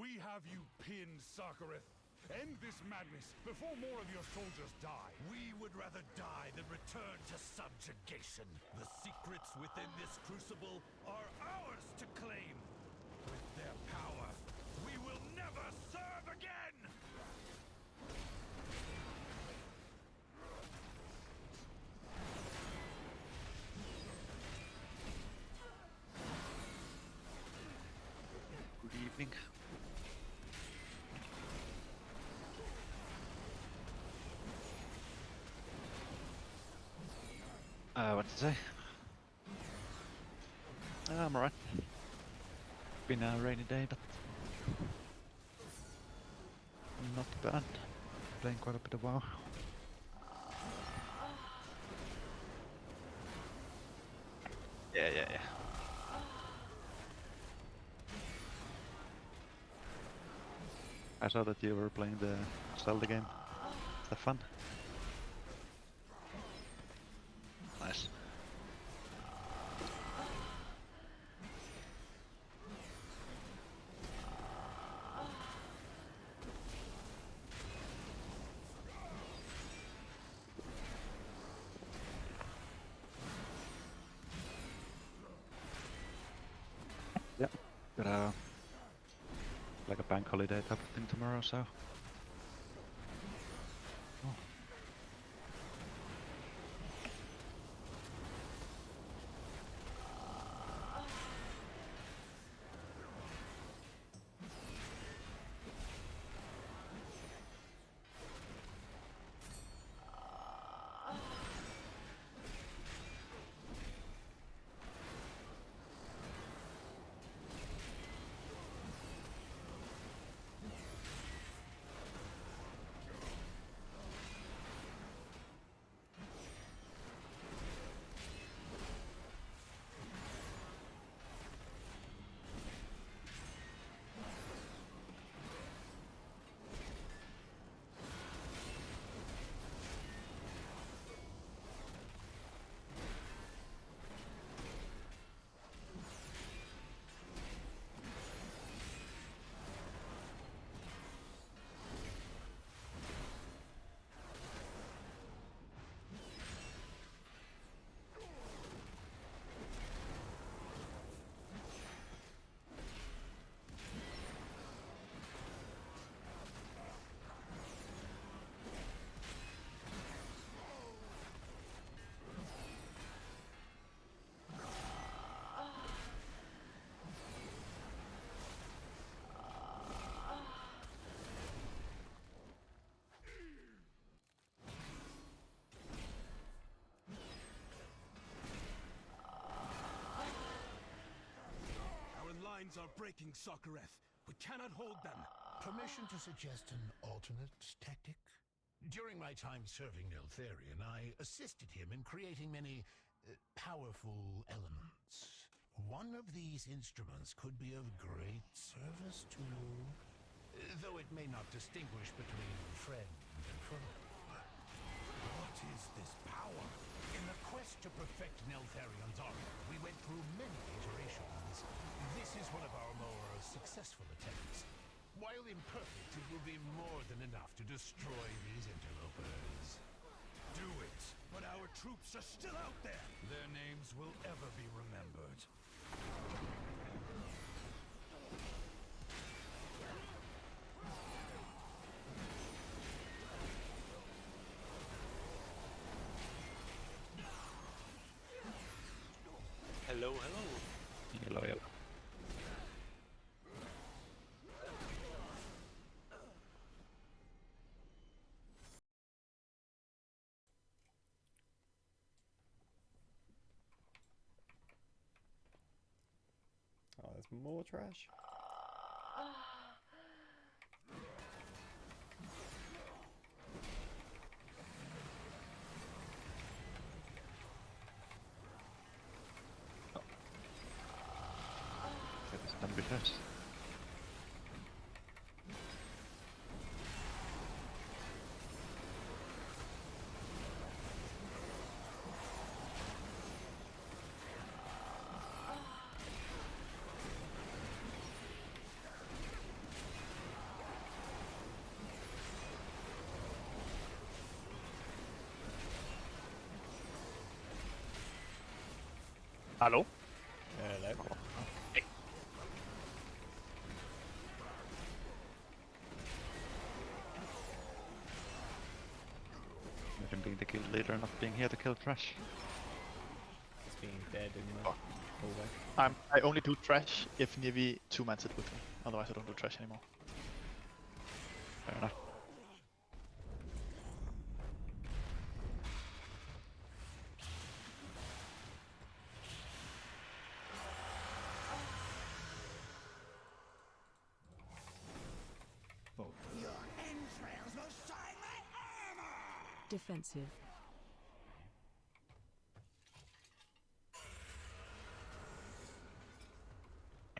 We have you pinned, Sarkareth. End this madness before more of your soldiers die. We would rather die than return to subjugation. The secrets within this crucible are ours to claim. With their power, we will never serve again! Good evening. What to say? I'm alright. Been a rainy day, but not bad. Playing quite a bit of WoW. Yeah. I saw that you were playing the Zelda game. Is that fun? Nice. Yeah, got a like a bank holiday type of thing tomorrow, so. Oh. Our lines are breaking, Sarkareth. We cannot hold them. Permission to suggest an alternate tactic? During my time serving Neltharion, I assisted him in creating many powerful elements. One of these instruments could be of great service to you, though it may not distinguish between friend and foe. What is this power? In the quest to perfect Neltharion's armor, we went through many iterations. This is one of our more successful attempts. While imperfect, it will be more than enough to destroy these interlopers. Do it! But our troops are still out there! Their names will ever be remembered. Hello. Hello. Oh, there's more trash. Done with that. Hallo? Hello. Imagine being the guild leader and not being here to kill trash. Just being dead in the hallway. I only do trash if Nivi two-mans it with me. Otherwise I don't do trash anymore. Fair enough. Defensive.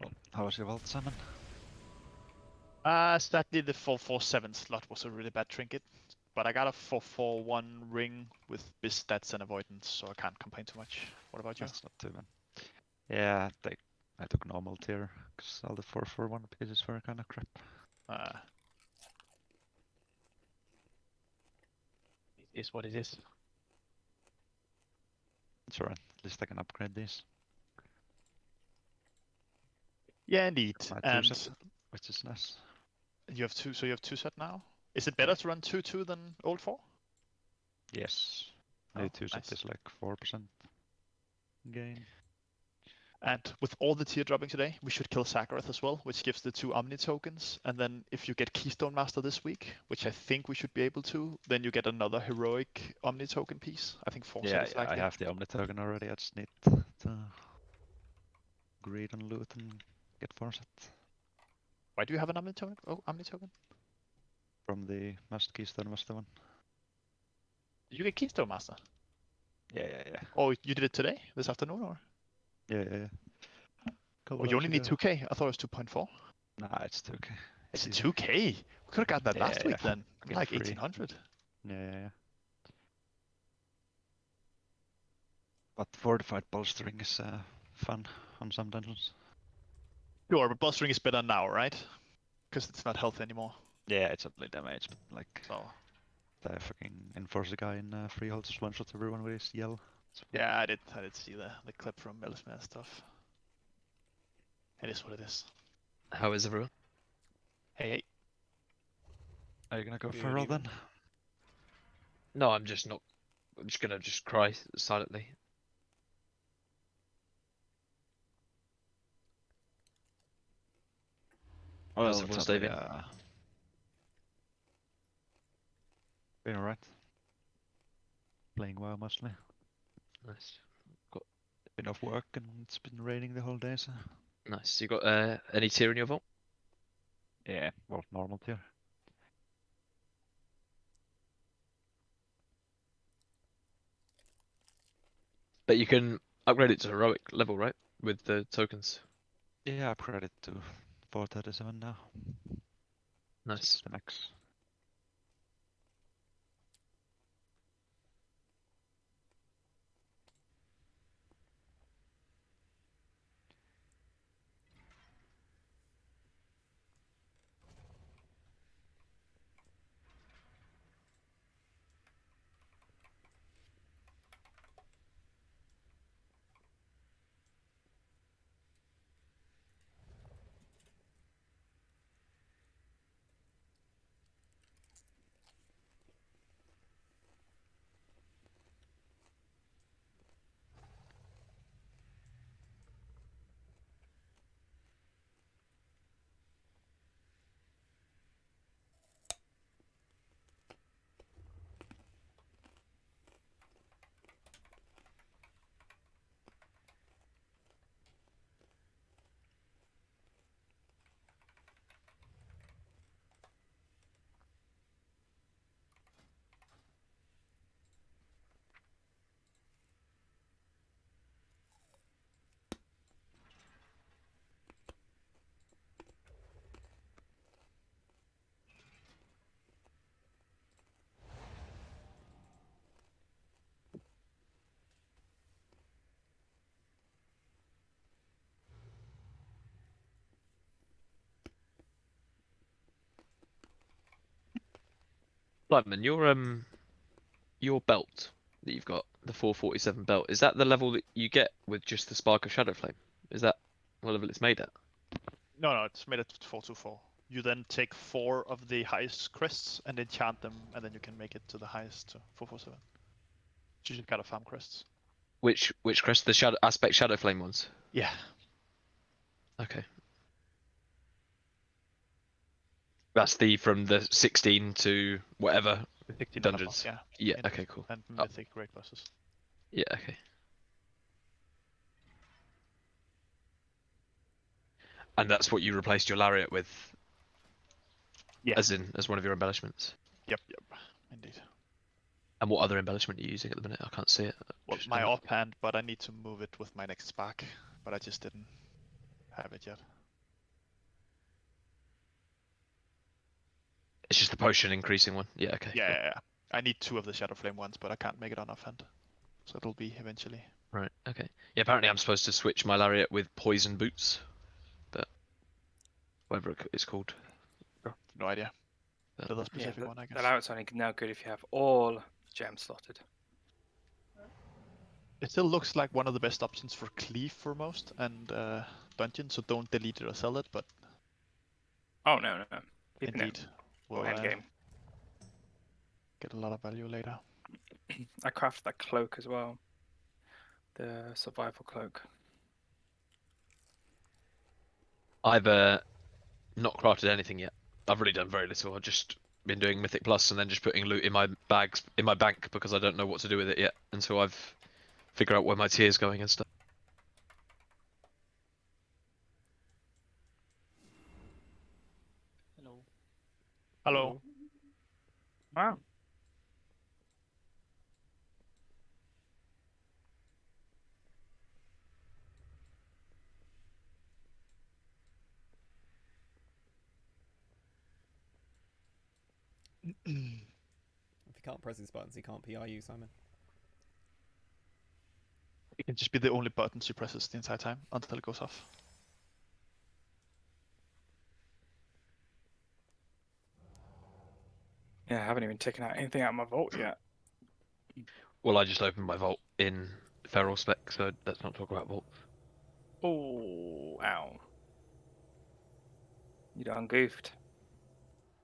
Well, how was your vault, Simon? Sadly the 447 slot was a really bad trinket. But I got a 441 ring with biz stats and avoidance, so I can't complain too much. What about you? That's not too bad. Yeah, I took normal tier, because all the 441 pieces were kind of crap. It is what it is. It's alright, at least I can upgrade these. Yeah, indeed. My And 2-set, which is nice. you have two, so you have 2-set now? Is it better to run 2-2 than old 4? Yes. Oh, New 2-set nice. is like 4% gain. And with all the tier dropping today, we should kill Sagareth as well, which gives the 2 Omni tokens. And then if you get Keystone Master this week, which I think we should be able to, then you get another heroic Omni token piece. I think 4 Yeah, is I likely. have the Omni token already, I just need to greed and loot and get 4-set. Why do you have an Omni token? Oh, Omni token? From the Master Keystone Master one. Did you get Keystone Master? Yeah. Oh, you did it today? This afternoon, or? Yeah. Oh, Couple you only hours need ago. 2k. I thought it was 2.4. Nah, it's 2k. It's Easy. 2k? We could have got that last week Yeah, then. get Like free. 1800. Yeah. But fortified bolstering is fun on some dungeons. Sure, but bolstering is better now, right? Because it's not health anymore. Yeah, it's only damage, but like So the fucking Enforcer guy in Freehold just one-shots everyone with his yell. yeah, I did see the clip from Melismere stuff. It is what it is. How is everyone? Hey. Are you gonna go Good feral evening. then? No, I'm just not. I'm just gonna cry silently. How's everyone, David? Been alright. Playing WoW mostly. Nice. Been off work and it's been raining the whole day, so. Nice. You got any tier in your vault? Yeah, well, normal tier. But you can upgrade it to heroic level, right? With the tokens. Yeah, I upgraded it to 437 now. Nice. It's the max. Simon, your belt that you've got, the 447 belt, is that the level that you get with just the Spark of Shadowflame? Is that what level it's made at? No, it's made at 424. You then take 4 of the highest crests and enchant them, and then you can make it to the highest 447. You just gotta farm crests. Which crest? The Shadow Aspect Shadowflame ones? Yeah. Okay. That's the from the 16 to whatever 16 dungeons. yeah. Yeah. In- Okay. Cool. And Oh. mythic great bosses. Yeah. Okay. And that's what you replaced your lariat with, Yeah. as one of your embellishments. Yep. Indeed. And what other embellishment are you using at the minute? I can't see it. Well, Just my have it. offhand, but I need to move it with my next spark, but I just didn't have it yet. It's just the potion increasing one. Yeah. Okay. cool. Yeah. I need 2 of the Shadowflame ones, but I can't make it on offhand. So it'll be eventually. Right. Okay. Yeah. Apparently, I'm supposed to switch my lariat with poison boots, but whatever it's called. No idea. But- The other Yeah, specific one, I the guess. lariat's only now good if you have all gems slotted. It still looks like one of the best options for cleave for most and dungeon, so don't delete it or sell it, but Oh no. Keeping indeed it will for end game. get a lot of value later. I crafted that cloak as well. The survival cloak. I've not crafted anything yet. I've really done very little. I've just been doing Mythic Plus and then just putting loot in my bags in my bank because I don't know what to do with it yet until I've figured out where my tier's going and stuff. Hello. Wow. If you can't press these buttons, you can't PI you, Simon. It can just be the only button she presses the entire time until it goes off. Yeah, I haven't even taken out anything out of my vault yet. Well, I just opened my vault in Feral Spec, so let's not talk about vaults. Oh, ow. You done goofed.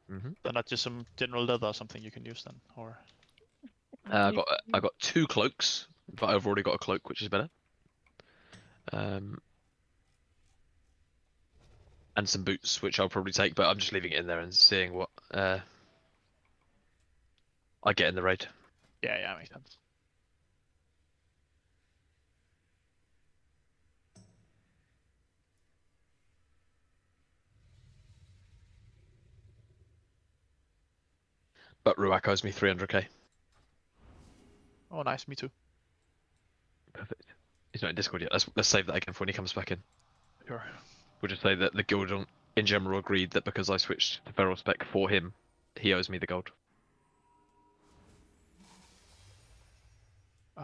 Then not just some general leather or something you can use then, or I got 2 cloaks, but I've already got a cloak, which is better. And some boots, which I'll probably take, but I'm just leaving it in there and seeing what I get in the raid. yeah, makes sense. But Ruak owes me 300k. Oh, nice. Me too. Perfect. He's not in Discord yet. Let's save that again for when he comes back in. Sure. We'll just say that the guild in general agreed that because I switched to Feral Spec for him, he owes me the gold.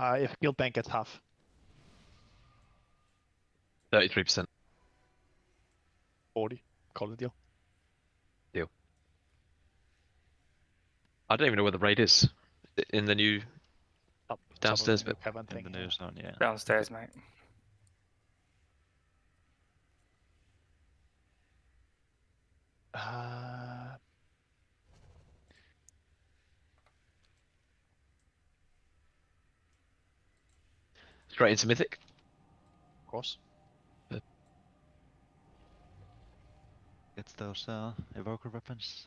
If Guild Bank gets half. 33%. 40. Call it a deal. I don't even know where the raid is. In the new Top Downstairs of the bit. cavern In thing, the yeah. news zone, yeah. Downstairs, mate. Uh, Straight into Mythic. of course. Gets those evoker weapons.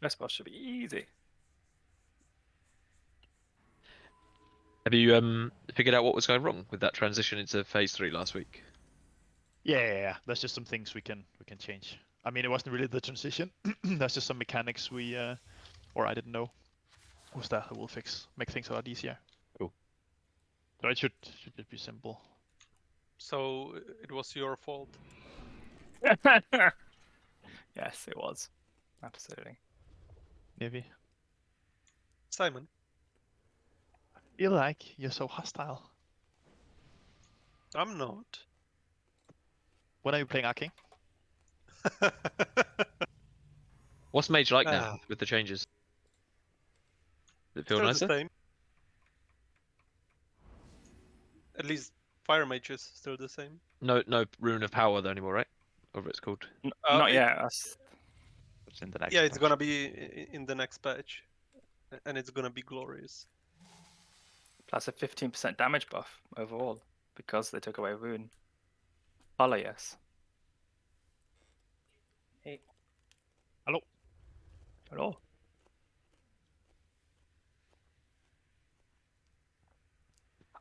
This boss should be easy. Have you figured out what was going wrong with that transition into phase 3 last week? Yeah. There's just some things we can change. I mean, it wasn't really the transition. There's just some mechanics we or I didn't know was that will make things a lot easier. Cool. So it should just be simple. So it was your fault. Yes, it was. Absolutely. Maybe. Simon. Feel like you're so hostile. I'm not. When are you playing Arcane? What's Mage like now Ah. with the changes? Does it feel Still nicer? the same. At least Fire Mage is still the same. No, no Rune of Power though anymore, right? Whatever it's called. Not it- yet. That's It's in the next Yeah, it's patch. gonna be in the next patch, and it's gonna be glorious. plus a 15% damage buff overall because they took away Rune. Holla, yes. Hey, Hello.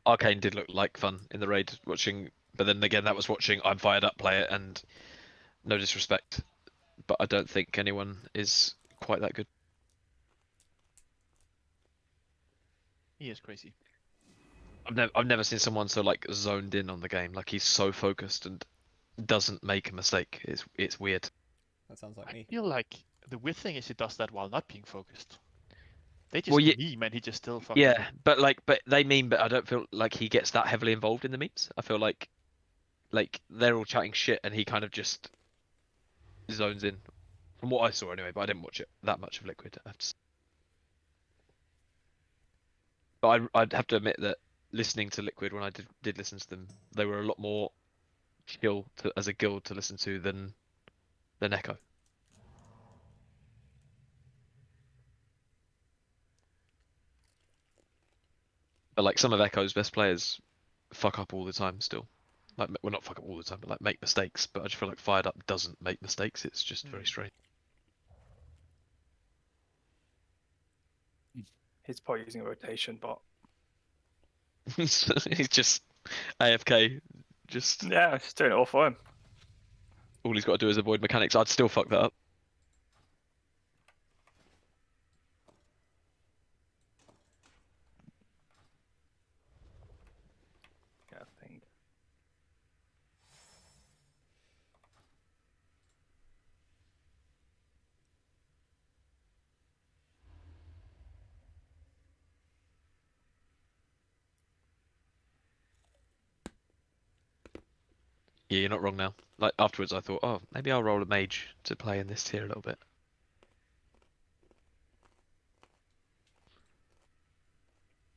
Arcane did look like fun in the raid watching, but then again that was watching I'm fired up play it, and no disrespect, but I don't think anyone is quite that good. He is crazy. I've never seen someone so like zoned in on the game. Like he's so focused and doesn't make a mistake. It's weird. that sounds like I me. feel like the weird thing is he does that while not being focused. They just Well, meme and he just still fucking. yeah, but they meme, but I don't feel like he gets that heavily involved in the memes. I feel like they're all chatting shit and he kind of just zones in. From what I saw anyway, but I didn't watch it that much of Liquid. I have to say. But I'd have to admit that listening to Liquid when I did listen to them, they were a lot more chill as a guild to listen to than Echo. But like some of Echo's best players fuck up all the time still. Like, well, not fuck up all the time, but like make mistakes. But I just feel like Fired Up doesn't make mistakes. It's just very strange. He's probably using a rotation bot. He's just AFK. Just Yeah, he's doing it all for him. all he's got to do is avoid mechanics. I'd still fuck that up. Yeah, I think. Yeah, you're not wrong now. Like afterwards, I thought, oh, maybe I'll roll a mage to play in this tier a little bit.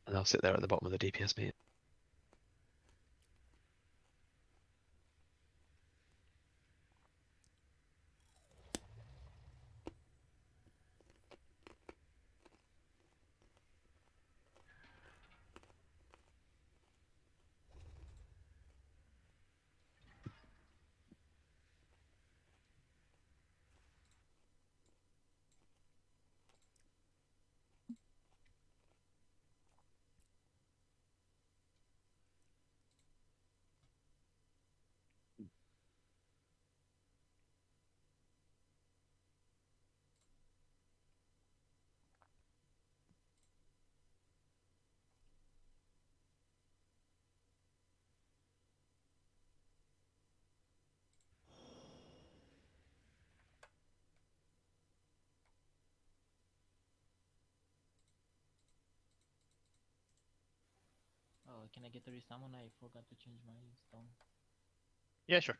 And I'll sit there at the bottom of the DPS meter. Oh, can I get the resummon? I forgot to change my stone. Yeah, sure.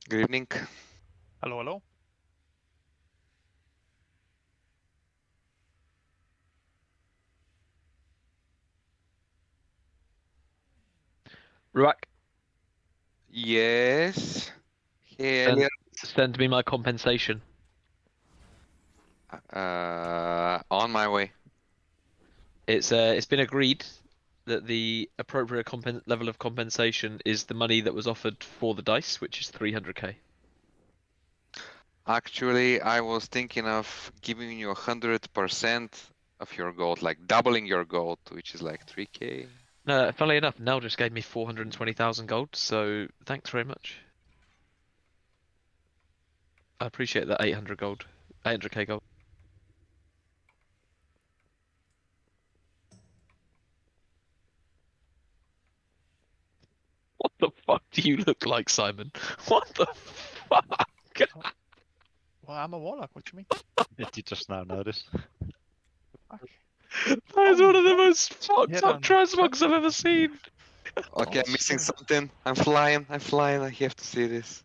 Good evening. Hello, hello. Ruak, Yes. Hey, send, Elliot. send me my compensation. On my way. It's been agreed that the appropriate level of compensation is the money that was offered for the dice, which is 300k. Actually, I was thinking of giving you 100% of your gold, like doubling your gold, which is like 3k. No, funnily enough, Nell just gave me 420,000 gold, so thanks very much. I appreciate that 800 gold, 800k gold. What the fuck do you look like, Simon? What the fuck? Well, I'm a warlock. What you mean? Did you just now notice? Fuck. That is Oh, one of the no. most fucked Hit up on transmogs I've ever seen. Okay, Oh, I'm missing shit. something. I'm flying. I have to see this.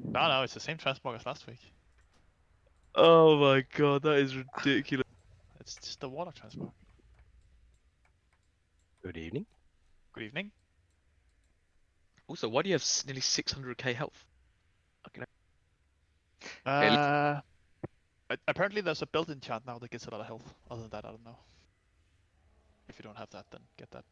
No, it's the same transmog as last week. Oh my god, that is ridiculous. It's just the warlock transmog. Good evening. Good evening. Also, why do you have nearly 600k health? Fucking Apparently there's a built-in chant now that gets a lot of health. Other than that, I don't know. If you don't have that, then get that.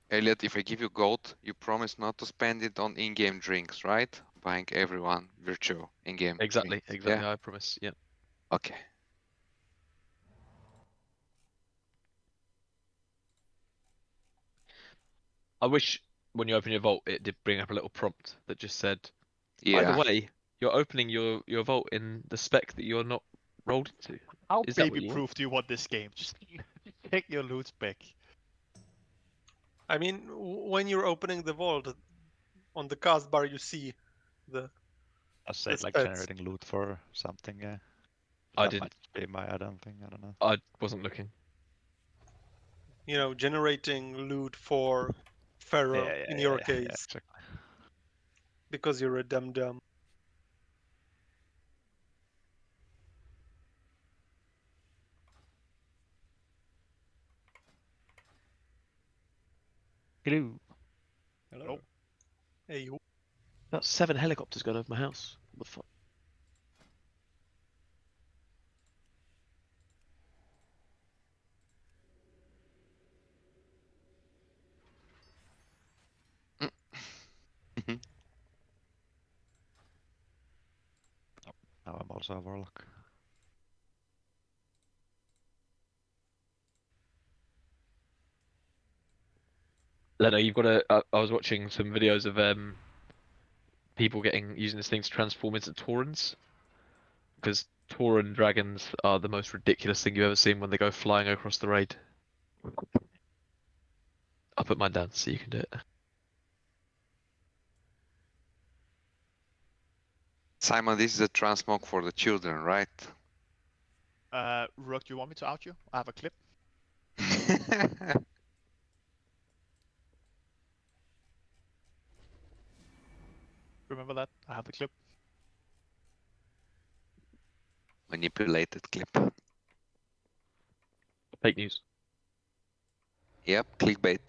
Elliot, if I give you gold, you promise not to spend it on in-game drinks, right? Buying everyone virtual in-game. Exactly, drinks. exactly. Yeah? I promise. Yeah. Okay. I wish when you open your vault, it did bring up a little prompt that just said, "By the Yeah. way, you're opening your vault in the spec that you're not rolled into." How Is that what you want? baby-proof do you want this game? Just take your loot back. I mean, when you're opening the vault, on the cast bar you see the I said the like stats. generating loot for something, yeah. I That didn't. might be my add-on thing, I don't know. I wasn't looking. You know, generating loot for Pharaoh in your Yeah, case, exactly. because you're a dum-dum. Hello. Hello. Hey, you. About 7 helicopters going over my house. What the fuck? Now I'm also a warlock. Leno, you've got to. I was watching some videos of people using this thing to transform into Taurens, because Tauren dragons are the most ridiculous thing you've ever seen when they go flying across the raid. I'll put mine down so you can do it. Simon, this is a transmog for the children, right? Rook, do you want me to out you? I have a clip. Remember that? I have the clip. Manipulated clip. Fake news. Yep, clickbait.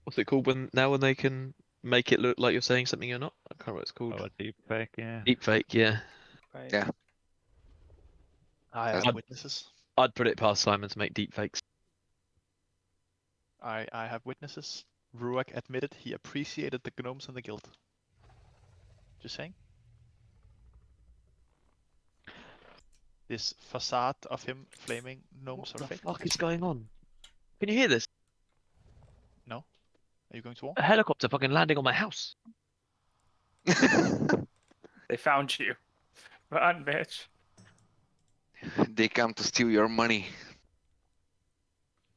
What's it called when they can make it look like you're saying something you're not? I can't remember what it's called. Oh, a deep fake, yeah. Deep fake, yeah. Right. Yeah. I That's- have witnesses. I'd put it past Simon to make deep fakes. I have witnesses. Ruak admitted he appreciated the gnomes in the guild. Just saying. This facade of him flaming gnomes What are the fake. fuck is going on? Can you hear this? No? Are you going to war? A helicopter fucking landing on my house. They found you. Run, bitch. They come to steal your money.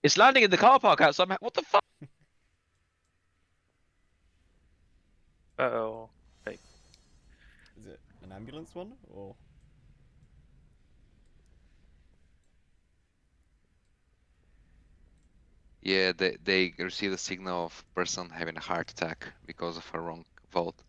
It's landing in the car park outside my. What the fuck? Uh-oh. Is it an ambulance one or? Yeah, they receive a signal of person having a heart attack because of a wrong vault.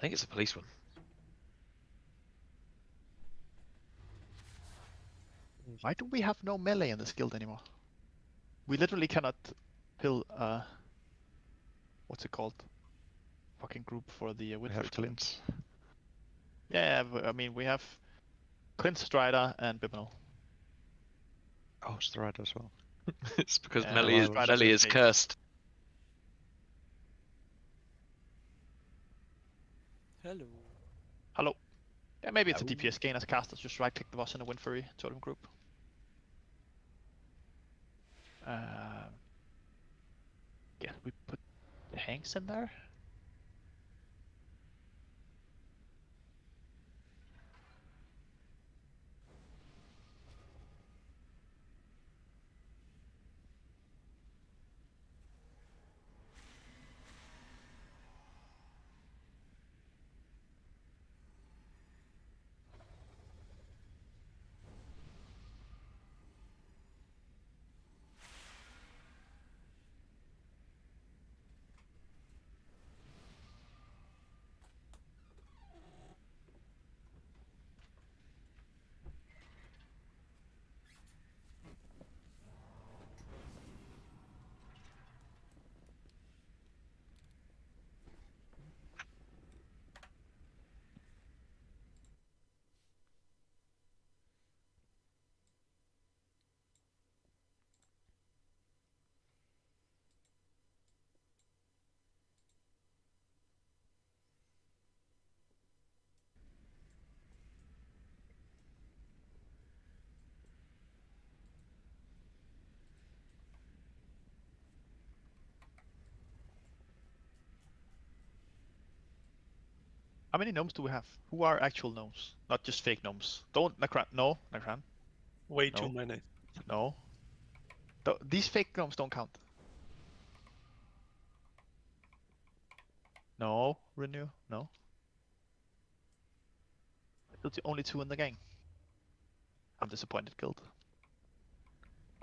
I think it's a police one. Why do we have no melee in this guild anymore? We literally cannot kill what's it called? Fucking group for the We Wither. have Clint. Yeah, I mean we have Clint, Strider, and Bibanel. Oh, Strider as well. It's because Yeah, melee well, is, Strider's melee a is fake. cursed. Hello. Hello. Yeah, maybe it's a Ow. DPS gain as casters. Just right click the boss in a Windfury totem group. Yeah, we put the Hanks in there. How many gnomes do we have? Who are actual gnomes? Not just fake gnomes. Don't Necran. No, Necran. Way No. too many. No. These fake gnomes don't count. No, Renew. No. It's only 2 in the gang. I'm disappointed, guild.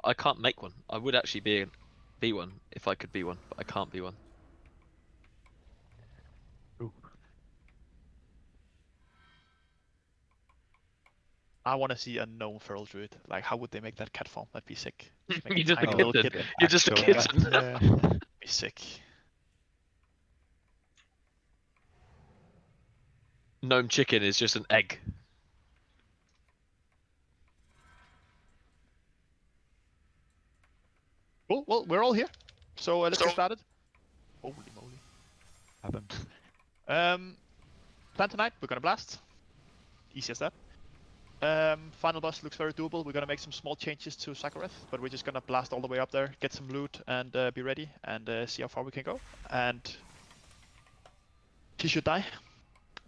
I can't make one. I would actually be one if I could be one, but I can't be one. I want to see a gnome feral druid. Like, how would they make that cat form? That'd be sick. Just make You're just a tiny little kitten. kitten. You're just a Actual kitten. Be sick. Gnome chicken is just an egg. Cool. Well, we're all here, so let's get started. Holy moly. Happened. Plan tonight, we're gonna blast. Easy as that. Final boss looks very doable. We're gonna make some small changes to Sakareth, but we're just gonna blast all the way up there, get some loot, and be ready, and see how far we can go. And he should die,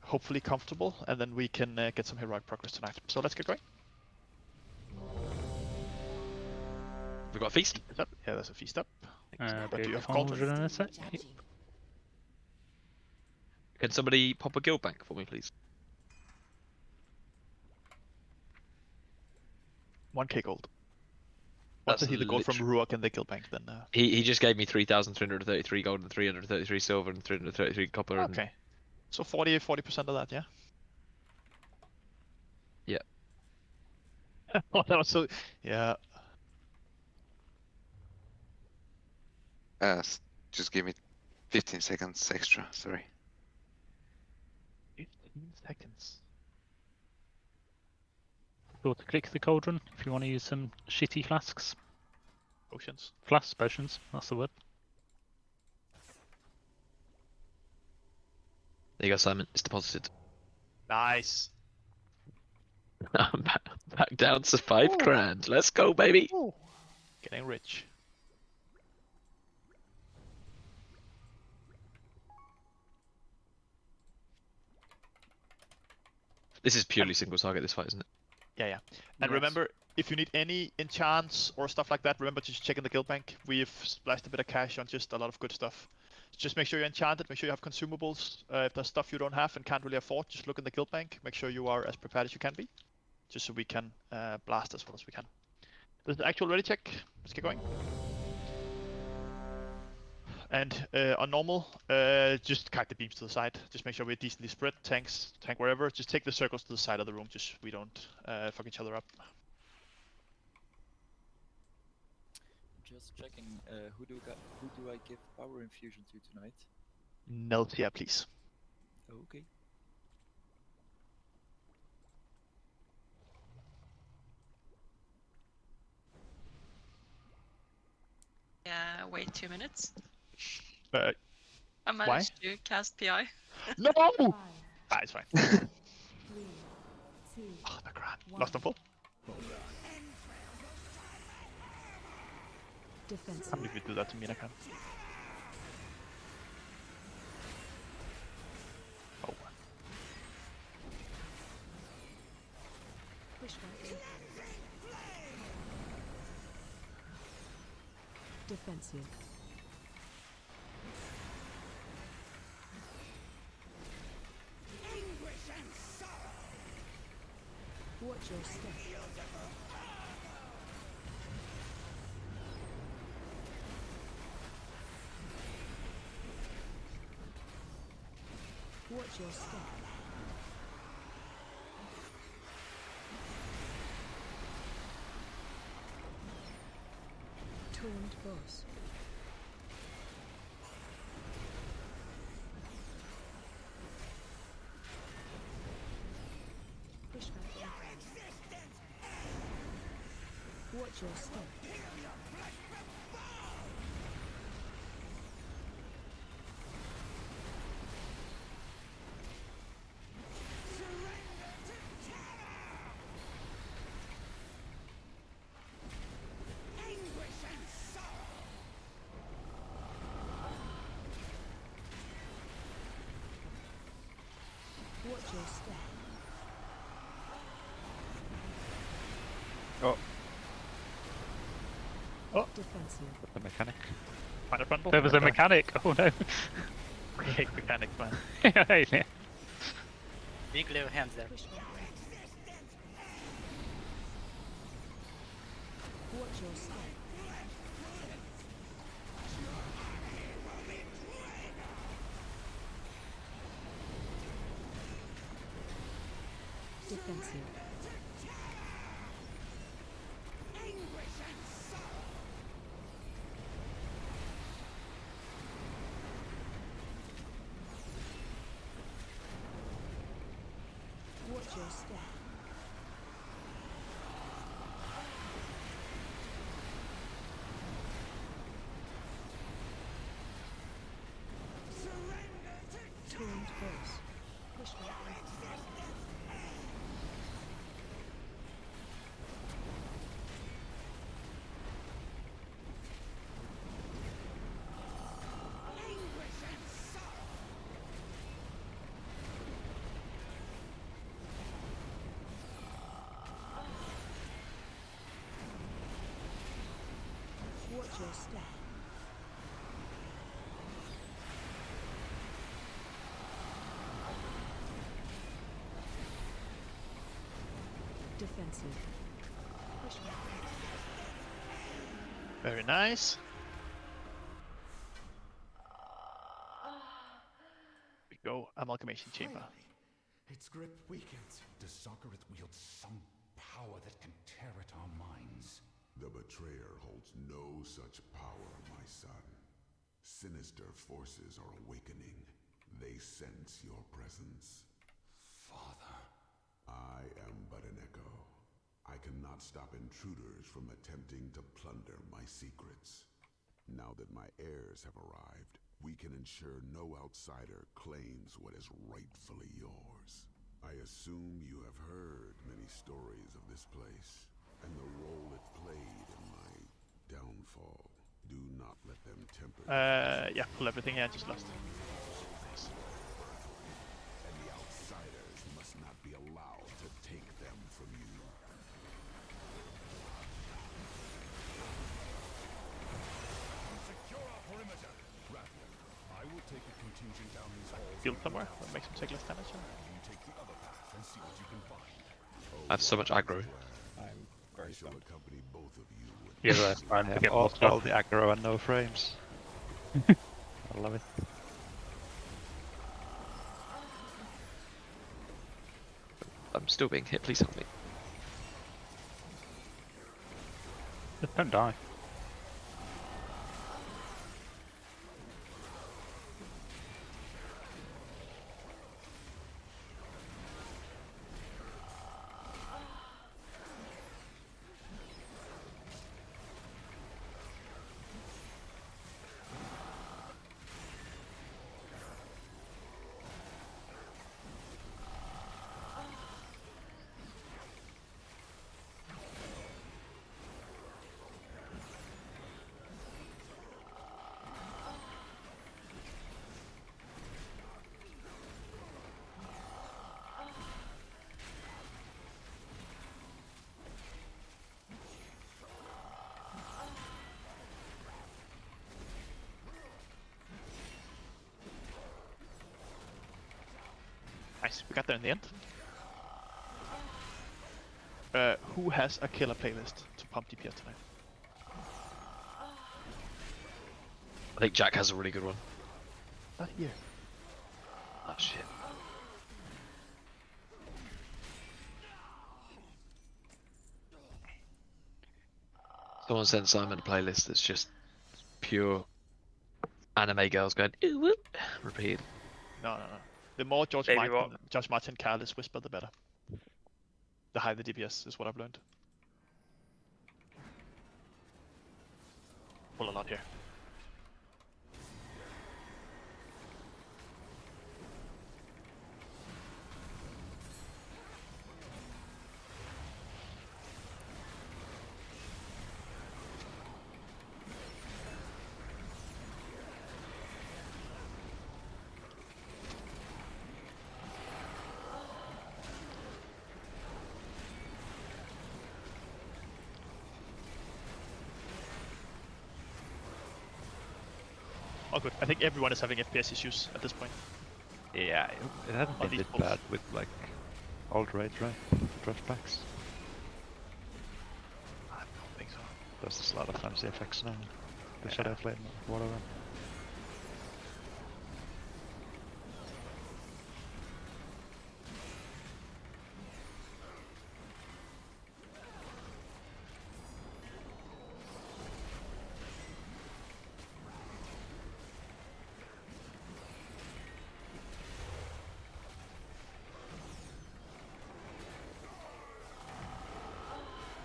hopefully comfortable, and then we can get some heroic progress tonight. So let's get going. We've got a feast. Is up? Yeah, there's a feast up. But do you have Cauldron cauldron? in a sec. Can somebody pop a guild bank for me, please? 1k gold. Once I see the gold from Ruok and the guild bank, then. He just gave me 3,333 gold and 333 silver and 333 copper. Okay. And... So 40% of that, yeah? Yeah. Oh, that was so. Yeah. Just give me 15 seconds extra, sorry. 15 seconds. Sure to click the cauldron if you want to use some shitty flasks. Potions. Potions, that's the word. There you go, Simon. It's deposited. Nice. I'm back down to 5 grand. Let's go, baby. Ooh. Getting rich. This is purely single target, this fight, isn't it? Yeah. And remember, if you need any enchants or stuff like that, remember to just check in the guild bank. We've splashed a bit of cash on just a lot of good stuff. Just make sure you're enchanted, make sure you have consumables. If there's stuff you don't have and can't really afford, just look in the guild bank. Make sure you are as prepared as you can be. Just so we can blast as well as we can. There's the actual ready check. Let's get going. And on normal, just kite the beams to the side. Just make sure we're decently spread. Tanks, tank wherever. Just take the circles to the side of the room. Just we don't fuck each other up. Just checking. Who do I give power infusion to tonight? Neltia, please. Okay. Yeah, wait 2 minutes. Uh, I managed to cast PI. No! Ah, it's fine. 3, 2, Oh, the crap. Lost on full. defensive. How many of you do that to me, I can? Oh. Pushback. Defensive. Watch your step. Watch your step. Taunt boss. Pushback. Watch your step. Watch your step. Oh, Defensive. the mechanic. Find a frontal. There was a mechanic. Oh no. I hate mechanics, man. I hate it. Big little hands there. Pushback. Watch your step. Defensive. Watch your step. Taunt boss. Pushback. Watch your step. Defensive. Pushback. Very nice. We go amalgamation chamber. Its grip weakens. Does Sarkareth wield some power that can tear at our minds? The Betrayer holds no such power, my son. Sinister forces are awakening. They sense your presence. Father. I am but an echo. I cannot stop intruders from attempting to plunder my secrets. Now that my heirs have arrived, we can ensure no outsider claims what is rightfully yours. I assume you have heard many stories of this place, and the role it played in my downfall. Do not let them temper. Yeah, pull everything. Yeah, just lost. Nice. And the outsiders must not be allowed to take them from you. Secure our perimeter. Rathian, I will take a contingent down these halls. Field somewhere that makes him take less damage. You take the other path and see what you can find. I have so much aggro. I'm very shall stunned. accompany both of you. Yeah, that's fine. I To have get more all stuff. the aggro and no frames. I love it. I'm still being hit. Please help me. Don't die. Nice, we got there in the end. Who has a killer playlist to pump DPS tonight? I think Jack has a really good one. Not here. Oh shit. Someone sent Simon a playlist that's just pure anime girls going ooh whoop repeat. No. The more George Martin careless whisper, the better. The higher the DPS is what I've learned. Pull a lot here. Oh good, I think everyone is having FPS issues at this point. Yeah, it hadn't been this bad with like old raid, right? Draft packs. I don't think so. There's just a lot of fancy effects now. The Shadow Flame or whatever.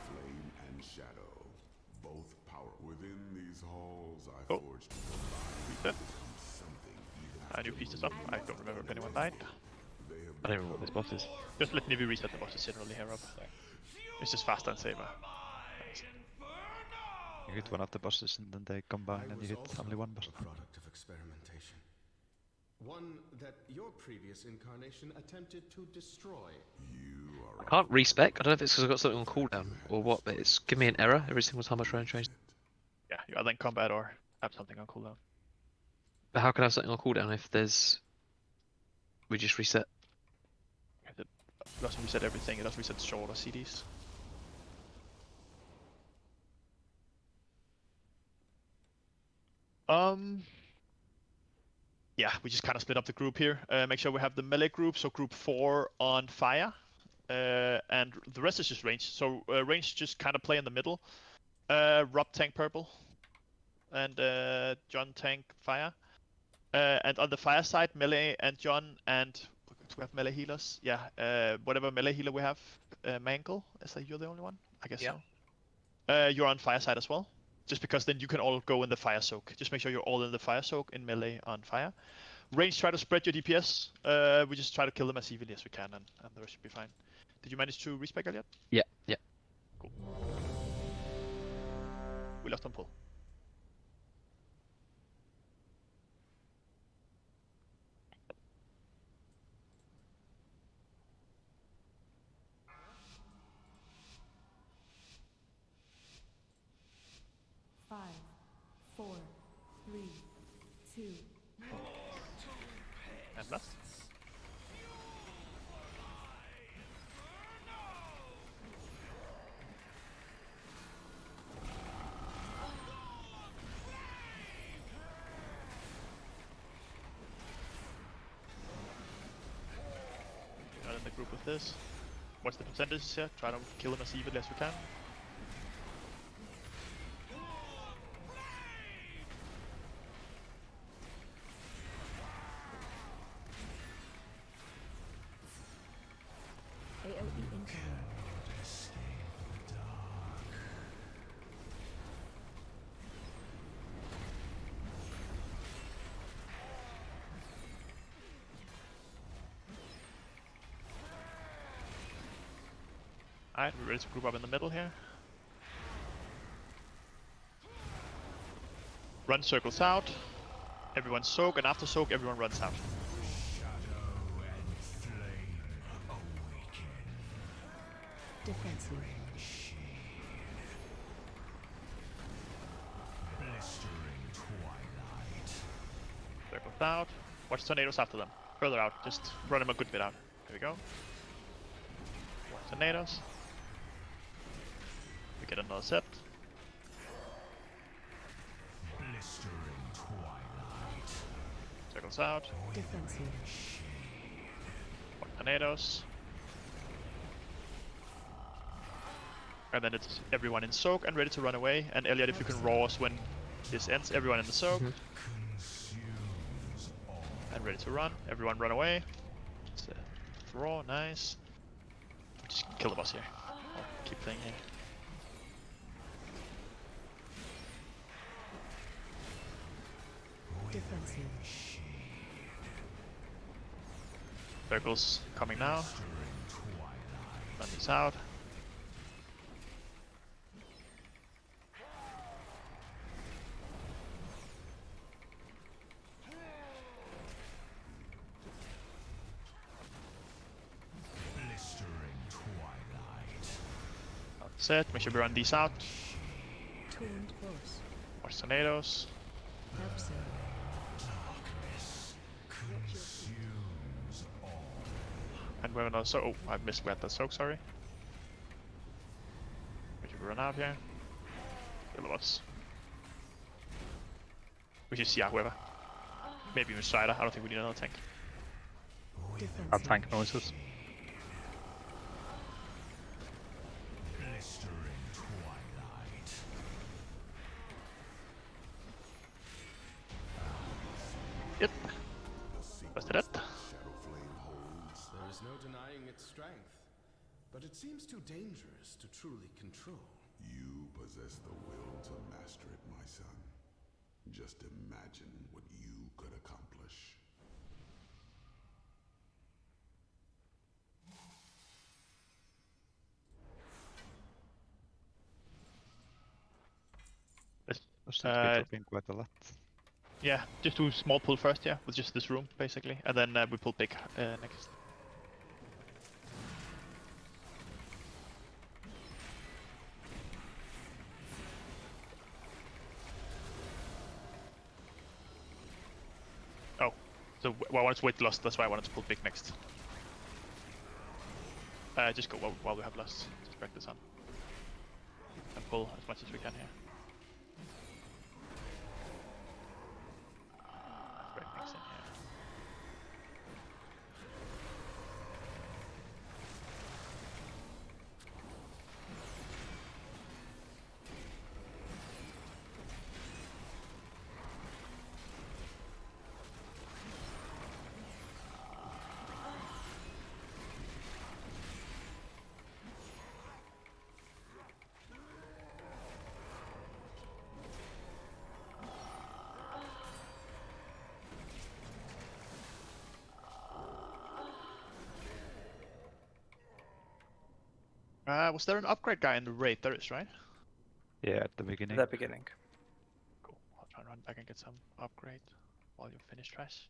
Flame and shadow, both power within these halls. I Oh. forged Reset. I new pieces up. I don't remember if anyone died. I don't remember what this boss is. Just let me reset the bosses generally here, Rob. It's just faster and safer. You hit one of the bosses and then they combine and you hit only one boss. Product of experimentation. One that your previous incarnation attempted to destroy. I can't respec. I don't know if it's because I've got something on cooldown or what, but it's giving me an error every single time I try and change. Yeah, you either in combat or have something on cooldown. But how can I have something on cooldown if there's... We just reset? It doesn't reset everything, it doesn't reset short or CDs. Yeah, we just kind of split up the group here. Make sure we have the melee group, so group 4 on fire. And the rest is just range. So range just kind of play in the middle. Rob tank purple. And John tank fire. And on the fire side, melee and John and... Do we have melee healers? Yeah, whatever melee healer we have. Mangle, is that you're the only one? I guess so. You're on fire side as well. Just because then you can all go in the fire soak. Just make sure you're all in the fire soak, in melee on fire. Range, try to spread your DPS. We just try to kill them as evenly as we can, and the rest should be fine. Did you manage to respec Elliot? Yeah, yeah. Cool. We lost on pull. Five, 4, 3, 2. And blast. this. What's the percentages here? Try to kill them as evenly as we can. AOE incoming. Alright, we're ready to group up in the middle here. Run circles out. Everyone soak, and after soak, everyone runs out. Defensive. Circles out. Watch tornadoes after them. Further out, just run them a good bit out. There we go. Watch tornadoes. We get another set. Circles out. Defensive. Watch tornadoes. And then it's everyone in soak and ready to run away. And Elliot, if you can roar us when this ends, everyone in the soak. And ready to run. Everyone run away. It's a roar, nice. Just kill the boss here. Or keep playing here. Defensive. Circles coming now. Run these out. Set, make sure we run these out. Tuned boss. Watch tornadoes. Absorb. And we have another soak. Oh, I missed we had that soak, sorry. Make sure we run out here. Kill the boss. We should see whoever. Maybe even Strider. I don't think we need another tank. Have tank noises. Yep. Busted it. There is no denying its strength, but it seems too dangerous to truly control. You possess the will to master it, my son. Just imagine what you could accomplish. Dropping quite a lot. Yeah, just do small pull first, yeah, with just this room, basically. And then we pull big next. Oh, so I wanted to wait lust, that's why I wanted to pull big next. Just go while we have lust. Just practice on. And pull as much as we can here. Break next in here. Was there an upgrade guy in the raid? There is, right? Yeah, at the beginning. At the beginning. Cool. I'll try and run back and get some upgrade while you finish trash.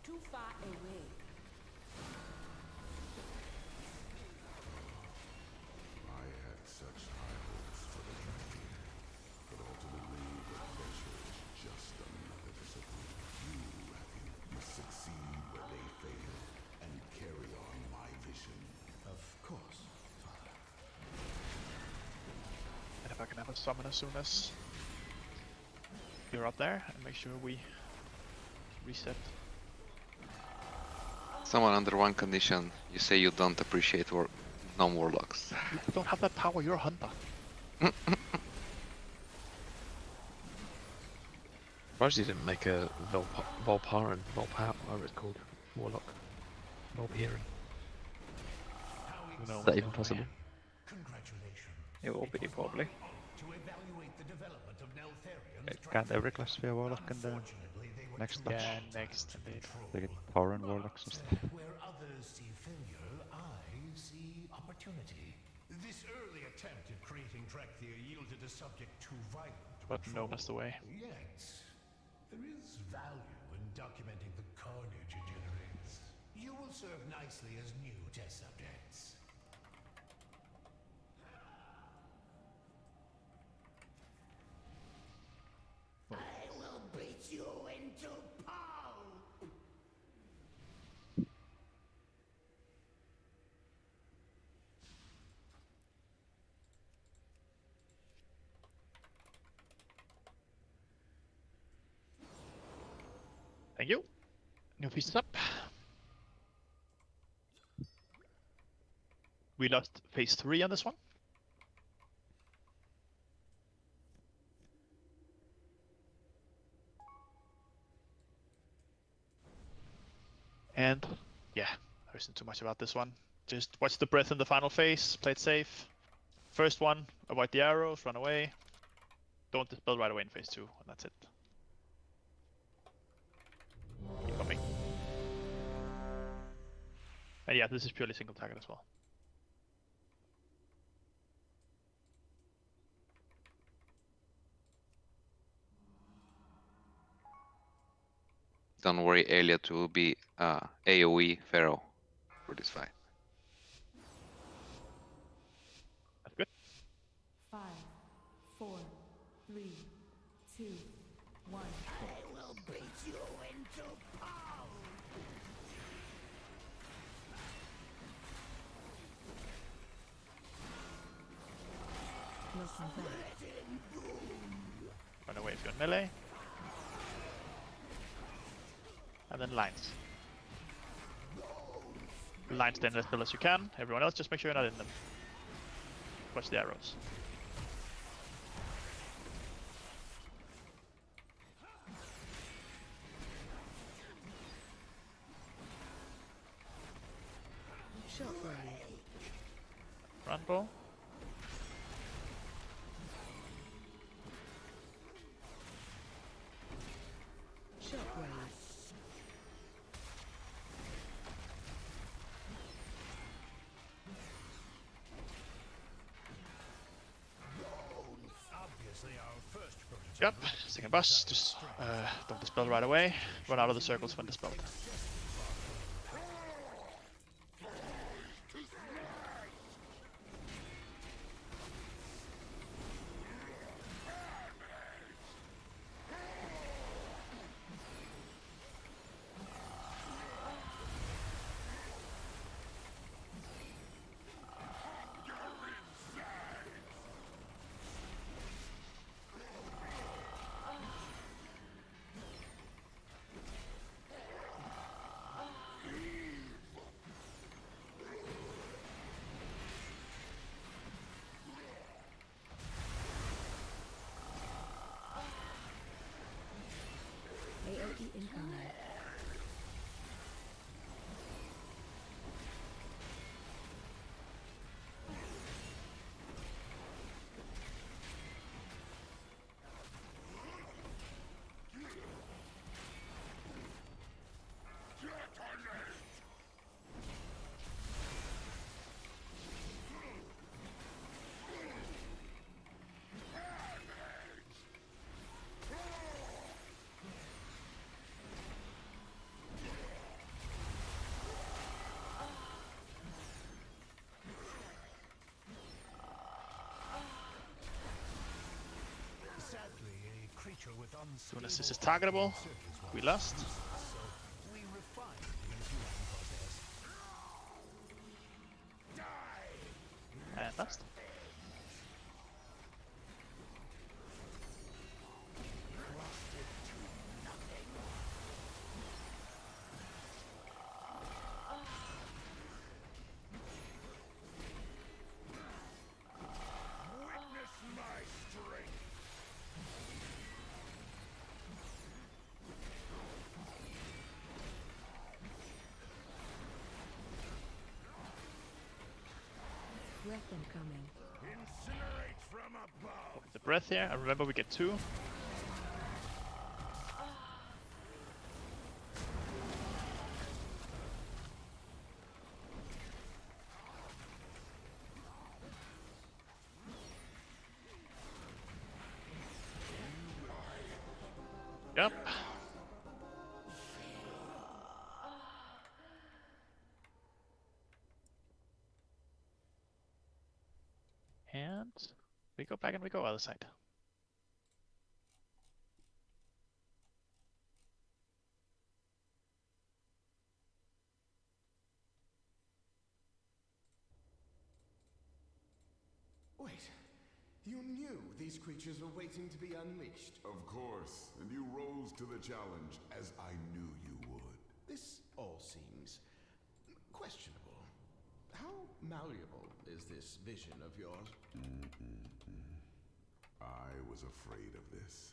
Too far away. I had such high hopes for the dragon, but ultimately the pressure is just another disappointment. You, Rathian, must succeed where they fail and carry on my vision. Of course, Father. have a summon as soon as you're up there, and make sure we reset. Someone under one condition. You say you don't appreciate non-warlocks. You don't have that power, you're a hunter. Surprised you didn't make a Volparen, whatever it's called, Warlock. Volparen. Is that even possible? It will be, probably. Can't every class be a Warlock in the next batch? Yeah, next indeed. They get Tauren Warlocks and stuff. Where others see failure, I see opportunity. This early attempt at creating Drakthir yielded a subject too violent. But no, that's the way. Yet, there is value in documenting the carnage it generates. You will serve nicely as new test subjects. I will beat you into pulp! Thank you. New pieces up. We lost phase 3 on this one. And yeah, there isn't too much about this one. Just watch the breath in the final phase, play it safe. First one, avoid the arrows, run away. Don't dispel right away in phase 2, and that's it. Keep coming. And yeah, this is purely single target as well. Don't worry, Elliot will be AoE Pharaoh for this fight. That's good. 5, 4, 3, 2, 1. I will beat you into pulp! Listen back. Run away if you're in melee. And then lines. Lines stand as still as you can. Everyone else, just make sure you're not in them. Watch the arrows. Shockwave. Run, ball. Shockwave. Yep, second boss, just don't dispel right away. Run out of the circles when dispelled. AoE incoming. As soon as this is targetable, we lost. And lost. them coming. Incinerate from above. The breath here, and remember we get 2. Yep. And we go back and we go other side. Wait, you knew these creatures were waiting to be unleashed. Of course, and you rose to the challenge, as I knew you would. This all seems questionable. How malleable is this vision of yours? I was afraid of this.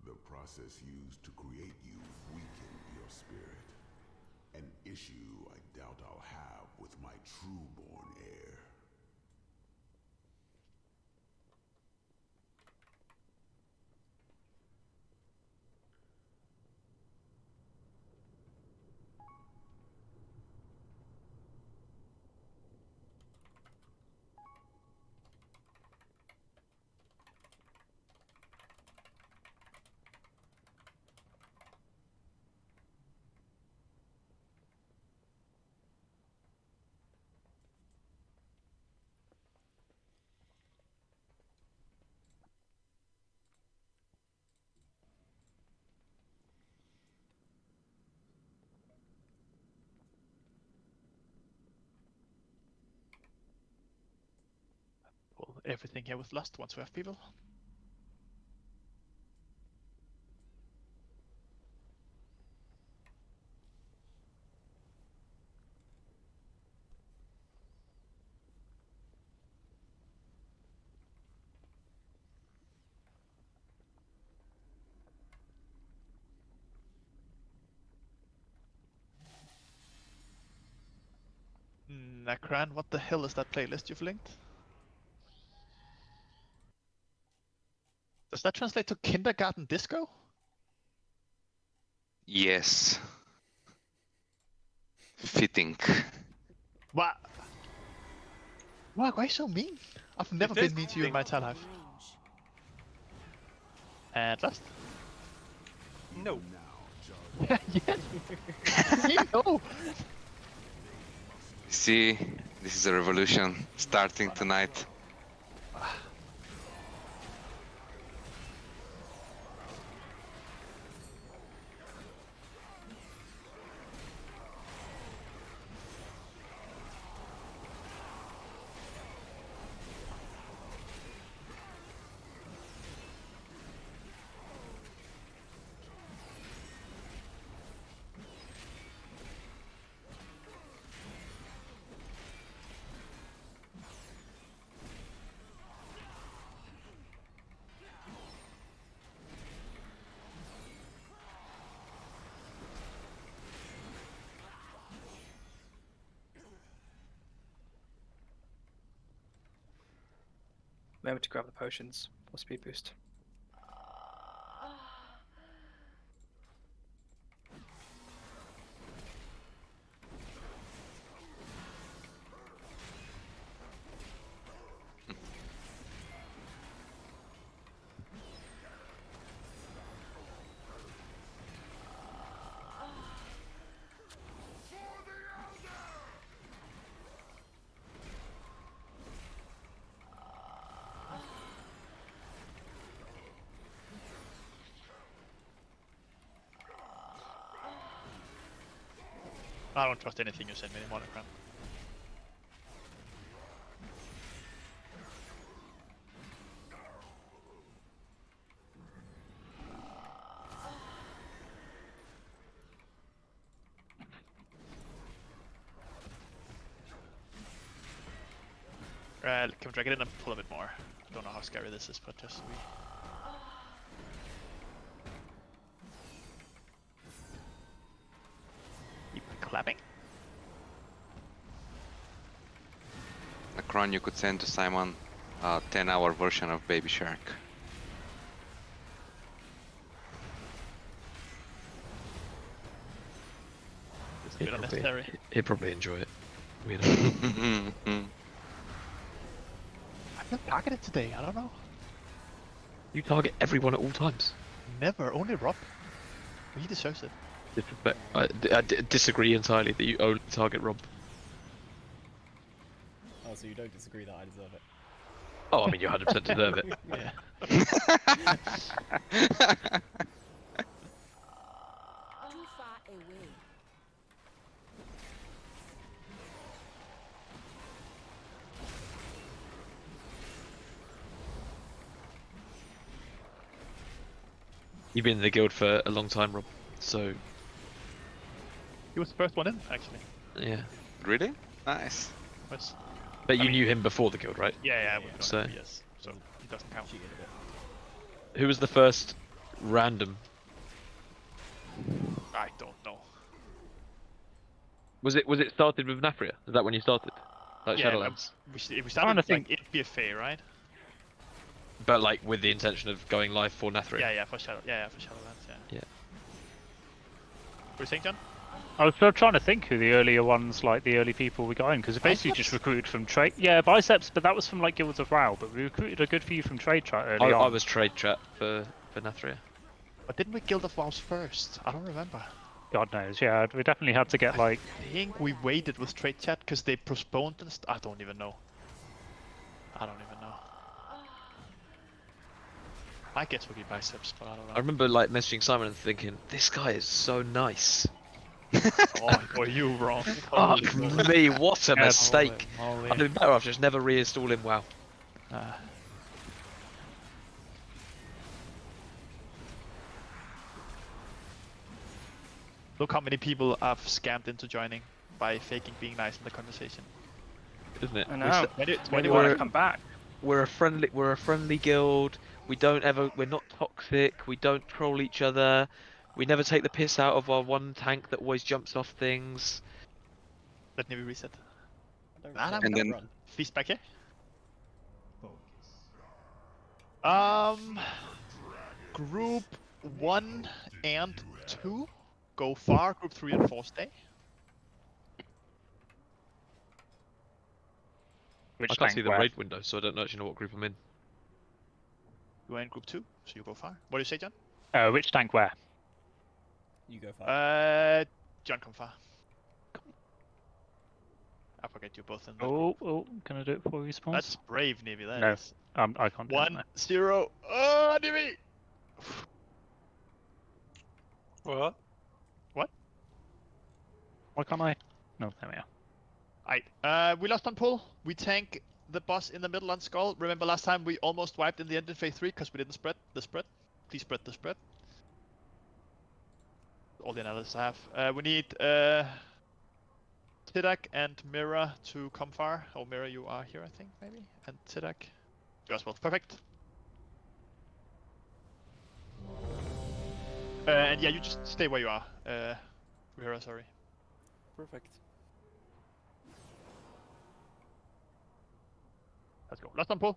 The process used to create you weakened your spirit. An issue I doubt I'll have with my true-born heir. Well, everything here was lost once we have people. Nakran, what the hell is that playlist you've linked? Does that translate to kindergarten disco? Yes. Fitting. What? Why are you so mean? I've never been mean to you in my entire life. And last? No. Yes! You know! See, this is a revolution starting tonight. Remember to grab the potions for speed boost. I don't trust anything you send me anymore, Nakran. Can we drag it in and pull a bit more? I don't know how scary this is, but just we... Keep clapping. Kron, you could send to Simon a 10-hour version of Baby Shark. It's a bit unnecessary. He'd probably enjoy it. You know. I've been targeted today, I don't know. You target everyone at all times. Never, only Rob. He deserves it. Disrespect. I disagree entirely that you only target Rob. Oh, so you don't disagree that I deserve it? Oh, I mean, you 100% deserve it. Yeah. Too far away. You've been in the guild for a long time, Rob. So He was the first one in, actually. yeah. Really? Nice. Was... But you knew him before the guild, right? Yeah, we've known So- him for years, so he doesn't count. Who was the first random? I don't know. Was it started with Nafria? Is that when you started? Like Yeah, Shadowlands? we started to like in BFA, right? But like with the intention of going live for Nafria? Yeah, for Shadowlands, yeah. Yeah. What are you saying, John? I was still trying to think who the earlier ones, like the early people we got in, because basically just recruited from trade. Yeah, Biceps, but that was from like Guilds of WoW. But we recruited a good few from trade chat early on. I was trade chat for Nafria. But didn't we Guild of WoWs first? I don't remember. God knows. Yeah, we definitely had to get like. I think we waited with trade chat because they postponed and I don't even know. I guess we'll be Biceps, but I don't know. I remember like messaging Simon and thinking, this guy is so nice. Oh, were you wrong? Fuck me, what a mistake. Holy I'd been better off just never reinstalling WoW. Look how many people I've scammed into joining by faking being nice in the conversation. Isn't it? I know. When They want to come back. We're a friendly guild. We're not toxic. We don't troll each other. We never take the piss out of our one tank that always jumps off things. Let me reset. And then Feast back here. Group 1 and 2 go far. Group 3 and 4 stay. I can't see the raid window, so I don't actually know what group I'm in. You are in group 2, so you go far. What do you say, John? Which tank where? You go far. John, come far. I forget you're both in. Oh, can I do it for you, Spawns? That's brave, Navy. That No, is. I can't do it. 1-0. Oh, Navy! What? What? Why can't I? No, there we are. Alright, we lost on pull. We tank the boss in the middle on Skull. Remember last time we almost wiped in the end in phase 3 because we didn't spread the spread. Please spread the spread. All the analysis I have. We need Tidak and Mira to come far. Oh, Mira, you are here, I think, maybe? And Tidak. You as well. Perfect. And yeah, you just stay where you are. Mira, sorry. Perfect. Let's go. Last on pull.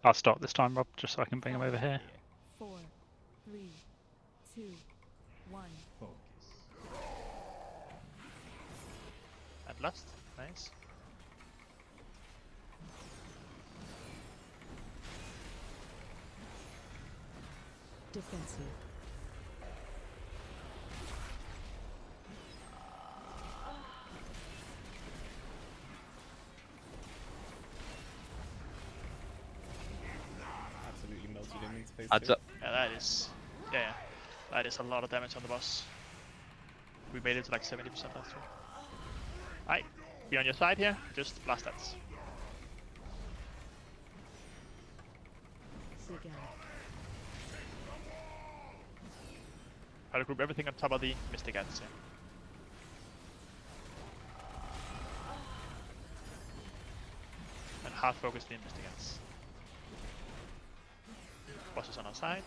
I'll stop this time, Rob, just so I can bring him over here. 4, 3, 2, 1. And last. Nice. Defensive. Absolutely melted him into phase Adds 2. up. Yeah, that is. Yeah, that is a lot of damage on the boss. We made it to like 70% last turn. Alright, be on your side here. Just blast that. Sigurd. Try to group everything on top of the Mystic Ants here. And hard focus the Mystic Ants. Boss is on our side.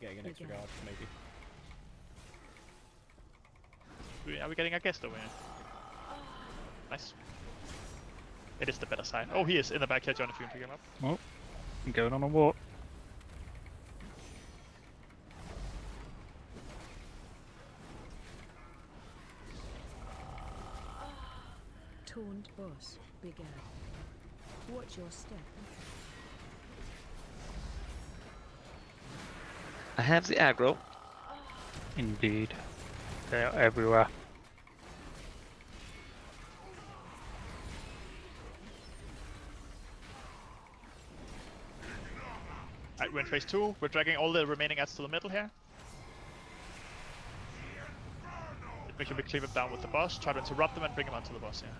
getting an extra guard, maybe. Are we getting a guest over here? Nice. It is the better side. Oh, he is in the back here, John, if you can pick him up. Oh, I'm going on a walk. Taunt boss began. Watch your step. I have the aggro. Indeed. They are everywhere. Alright, we're in phase 2. We're dragging all the remaining ads to the middle here. Make sure we cleave them down with the boss. Try to interrupt them and bring them onto the boss, yeah.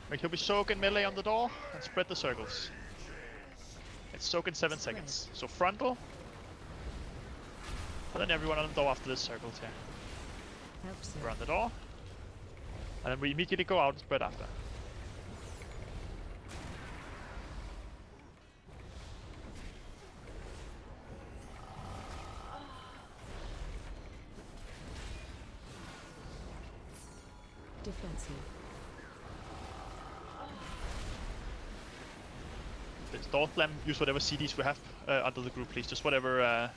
Make sure we soak in melee on the door and spread the circles. It's soak in 7 seconds. So frontal. And then everyone on the door after this circles here. We're on the door. And then we immediately go out and spread after. Defensive. It's door slam. Use whatever CDs we have under the group, please. Just whatever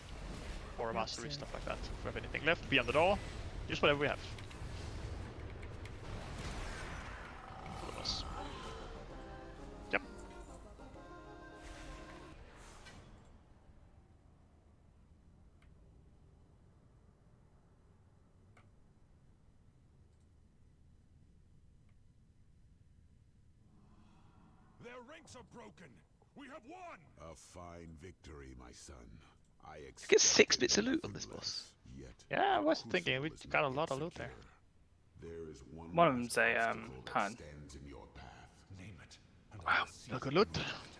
Aura Mastery, stuff like that. If we have anything left, be on the door. Use whatever we have. For the boss. Yep. Their ranks are broken. We have won. A fine victory, my son. I Get 6 bits of loot on this boss. Yeah, I was thinking we got a lot of loot there. One of them's a Khan. Wow, no good loot.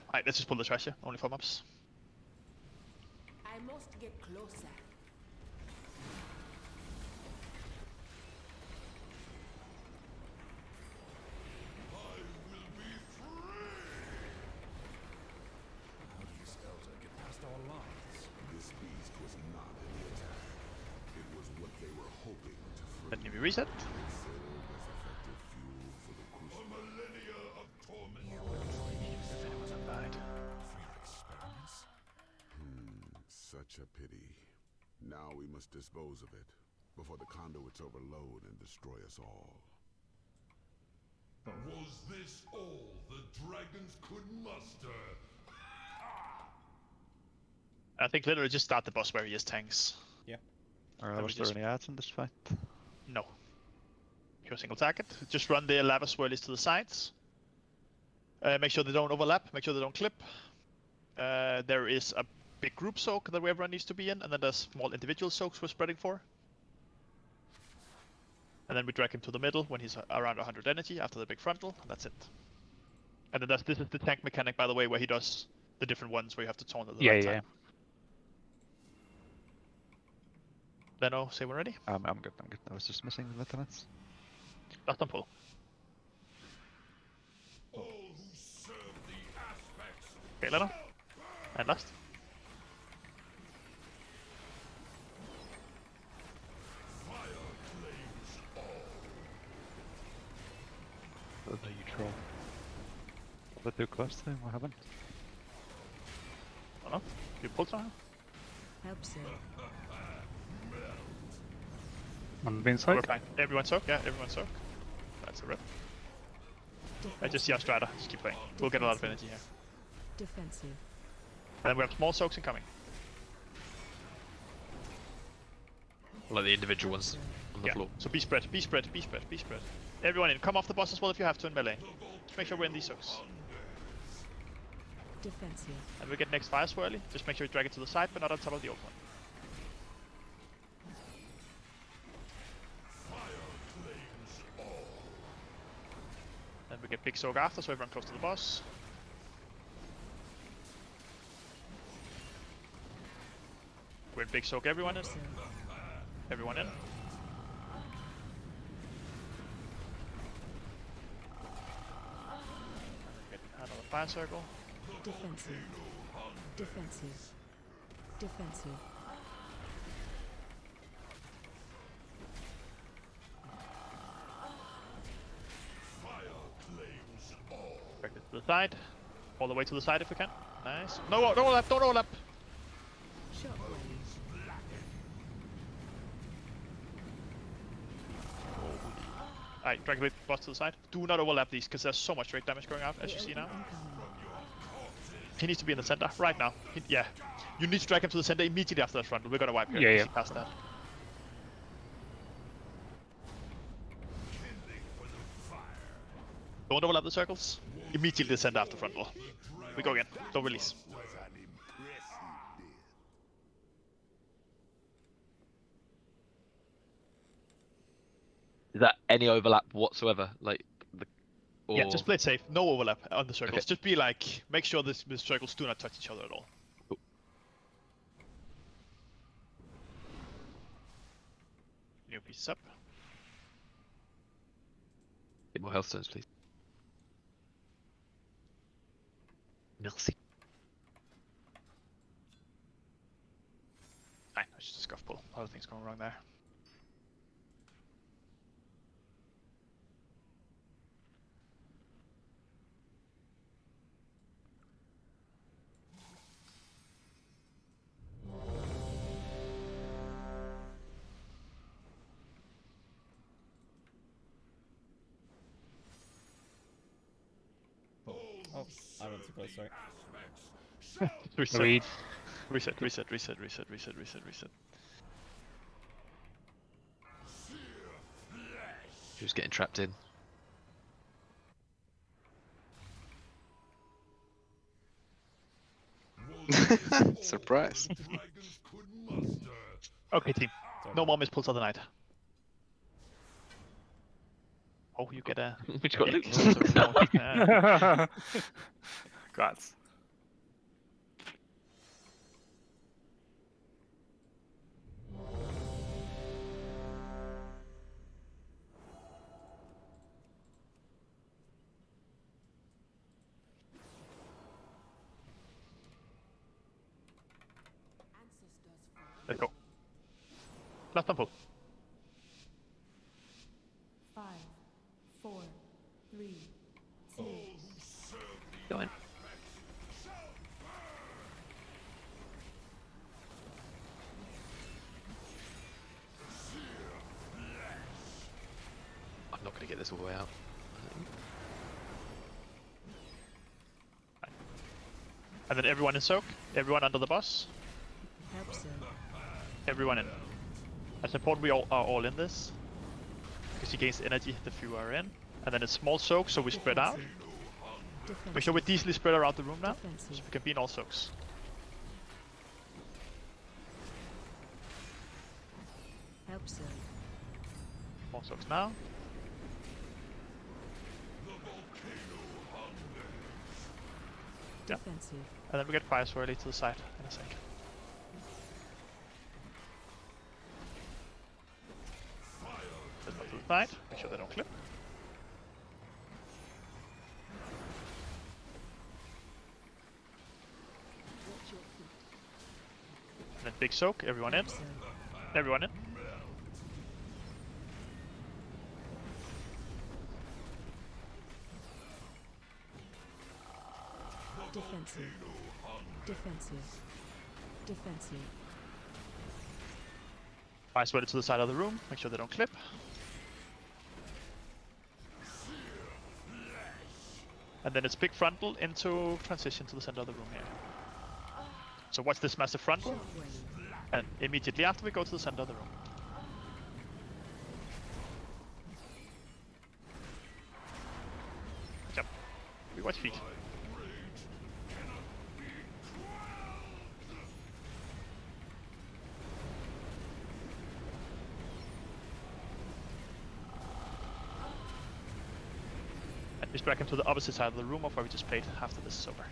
Alright, let's just pull the trash here. Only 4 mobs. I must get closer. How did this elder get past our lines? This beast was not in the attack. It was what they were hoping to free. Let me reset. It served as effective fuel for the crucible. A millennia of torment. If anyone had died. For your experiments? Such a pity. Now we must dispose of it before the conduits overload and destroy us all. Was this all the dragons could muster? I think literally just start the boss where he is tanks. Yeah. Or was there any ads in this fight? No. Pure single target. Just run the lava swirlies to the sides. Make sure they don't overlap. Make sure they don't clip. There is a big group soak that everyone needs to be in, and then there's small individual soaks we're spreading for. And then we drag him to the middle when he's around 100 energy after the big frontal, and that's it. And then this is the tank mechanic, by the way, where he does the different ones where you have to taunt at the right time. Leno, say we're ready? I'm good, I'm good. I was just missing the lieutenants. Last on pull. All who serve the aspects. Okay, Leno. And last. Fire claims all. What are you troll? But too close to him, what happened? I don't know. You pulled somehow? Help sir. On the We're inside. fine. Everyone soak? Yeah, everyone soak. That's a rip. I just see our strata. Just keep playing. We'll get a lot of energy here. Defensive. And then we have small soaks incoming. Like the individual ones on the floor. So be spread, be spread, be spread, be spread. Everyone in. Come off the boss as well if you have to in melee. Just make sure we're in these soaks. Defensive. And we get next fire swirly. Just make sure you drag it to the side, but not on top of the old one. Then we get big soak after, so everyone close to the boss. We're in big soak, everyone in. Everyone in. Fire circle. Defensive. Defensive. Defensive. Break it to the side. All the way to the side if we can. Nice. No, don't overlap, don't overlap. Alright, Dragon Blade boss to the side. Do not overlap these, because there's so much straight damage going out, as you see now. He needs to be in the center, right now. Yeah. You need to drag him to the center immediately after that frontal. We're gonna wipe here. Yeah. Past that. Don't overlap the circles. Immediately the center after frontal. We go again. Don't release. Is that any overlap whatsoever? Like the. Or... Yeah, just play it safe. No overlap on the circles. Okay. Just be like, make sure the circles do not touch each other at all. Cool. New pieces up. Get more health stones, please. Merci. Fine, it's just a scuff pull. Other things going wrong there. Oh, I went too close, sorry. Reset. Read. Reset. He was getting trapped in. Surprise. Okay, team. No more mispulls of the night. Oh, you get a. Which got loot. Congrats. Let's go. Last one pull. 5, 4, 3, 2. Go in. I'm not going to get this all the way out. And then everyone in soak. Everyone under the boss. Help, sir. Everyone in. It's important we all are all in this. Because he gains energy the fewer are in. And then a small soak so we spread out. Make sure we're decently spread around the room now. So we can be in all soaks. Help, sir. More soaks now. Yeah. Defensive. And then we get fire swirly to the side in a sec. Let's go to the side, make sure they don't clip. And then big soak, everyone in. Everyone in. Defensive. Defensive. Defensive. Fire swirly to the side of the room, make sure they don't clip. And then it's big frontal into transition to the center of the room here. So watch this massive frontal. And immediately after we go to the center of the room. Jump. We watch feet. And just back into the opposite side of the room of where we just played after this is over.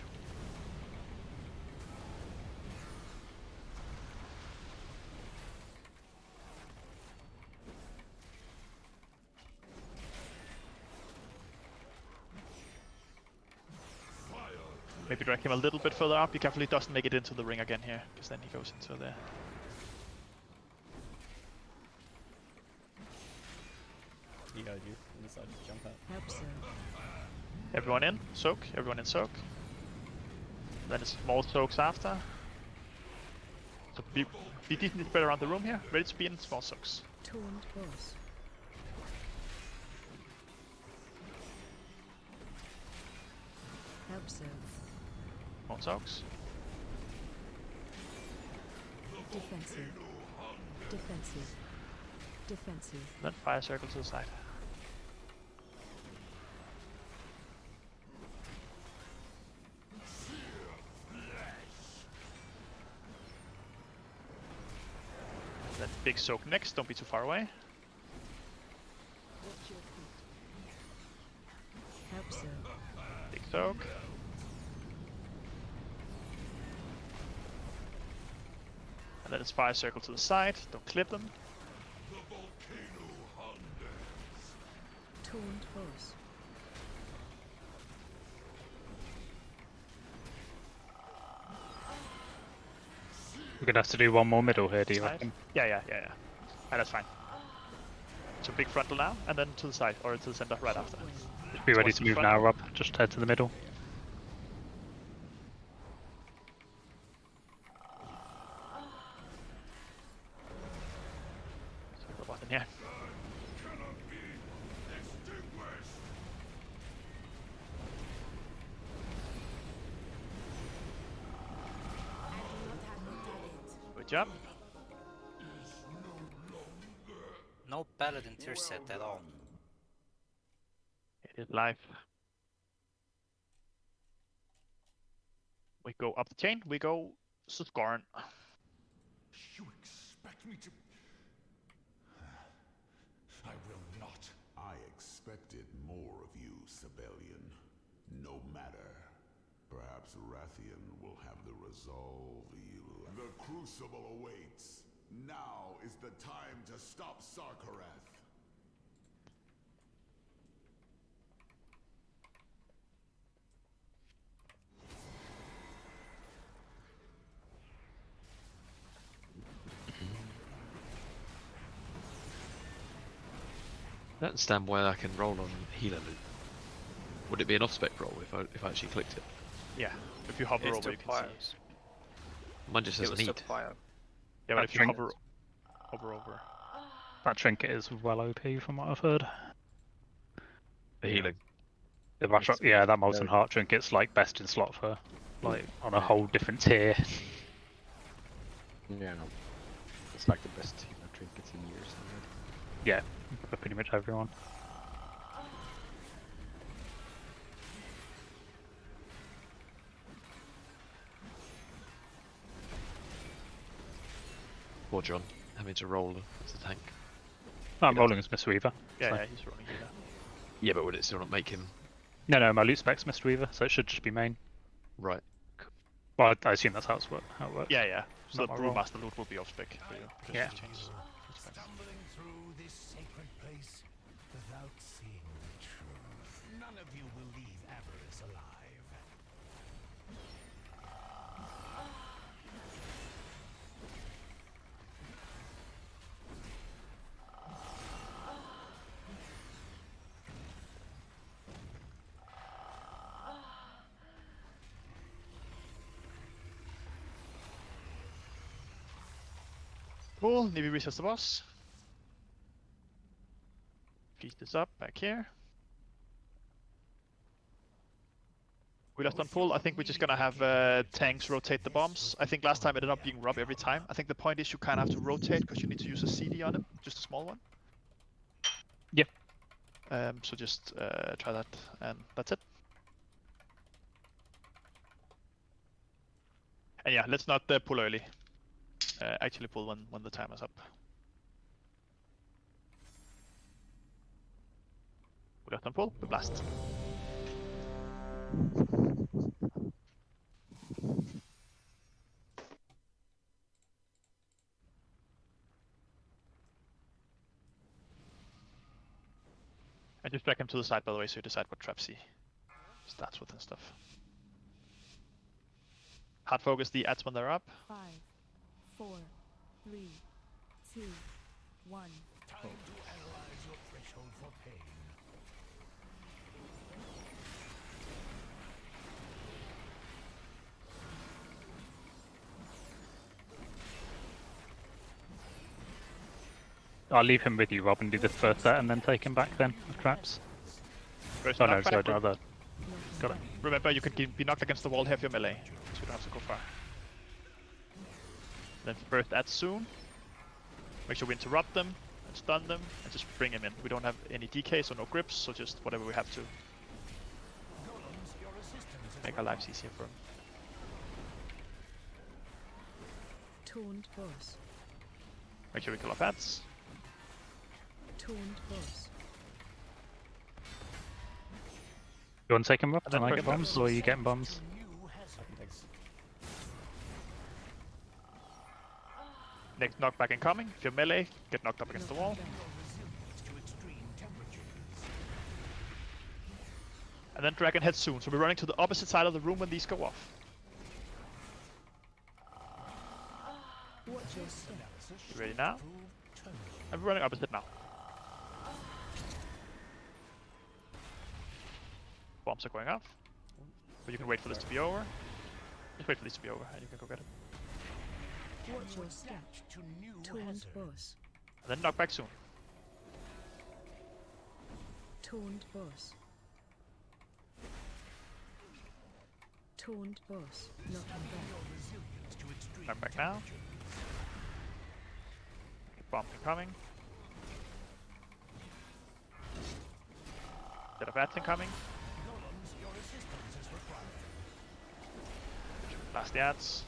Maybe drag him a little bit further up. Be careful he doesn't make it into the ring again here, because then he goes into there. You gotta do on this side, just jump out. Help serve. Everyone in, soak. Everyone in, soak. Then it's more soaks after. So be decently spread around the room here. Ready to be in small soaks. Taunt boss. Help serve. More soaks. Defensive. Defensive. Defensive. Then fire circle to the side. Then big soak next, don't be too far away. Help serve. Big soak. And then it's fire circle to the side, don't clip them. Taunt boss. We're gonna have to do one more middle here, do you Side. reckon? Yeah. And that's fine. So big frontal now, and then to the side, or to the center right after. Be ready Towards to the move front. now, Rob. Just head to the middle. So the button here. Good job. No paladin tier set at all. It is live. We go up the chain, we go Suskarn. You expect me to... I will not. I expected more of you, Sibelian. No matter. Perhaps Rathian will have the resolve you... The Crucible awaits. Now is the time to stop Sarkarath. I don't understand why I can roll on healer loop. Would it be an off-spec roll if I actually clicked it? Yeah, if you hover It's over, to you can fire. see. Mine just It says was to need. fire. Yeah, but That if you trinket- hover over. That trinket is well OP from what I've heard. The healing. The rush up, yeah, that Molten Heart trinket's like best in slot for like on a whole different tier. Yeah, no. It's like the best healer trinkets in years. Yeah, for pretty much everyone. Poor John, having to roll as a tank. I'm rolling as Mistweaver. Yeah, so- yeah, he's rolling healer. Yeah, but would it still not make him No, my loot spec's Mistweaver, so it should just be main. right? Well, I assume that's how it works. Yeah. So Not the my role. Brewmaster loot will be off spec for you. because Yeah. you've changed. Stumbling through this sacred place without seeing the truth. None of you will leave Avarice alive. Cool, Navy resets the boss. Feast this up back here. We left on pull. I think we're just gonna have tanks rotate the bombs. I think last time it ended up being Rob every time. I think the point is you kind of have to rotate because you need to use a CD on him, just a small one. Yep. So just try that, and that's it. And yeah, let's not pull early. Actually pull when the timer's up. We left on pull, we blast. And just drag him to the side, by the way, so you decide what traps he starts with and stuff. Hard focus the ads when they're up. 5, 4, 3, 2, 1. Time to analyze your threshold for pain. I'll leave him with you, Rob, and do the first set and then take him back then with traps. First Oh no, knockback. sorry, the other. Got it. Remember, you can be knocked against the wall here if you're melee, so you don't have to go far. Then first ads soon. Make sure we interrupt them and stun them and just bring him in. We don't have any DKs or no grips, so just whatever we have to. Make our lives easier for him. Taunt boss. Make sure we kill off ads. Taunt boss. You want to take him, Rob? And then And I first get bombs, or are you getting bombs? Next knockback incoming. If you're melee, get knocked up against the wall. And then dragon head soon, so we're running to the opposite side of the room when these go off. Watch your step. You ready now? And we're running opposite now. Bombs are going off. But you can wait for this to be over. Just wait for this to be over and you can go get it. Watch your step. Taunt boss. And then knock back soon. Taunt boss. Taunt boss. Knocking back. Knock back now. Bomb incoming. Bit of ads incoming. Blast the ads.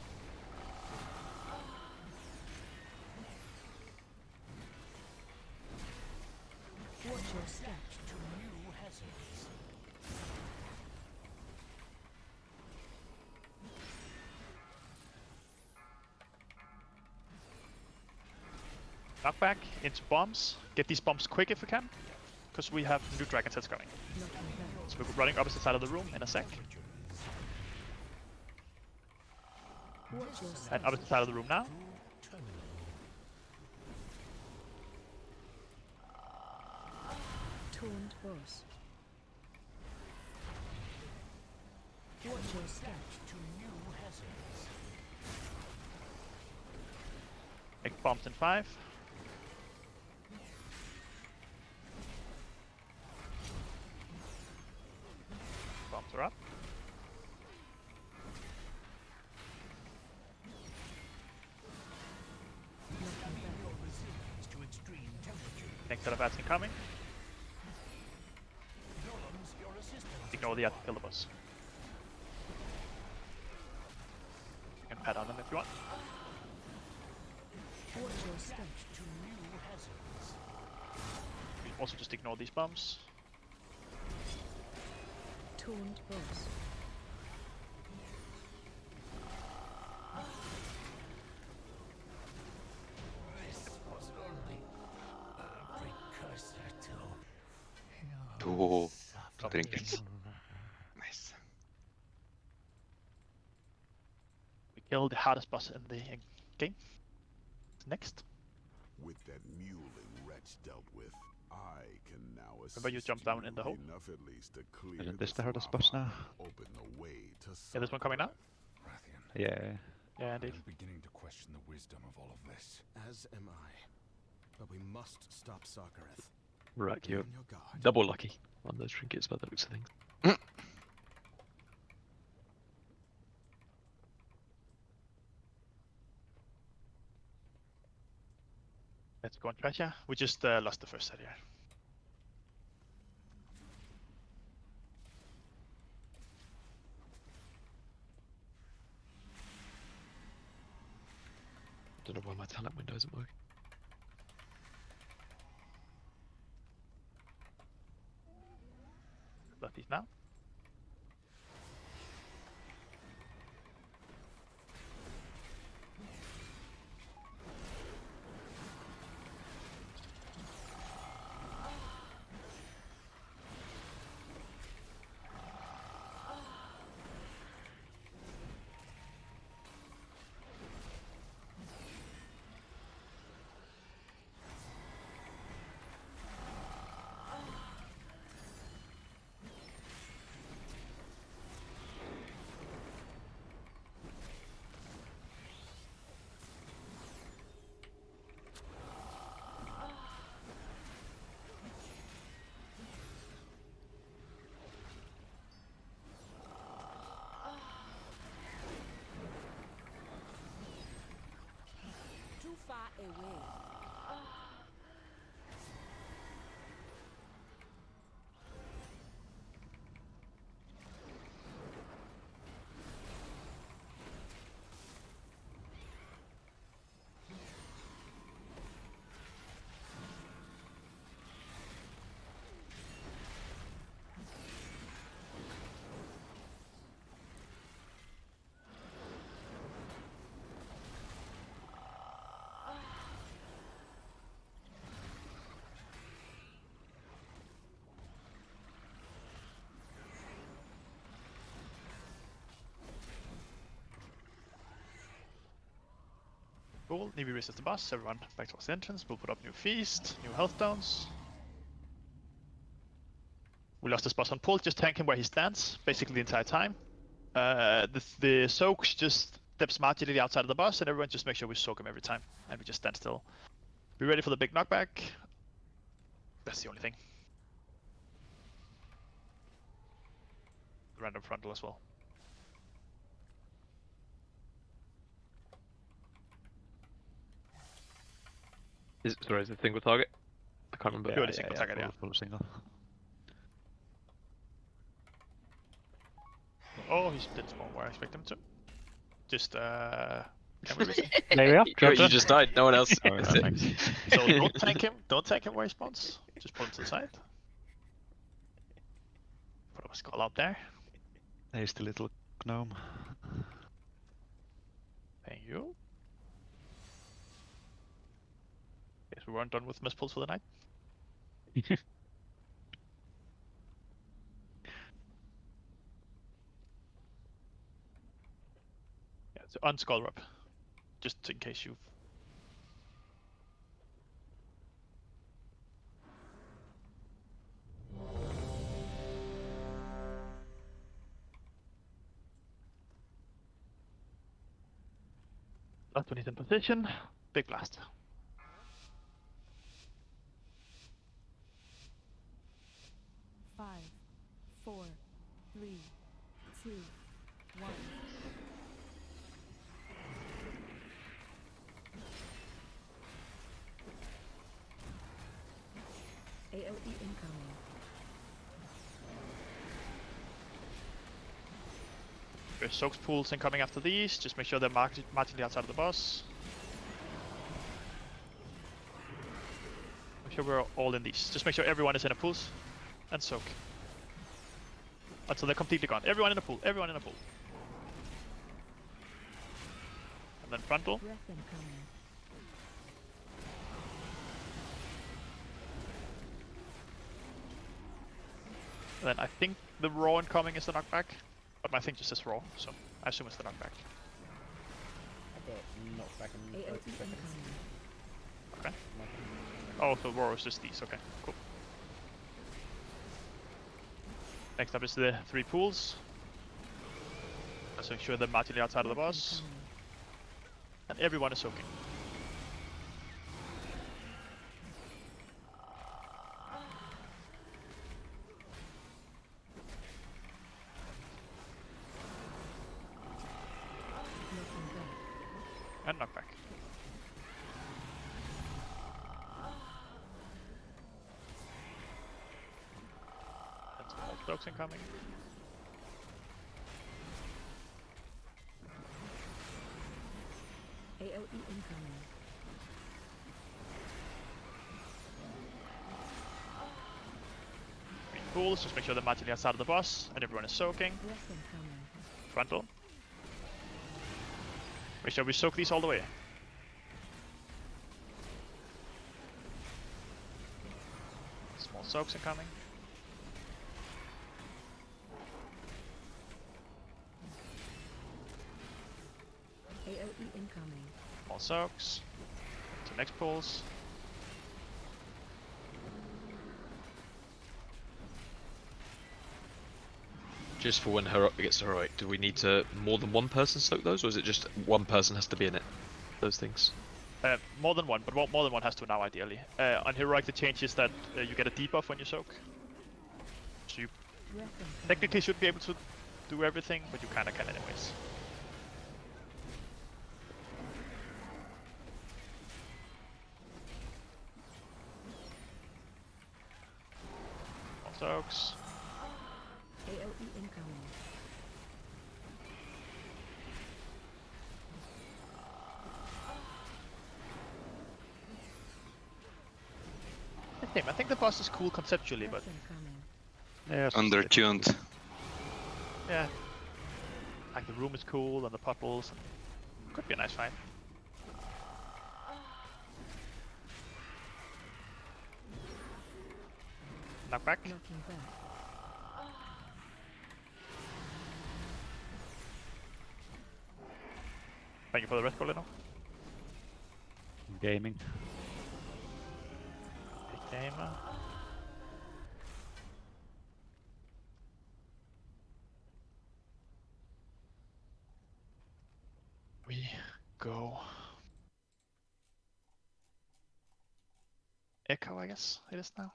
Watch your step. Knockback into bombs. Get these bombs quick if we can, because we have new dragon sets going. So we're running opposite side of the room in a sec. Watch your step. And opposite side of the room now. Taunt boss. Watch your step. Make bombs in 5. Bombs are up. Next set of ads incoming. Ignore the ads to kill the boss. You can pat on them if you want. Watch your step. You can also just ignore these bombs. Taunt boss. Two trinkets. Nice. We killed the hardest boss in the game. Next. With that mewling wretch dealt with, I can now Remember you jump down in the hole? enough at least to clear Isn't this the hardest boss now? open the way to Yeah, this one coming now? Rathian, Yeah. Yeah, indeed. I'm beginning to question the wisdom of all of this. As am I. But we must stop Sarkareth. Right, Be you're on your guard. double lucky on those trinkets by the looks of things. Let's go on treasure. We just lost the first set here. Don't know why my talent window isn't working. Got these now. Cool. Nibir resist the boss. Everyone back towards the entrance. We'll put up new feast, new health downs. We lost this boss on pull. Just tank him where he stands, basically the entire time. The soaks just steps marginally outside of the boss, and everyone just make sure we soak him every time, and we just stand still. Be ready for the big knockback. That's the only thing. Random frontal as well. Is it single target? I can't remember. Purely single target, yeah. Full single. Oh, he didn't spawn where I expect him to. Just can we reach him? There we are. You just died. No one else. So don't tank him. Don't tank him where he spawns. Just put him to the side. Put up a skull out there. There's the little gnome. Thank you. Guess we weren't done with miss pulls for the night. Yeah, so unskull up. Just in case you've last one is in position. Big blast. Five, 4, 3, 2, 1. AOE incoming. There's soaks pools incoming after these. Just make sure they're marginally outside of the boss. Make sure we're all in these. Just make sure everyone is in a pools and soak. Until they're completely gone. Everyone in a pool. Everyone in a pool. And then frontal. Breath incoming. And then I think the raw incoming is the knockback. But my thing just says raw, so I assume it's the knockback. I got knocked back in AOE 30 seconds. incoming. Okay. Oh, so raw is just these. Okay, cool. Next up is the 3 pools. Let's make sure they're marginally outside of the boss. And everyone is soaking. And knockback. And some more cloaks incoming. AOE incoming. Green pools, just make sure they're marginally outside of the boss, and everyone is soaking. Breath incoming. Frontal. Make sure we soak these all the way. Small soaks incoming. AOE incoming. Small soaks. To next pools. Just for when heroic gets heroic, do we need to more than one person soak those, or is it just one person has to be in it? Those things. More than one, but more than one has to now ideally. On heroic the change is that you get a debuff when you soak. So you technically should be able to do everything, but you kinda can anyways. More soaks. AOE incoming. I think the boss is cool conceptually, but Breath incoming. yeah, Undertuned. yeah, like the room is cool and the puddles. And could be a nice fight. Knockback. Knocking back. Thank you for the red Leno. gaming. Big gamer. We go Echo, I guess it is now.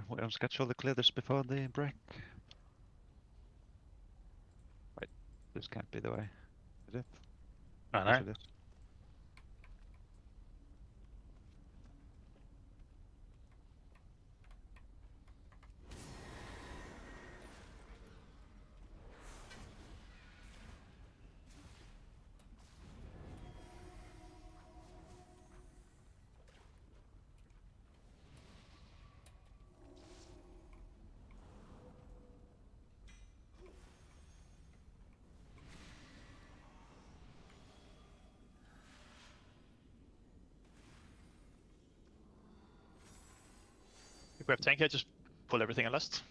We don't schedule the clears before the break. Wait, this can't be the way, is it? I Yes, know. it is. If we have tank here, just pull everything and lust.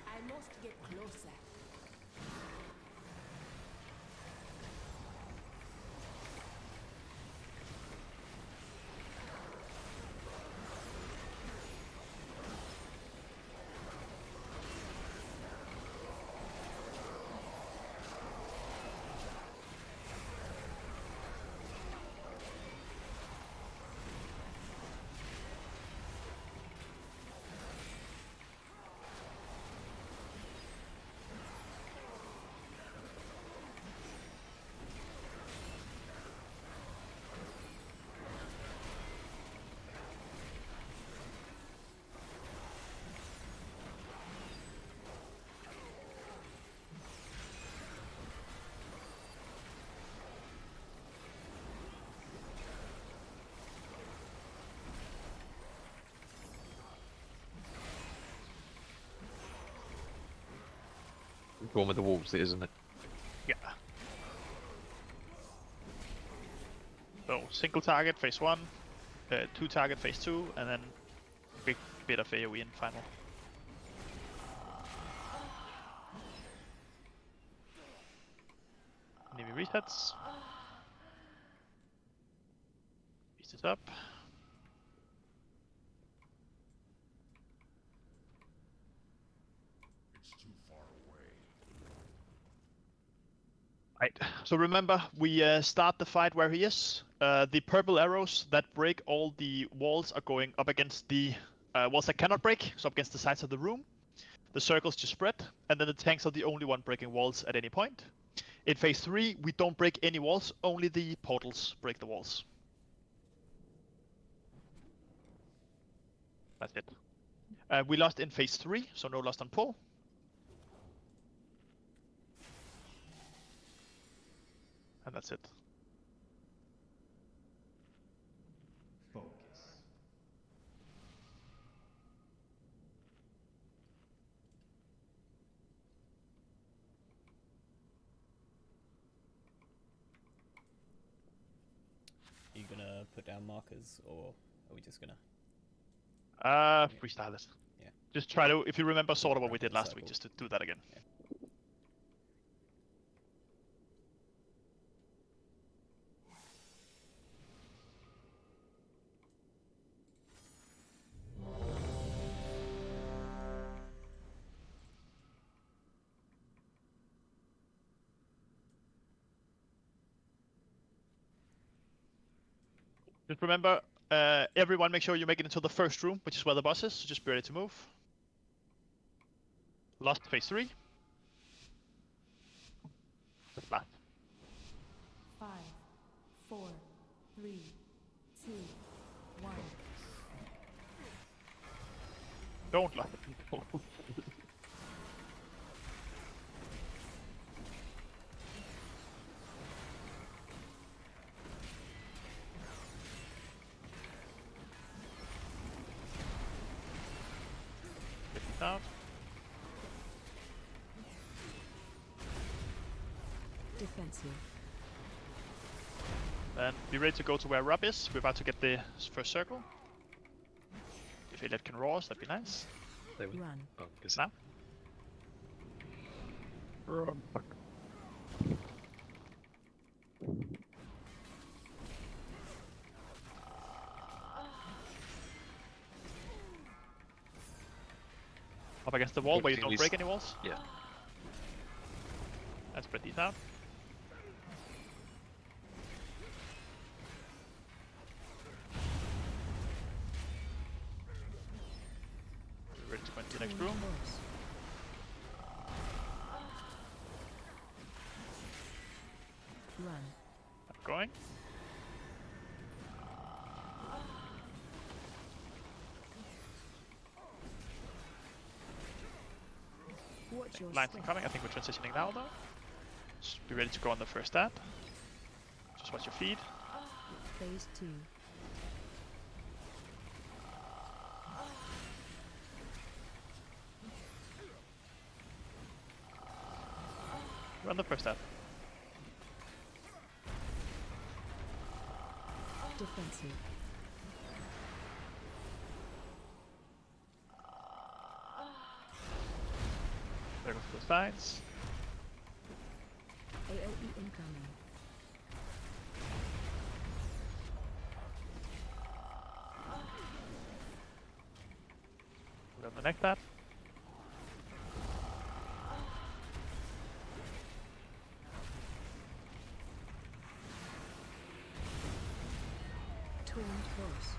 I must get closer. The one with the wolves, isn't it? Yeah. So single target phase 1, 2 target phase 2, and then big bit of AoE in final. Enemy resets. Beast is up. Right, so remember, we start the fight where he is. The purple arrows that break all the walls are going up against the walls that cannot break, so up against the sides of the room. The circles just spread, and then the tanks are the only one breaking walls at any point. In phase 3, we don't break any walls, only the portals break the walls. That's it. We lost in phase 3, so no lost on pull. And that's it. Focus. Are you gonna put down markers, or are we just gonna? Freestyle it. Yeah. Just try to, if you remember sort of what we did last week, just to do that again. Yeah. Just remember, everyone make sure you make it into the first room, which is where the boss is, so just be ready to move. Lost phase 3. Just last. 5, 4, 3, 2, 1. Don't lost people. Out. Defensive. Then be ready to go to where Rob is. We're about to get the first circle. If Elliot can roar, that'd be nice. They would. Run. Oh, guess Now. Run, fuck. Up against the wall where you don't break any walls. Yeah. And spread these out. We're ready to go into the next room. Run. I'm going. Watch your Lines step. incoming. I think we're transitioning now though. Just be ready to go on the first stab. Just watch your feed. Phase 2. We're on the first stab. Defensive. There goes the sides. AoE incoming. We're on the next stab. Torn close.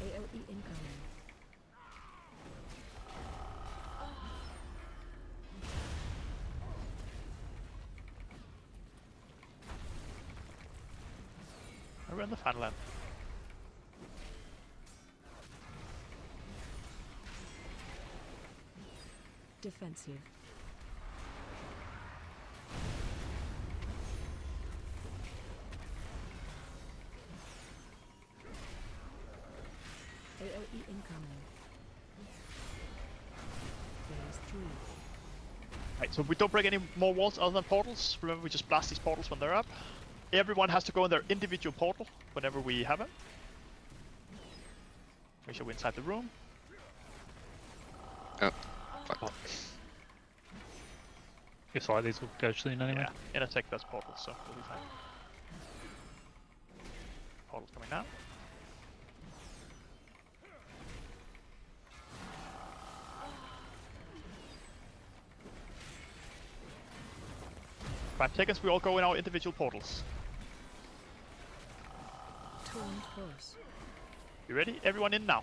AoE incoming. We're on the final end. Defensive. AoE incoming. Phase 3. Right, so we don't break any more walls other than portals. Remember, we just blast these portals when they're up. Everyone has to go in their individual portal whenever we have them. Make sure we're inside the room. Oh, fuck. It's like these will go soon anyway. Yeah, in a sec that's portals, so we'll be fine. Portals coming now. Five seconds, we all go in our individual portals. Torn close. You ready? Everyone in now.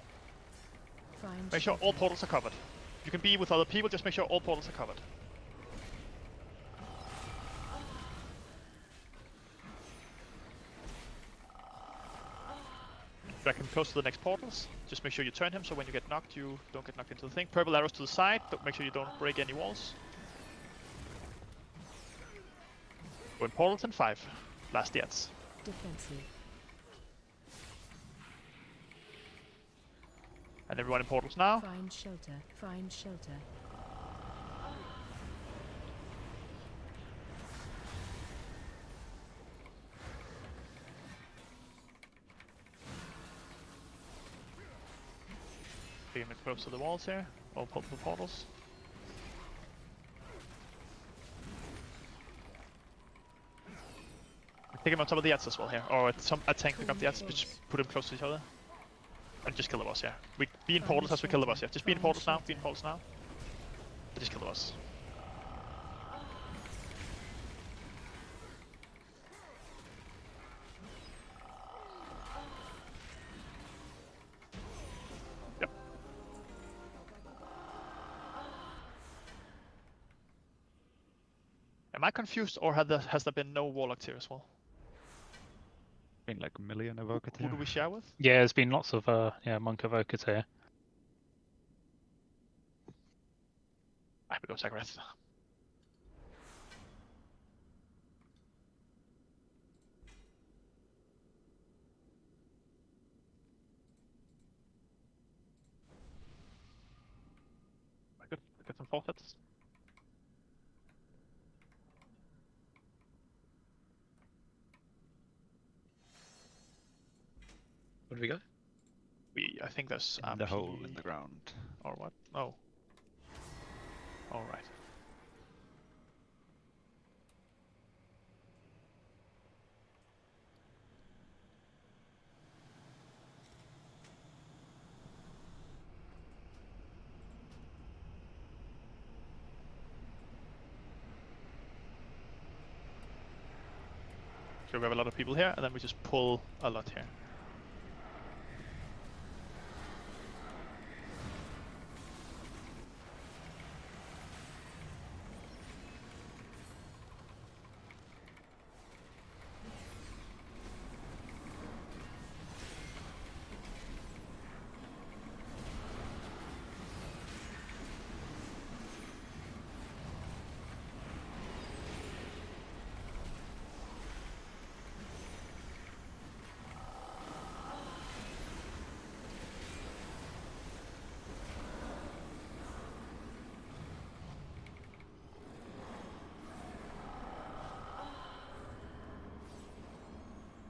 Find Make sure all portals are covered. You can be with other people, just make sure all portals are covered. Drag him close to the next portals. Just make sure you turn him so when you get knocked, you don't get knocked into the thing. Purple arrows to the side, don't make sure you don't break any walls. Go in portals in 5. Last yet. Defensive. And everyone in portals now. Find shelter. Find shelter. Bring him close to the walls here. All the portals. Take him on top of the Ats as well here. Or a tank pick up the Ats, just put them close to each other. And just kill the boss, yeah. We be in portals as we kill the boss, yeah. Just be in portals now, be in portals now. But just kill the boss. Yep. Am I confused, or has there been no warlock here as well? Been like a million Who evocative. do we share with? Yeah, there's been lots of monk evokers here. I have to go Sagrath. Good. Get some forfeits. Where do we go? I think there's In the RP hole in the ground. or what? Oh. All right. So we have a lot of people here, and then we just pull a lot here.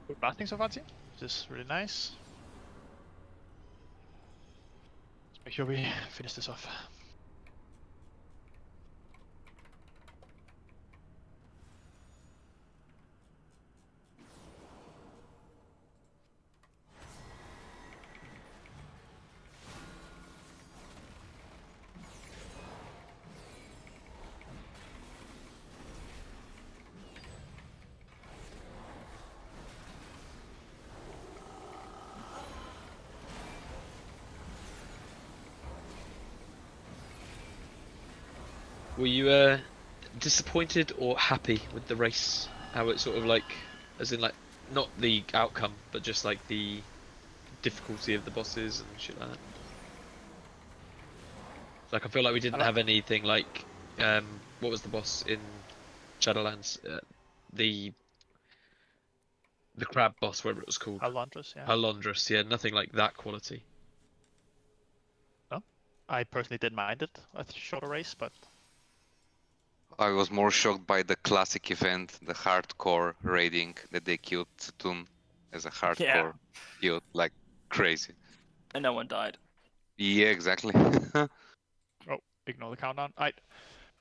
Good blasting so far, team. This is really nice. Let's make sure we finish this off. Were you disappointed or happy with the race? How it sort of like, as in like, not the outcome, but just like the difficulty of the bosses and shit like that. Like I feel like we didn't have anything like, what was the boss in Shadowlands? The crab boss, whatever it was called. Alondras, yeah. Alondras, yeah, nothing like that quality. No, I personally didn't mind it. A shorter race, but I was more shocked by the classic event, the hardcore raiding, that they killed Tsutun as a hardcore build, like crazy. And no one died. Yeah, exactly. oh, ignore the countdown. Alright.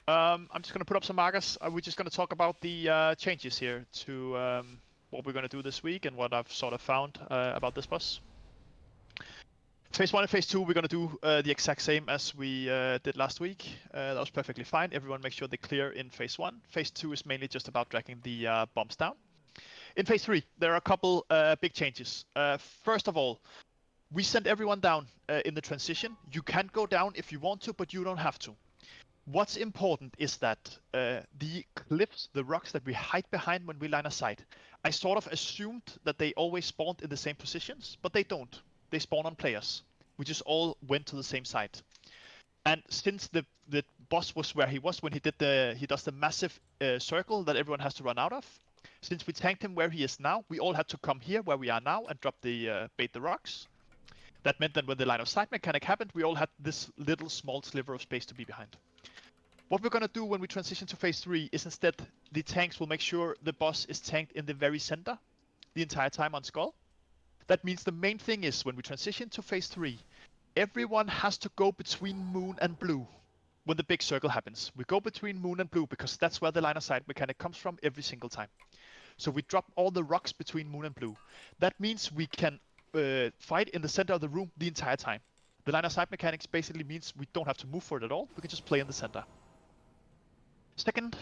I'm just gonna put up some markers. We're just gonna talk about the changes here to what we're gonna do this week and what I've sort of found about this boss. Phase 1 and Phase 2, we're going to do the exact same as we did last week. That was perfectly fine. Everyone make sure they clear in Phase 1. Phase 2 is mainly just about dragging the bombs down. In Phase 3, there are a couple big changes. First of all, we sent everyone down in the transition. You can go down if you want to, but you don't have to. What's important is that the cliffs, the rocks that we hide behind when we line of sight, I sort of assumed that they always spawned in the same positions, but they don't. They spawn on players. We just all went to the same site. And since the boss was where he was when he does the massive circle that everyone has to run out of, since we tanked him where he is now, we all had to come here where we are now and drop the bait the rocks. That meant that when the line of sight mechanic happened, we all had this little small sliver of space to be behind. What we're gonna do when we transition to Phase 3 is instead the tanks will make sure the boss is tanked in the very center the entire time on Skull. That means the main thing is when we transition to Phase 3, everyone has to go between Moon and Blue when the big circle happens. We go between Moon and Blue because that's where the line of sight mechanic comes from every single time. So we drop all the rocks between Moon and Blue. That means we can fight in the center of the room the entire time. The line of sight mechanics basically means we don't have to move for it at all. We can just play in the center. Second,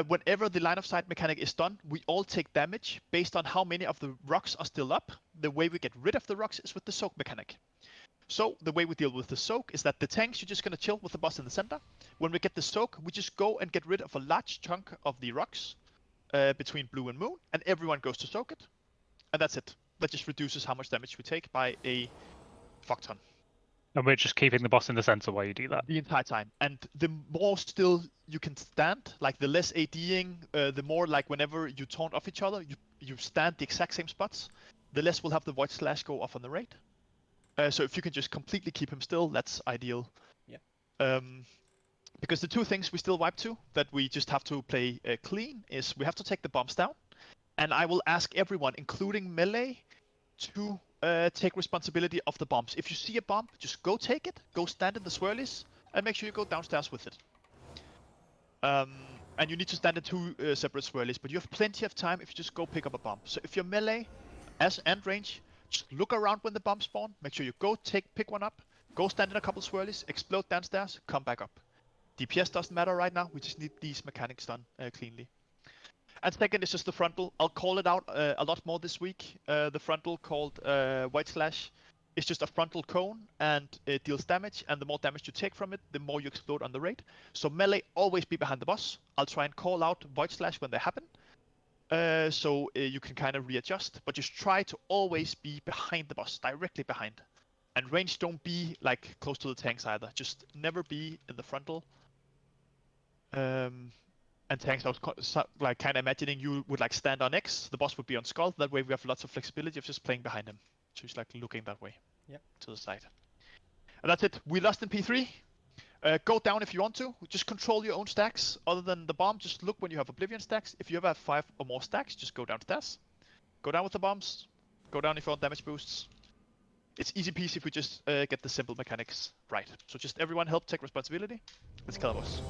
whenever the line of sight mechanic is done, we all take damage based on how many of the rocks are still up. The way we get rid of the rocks is with the soak mechanic. So the way we deal with the soak is that the tanks, you're just going to chill with the boss in the center. When we get the soak, we just go and get rid of a large chunk of the rocks between Blue and Moon, and everyone goes to soak it. And that's it. That just reduces how much damage we take by a fuck ton. And we're just keeping the boss in the center while you do that. The entire time. And the more still you can stand, like the less ADing, the more like whenever you taunt off each other, you stand the exact same spots, the less we'll have the Void Slash go off on the raid. So if you can just completely keep him still, that's ideal. Yeah. Because the two things we still wipe to, that we just have to play clean, is we have to take the bombs down. And I will ask everyone, including melee, to take responsibility of the bombs. If you see a bomb, just go take it, go stand in the swirlies, and make sure you go downstairs with it. And you need to stand in 2 separate swirlies, but you have plenty of time if you just go pick up a bomb. So if you're melee and range, just look around when the bombs spawn, make sure you go pick one up, go stand in a couple swirlies, explode downstairs, come back up. DPS doesn't matter right now, we just need these mechanics done cleanly. And second is just the frontal. I'll call it out a lot more this week. The frontal called White Slash is just a frontal cone and it deals damage, and the more damage you take from it, the more you explode on the raid. So melee, always be behind the boss. I'll try and call out Void Slash when they happen, so you can kind of readjust, but just try to always be behind the boss, directly behind. And range, don't be like close to the tanks either. Just never be in the frontal. And tanks, I was like kind of imagining you would like stand on X, the boss would be on Skull. That way we have lots of flexibility of just playing behind him. So he's like looking that way. Yep. To the side. And that's it. We lost in P3. Go down if you want to. Just control your own stacks. Other than the bomb, just look when you have Oblivion stacks. If you ever have 5 or more stacks, just go downstairs. Go down with the bombs. Go down if you want damage boosts. It's easy peasy if we just get the simple mechanics right. So just everyone help take responsibility. Let's kill the boss.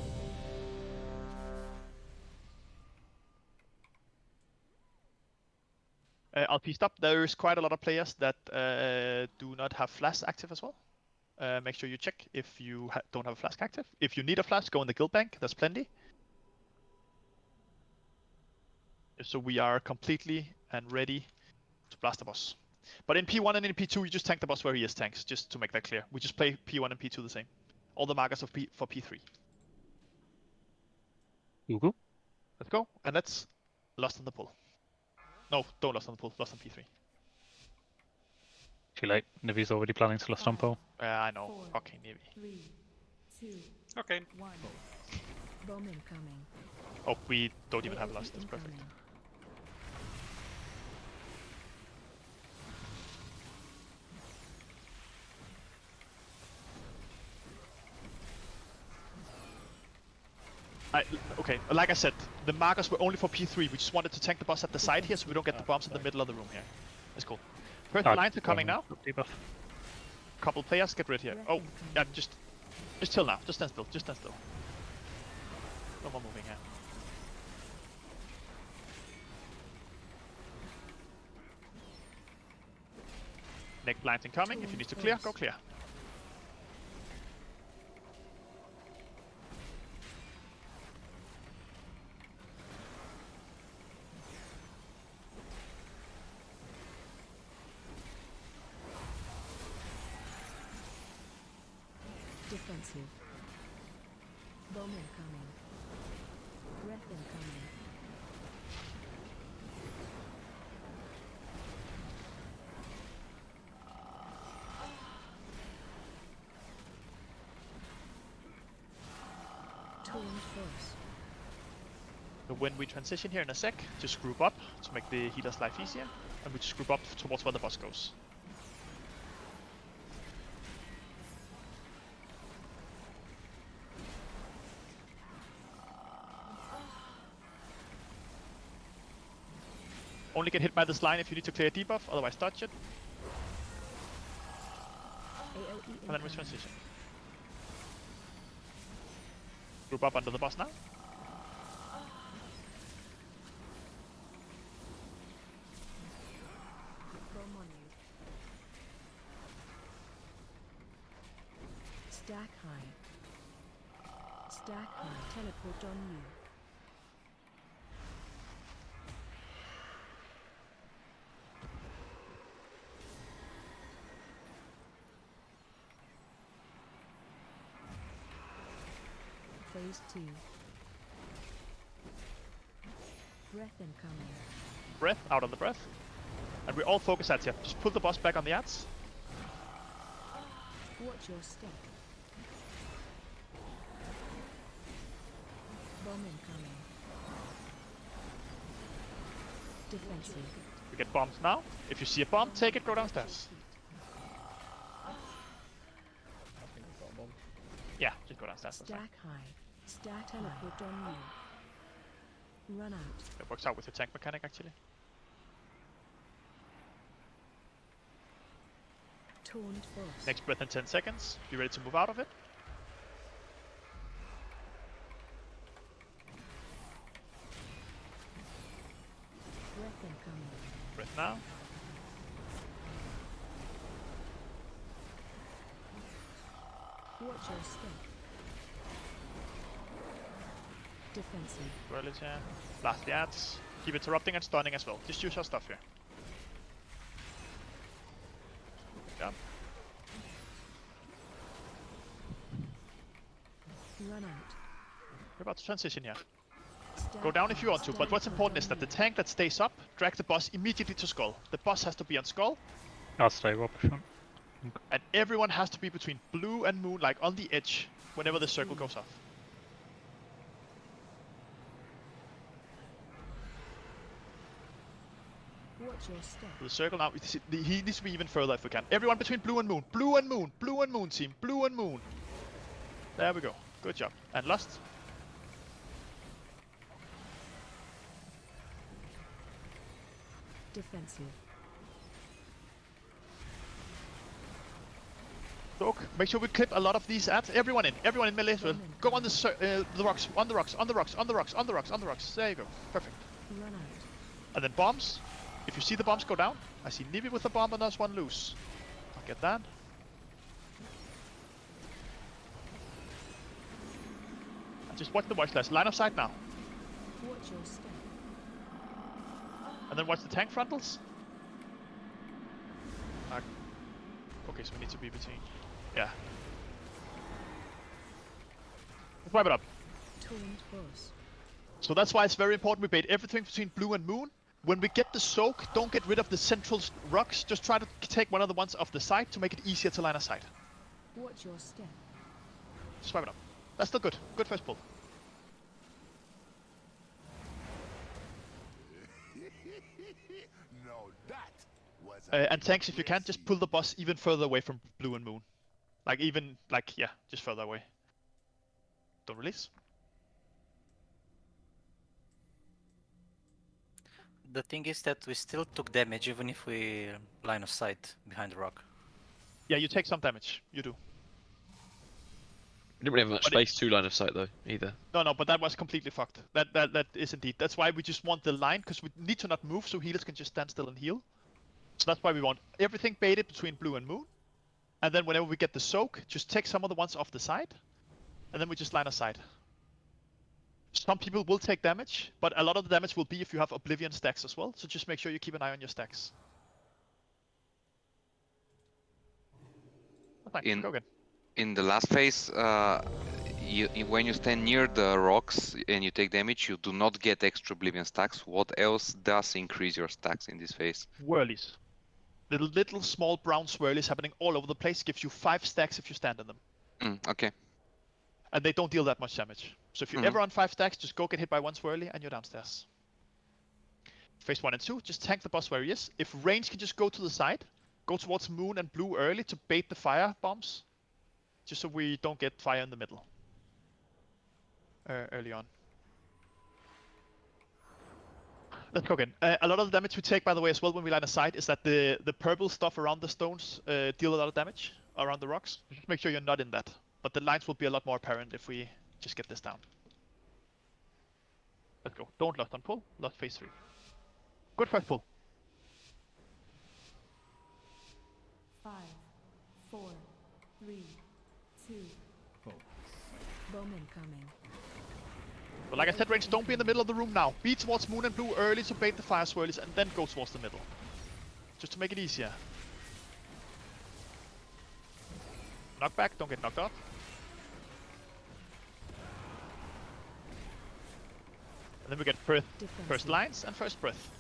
I'll piece up. There's quite a lot of players that do not have flash active as well. Make sure you check if you don't have a flask active. If you need a flask, go in the guild bank. There's plenty. So we are completely and ready to blast the boss. But in P1 and in P2, you just tank the boss where he is tanks, just to make that clear. We just play P1 and P2 the same. All the markers for P3. Let's go, and let's Lost in the Pool. No, don't Lost in the Pool, Lost in P3. Too late. Nivi's already planning to Lost on Pool. I know. Fucking Nivi. 3, 2, Okay. 1. Bomb incoming. Oh, we don't even have Lost. That's perfect. Okay, like I said, the markers were only for P3. We just wanted to tank the boss at the side here so we don't get the bombs in the middle of the room here. That's cool. First lines are coming now. Debuff. Couple players, get rid here. Oh, yeah, just chill now. Just stand still. Just stand still. No more moving here. Neck blinds incoming. If you need to clear, go clear. Defensive. Bomb incoming. Breath incoming. Torn force. So when we transition here in a sec, just group up to make the healer's life easier, and we just group up towards where the boss goes. Only get hit by this line if you need to clear a debuff, otherwise dodge it. And then we transition. Group up under the boss now. Stack high. Stack high. Teleport on you. Phase 2. Breath incoming. Breath out of the breath. And we all focus at here. Just put the boss back on the ads. Watch your step. Bomb incoming. Defensive. We get bombs now. If you see a bomb, take it, go downstairs. Yeah, just go downstairs. Stack high. Stack teleport on you. Run out. That works out with your tank mechanic actually. Taunt boss. Next breath in 10 seconds. Be ready to move out of it. Breath incoming. Breath now. Watch your step. Defensive. Whirlage here. Blast the ads. Keep interrupting and stunning as well. Just use your stuff here. Yeah. Run out. We're about to transition here. Go down if you want to, but what's important is that the tank that stays up, drag the boss immediately to Skull. The boss has to be on Skull, I'll stay Robertson. and everyone has to be between Blue and Moon, like on the edge, whenever the circle goes off. Watch your step. The circle now, he needs to be even further if we can. Everyone between Blue and Moon. Blue and Moon. Blue and Moon team. Blue and Moon. There we go. Good job. And Lust. Defensive. Look, make sure we clip a lot of these ads. Everyone in melee as well. Go on the rocks, on the rocks, on the rocks, on the rocks, on the rocks, on the rocks. There you go. Perfect. Run out. And then bombs. If you see the bombs go down, I see Nibi with the bomb and there's one loose. I'll get that. And just watch the voice slash. Line of sight now. Watch your step. And then watch the tank frontals. Okay, so we need to be between. Yeah. Let's wipe it up. Taunt boss. So that's why it's very important we bait everything between Blue and Moon. When we get the soak, don't get rid of the central rocks. Just try to take one of the ones off the side to make it easier to line of sight. Watch your step. Just wipe it up. That's still good. Good first pull. No, that was And tanks, if you can, just pull the boss even further away from Blue and Moon. Like even, like, yeah, just further away. Don't release. The thing is that we still took damage even if we line of sight behind the rock. Yeah, you take some damage. You do. We didn't really have much space to line of sight though, either. No, but that was completely fucked. That is indeed. That's why we just want the line, because we need to not move so healers can just stand still and heal. So that's why we want everything baited between Blue and Moon. And then whenever we get the soak, just take some of the ones off the side. And then we just line of sight. Some people will take damage, but a lot of the damage will be if you have Oblivion stacks as well. So just make sure you keep an eye on your stacks. Fine, go again. In the last phase, when you stand near the rocks and you take damage, you do not get extra Oblivion stacks. What else does increase your stacks in this phase? Whirlies. Little small brown swirlies happening all over the place gives you 5 stacks if you stand in them. Okay. And they don't deal that much damage. So if you're ever on 5 stacks, just go get hit by one swirly and you're downstairs. Phase 1 and 2, just tank the boss where he is. If range can just go to the side, go towards Moon and Blue early to bait the fire bombs. Just so we don't get fire in the middle. Early on. Let's go again. A lot of the damage we take, by the way, as well when we line aside, is that the purple stuff around the stones deal a lot of damage around the rocks. Just make sure you're not in that. But the lines will be a lot more apparent if we just get this down. Let's go. Don't Lust on pull. Lust phase 3. Good first pull. 5, 4, 3, 2. Bowman coming. But like I said, range, don't be in the middle of the room now. Be towards Moon and Blue early to bait the fire swirlies and then go towards the middle. Just to make it easier. Knockback, don't get knocked off. And then we get first lines and first breath.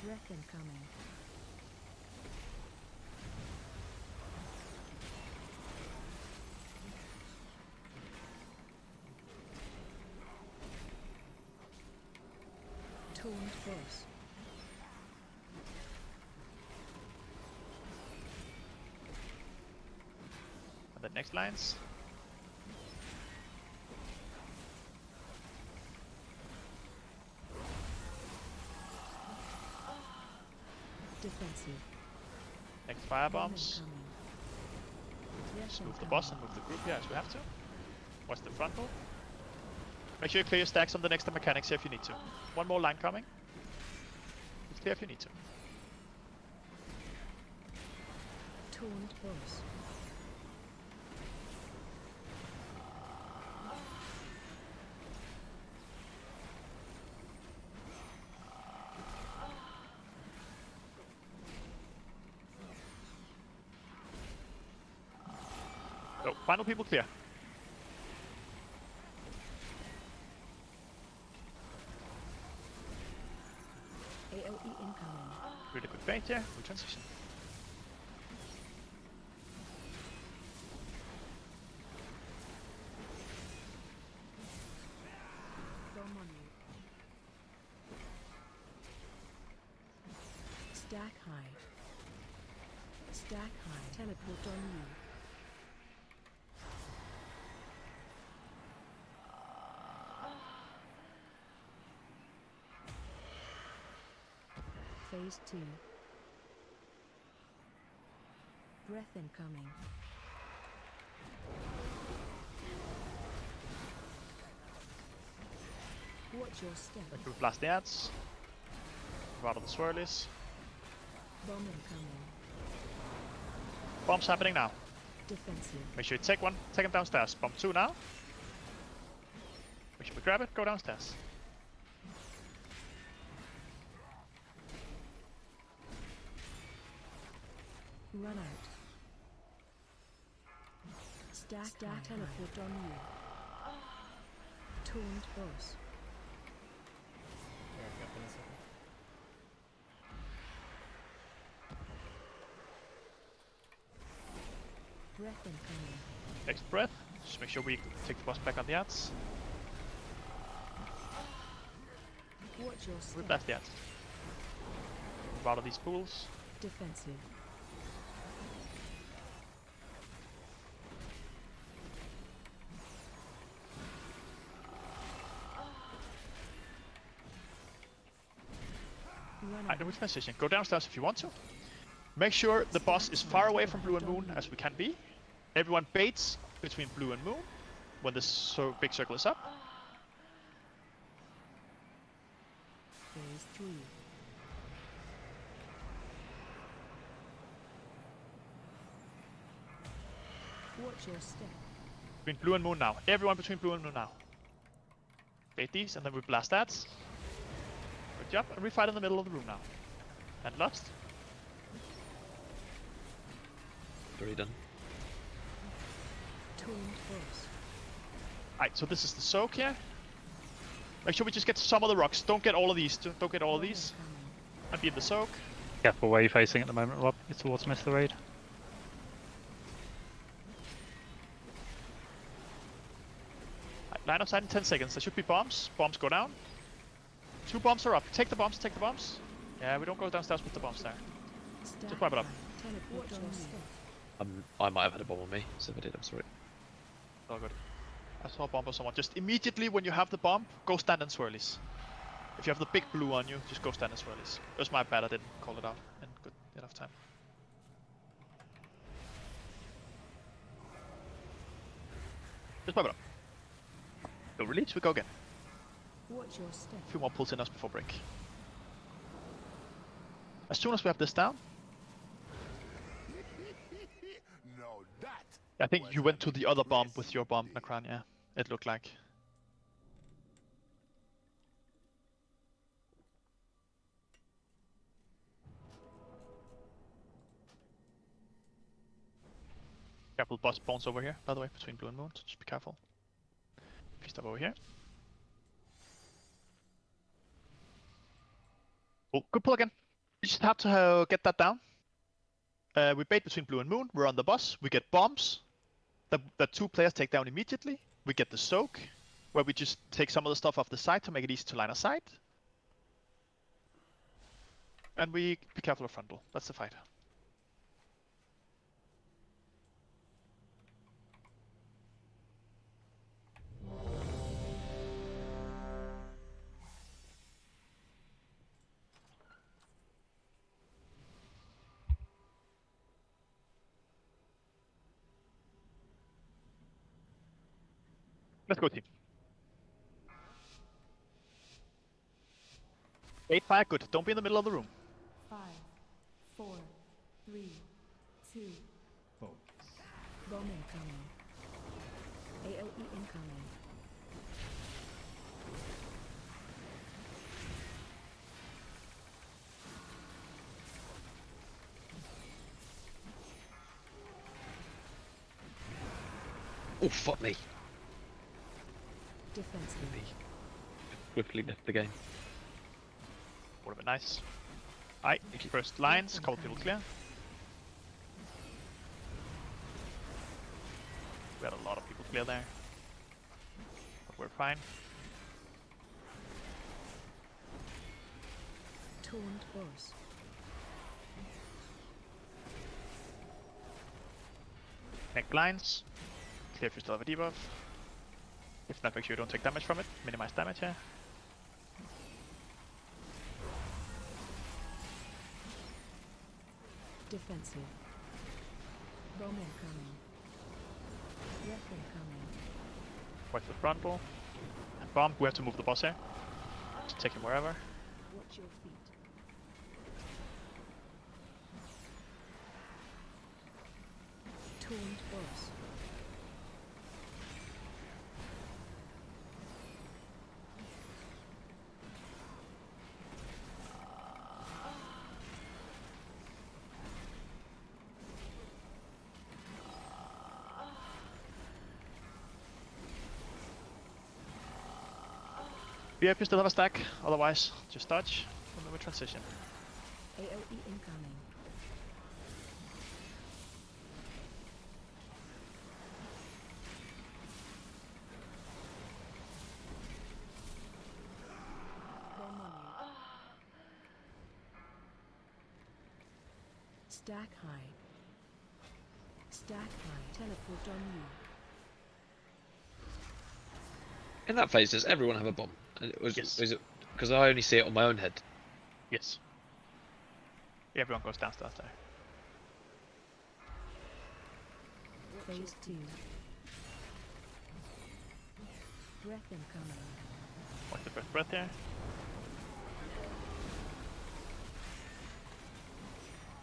Breath incoming. Taunt boss. And the next lines. Defensive. Next fire Bomb bombs. incoming. Just Breath move the boss and incoming. move the group here as we have to. Watch the frontal. Make sure you clear your stacks on the next mechanics here if you need to. One more line coming. It's clear if you need to. Taunt boss. So, final people clear. AOE incoming. Really good bait here. We transition. Bomb on you. Stack high. Stack high. Teleport on you. Phase 2. Breath incoming. Watch your step. Make sure we blast the ads. Move out of the swirlies. Bomb incoming. Bombs happening now. Defensive. Make sure you take one, take him downstairs. Bomb 2 now. Make sure we grab it, go downstairs. Run out. Stack teleport on you. Taunt boss. Eric up in a second. Breath incoming. Next breath. Just make sure we take the boss back on the ads. Watch your We step. blast the ads. Move out of these pools. Defensive. Run Alright, out. then we transition. Go downstairs if you want to. Make sure the boss is far away from Blue and Moon as we can be. Everyone baits between Blue and Moon when this big circle is up. Phase 3. Watch your step. Between Blue and Moon now. Everyone between Blue and Moon now. Bait these and then we blast that. Good job. And we fight in the middle of the room now. And lost. Already done. Taunt boss. Alright, so this is the soak here. Make sure we just get some of the rocks. Don't get all of these. Don't get all of these. And be in the soak. Careful where you're facing at the moment, Rob. It's towards Mr. Raid. Right, line of sight in 10 seconds. There should be bombs. Bombs go down. 2 bombs are up. Take the bombs, take the bombs. Yeah, we don't go downstairs with the bombs there. Just wipe it up. Teleport on you. I might have had a bomb on me, so if I did, I'm sorry. All good. I saw a bomb on someone. Just immediately when you have the bomb, go stand in swirlies. If you have the big blue on you, just go stand in swirlies. It was my bad, I didn't call it out in good enough time. Just wipe it up. Go release, we go again. Watch your step. A few more pulls in us before break. As soon as we have this down, No, that I think you went to the other bomb with your bomb, Necron, yeah. It looked like. Careful, boss spawns over here, by the way, between Blue and Moon, so just be careful. If you step over here. Oh, good pull again. You just have to get that down. We bait between Blue and Moon, we're on the boss, we get bombs that 2 players take down immediately. We get the soak, where we just take some of the stuff off the side to make it easy to line of sight. And we be careful of frontal, that's the fight. Let's go, team. 8 fire, good. Don't be in the middle of the room. 5, 4, 3, 2. Oh. Bomb incoming. AOE incoming. Oh, fuck me. Defensive. Swiftly left the game. Would have been nice. Alright, first lines, couple people clear. We had a lot of people clear there. But we're fine. Taunt boss. Neck lines. Clear if you still have a debuff. If not, make sure you don't take damage from it. Minimize damage here. Defensive. Bomb incoming. Ref incoming. Watch the frontal. And bomb, we have to move the boss here. Just take him wherever. Watch your feet. Taunt boss. Be up, you still have a stack. Otherwise, just dodge and then we transition. AOE incoming. Bomb on you. Stack high. Stack high. Teleport on you. In that phase, does everyone have a bomb? And it was, Yes. is it because I only see it on my own head? Yes. Everyone goes downstairs there. Phase 2. Breath incoming. Watch the first breath here.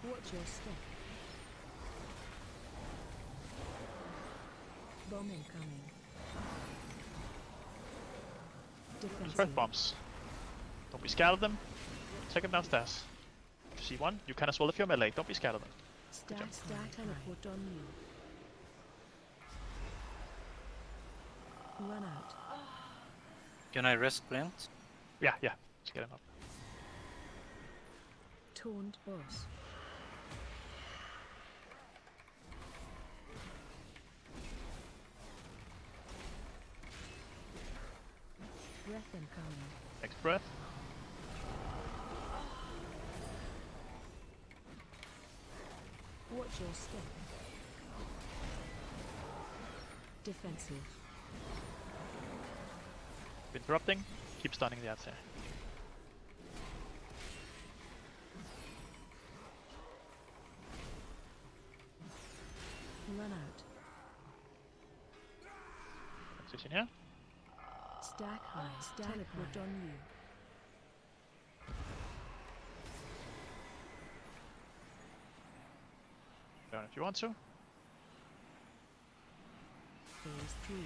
Watch your step. Bomb incoming. Defensive. Breath bombs. Don't be scared of them. Take them downstairs. If you see one, you can as well if you're melee. Don't be scared of them. Good job. Stack teleport on you. Run out. Can I risk Clint? Yeah, yeah. Let's get him up. Taunt boss. Breath incoming. Next breath. Watch your step. Defensive. Interrupting. Keep stunning the ads here. Run out. Transition here. Stack high. Teleport on you. Down if you want to. Phase 3.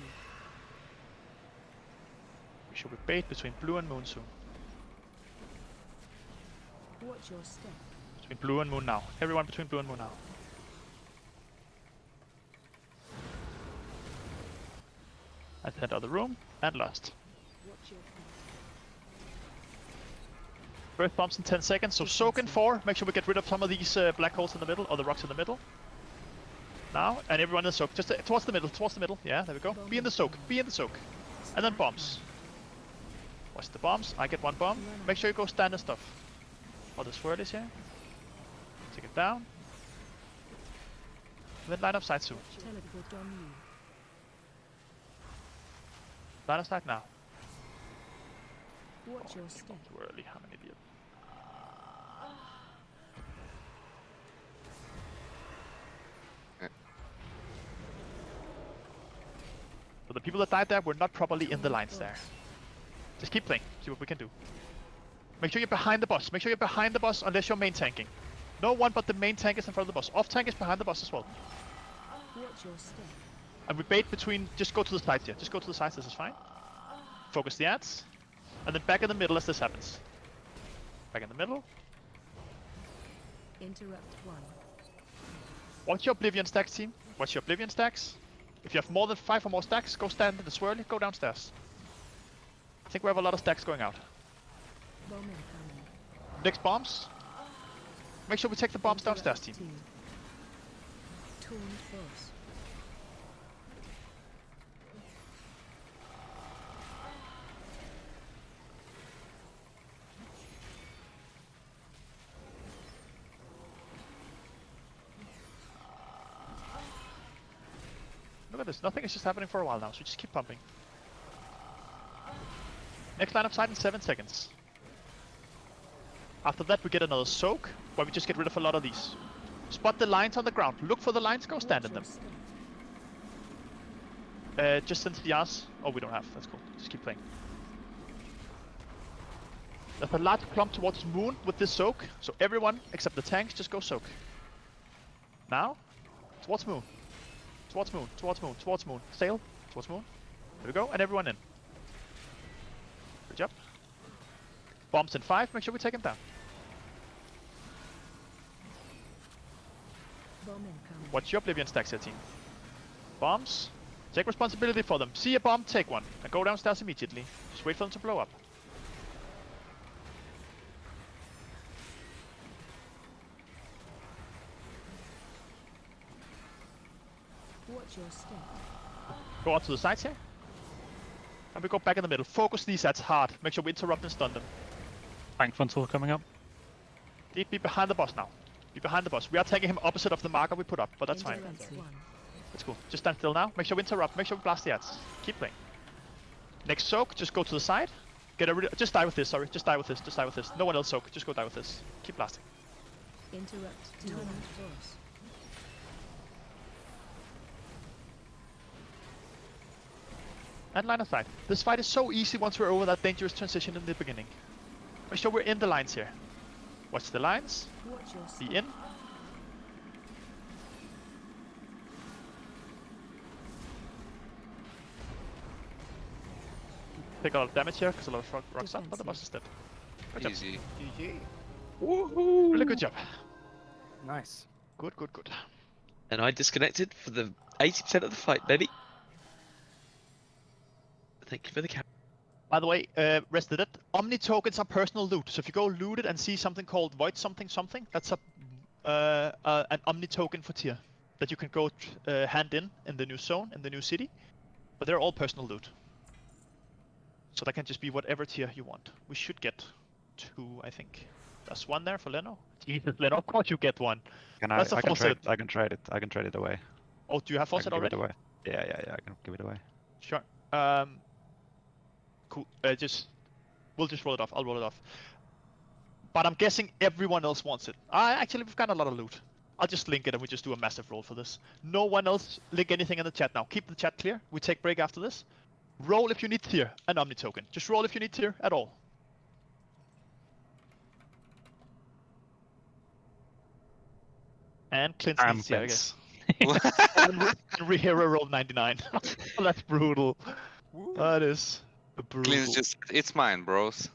We should be bait between blue and moon soon. Watch your step. Between blue and moon now. Everyone between blue and moon now. At the head of the room and lost. Watch your feet. Breath bombs in 10 seconds, so soak in 4. Make sure we get rid of some of these black holes in the middle, or the rocks in the middle. Now, and everyone in the soak. Just towards the middle, towards the middle. Yeah, there we go. Be in the soak, be in the soak. And then bombs. Watch the bombs. I get one bomb. Make sure you go stand and stuff. While the swirl is here. Take it down. And then line up side soon. Teleport on you. Line up side now. Watch your step. Too early, I'm an idiot. For the people that died there, we're not properly in the lines there. Just keep playing, see what we can do. Make sure you're behind the boss. Make sure you're behind the boss unless you're main tanking. No one but the main tank is in front of the boss. Off tank is behind the boss as well. Watch your step. And we bait between, just go to the sides here. Just go to the sides, this is fine. Focus the ads. And then back in the middle as this happens. Back in the middle. Interrupt 1. Watch your Oblivion stacks, team. Watch your Oblivion stacks. If you have more than 5 or more stacks, go stand in the swirly, go downstairs. I think we have a lot of stacks going out. Bowman coming. Next bombs. Make sure we take the bombs downstairs, team. Torn force. Look at this, nothing is just happening for a while now, so just keep pumping. Next line of sight in 7 seconds. After that we get another soak, where we just get rid of a lot of these. Spot the lines on the ground, look for the lines, go stand in them. Just send the Yas. Oh, we don't have, that's cool, just keep playing. There's a large clump towards Moon with this soak, so everyone except the tanks just go soak. Now, towards Moon. Towards Moon, towards Moon, towards Moon. Sail, towards Moon. There we go, and everyone in. Good job. Bombs in 5, make sure we take them down. Watch your Oblivion stacks here, team. Bombs, take responsibility for them. See a bomb, take one, and go downstairs immediately. Just wait for them to blow up. Watch your step. Go out to the sides here. And we go back in the middle. Focus these ads hard. Make sure we interrupt and stun them. Bank frontal coming up. Be behind the boss now. Be behind the boss. We are taking him opposite of the marker we put up, but that's fine. That's cool. Just stand still now. Make sure we interrupt. Make sure we blast the ads. Keep playing. Next soak, just go to the side. Just die with this, sorry. Just die with this. Just die with this. No one else soak. Just go die with this. Keep blasting. Interrupt 2 force. And line of sight. This fight is so easy once we're over that dangerous transition in the beginning. Make sure we're in the lines here. Watch the lines. Be in. Take a lot of damage here because a lot of rocks up, but the boss is dead. Good Easy. GG. Woohoo! Really good job. Nice. Good, good, good. And I disconnected for the 80% of the fight, baby. Thank you for the cap. By the way, rested it. Omni tokens are personal loot. So if you go loot it and see something called Void something something, that's an Omni token for tier that you can go hand in the new zone, in the new city. But they're all personal loot. So that can just be whatever tier you want. We should get 2, I think. There's 1 there for Leno. Jesus, Leno, of course you get 1. I can trade it. I can trade it away. Oh, do you have faucet already? Give it away. Yeah, I can give it away. Sure. Cool. We'll just roll it off. I'll roll it off. But I'm guessing everyone else wants it. Actually, we've got a lot of loot. I'll just link it and we just do a massive roll for this. No one else link anything in the chat now. Keep the chat clear. We take break after this. Roll if you need tier, an Omni token. Just roll if you need tier at all. And Clint's needs tier, I guess. and Hero rolled 99. That's brutal. That is brutal. Clint's just, it's mine, bros.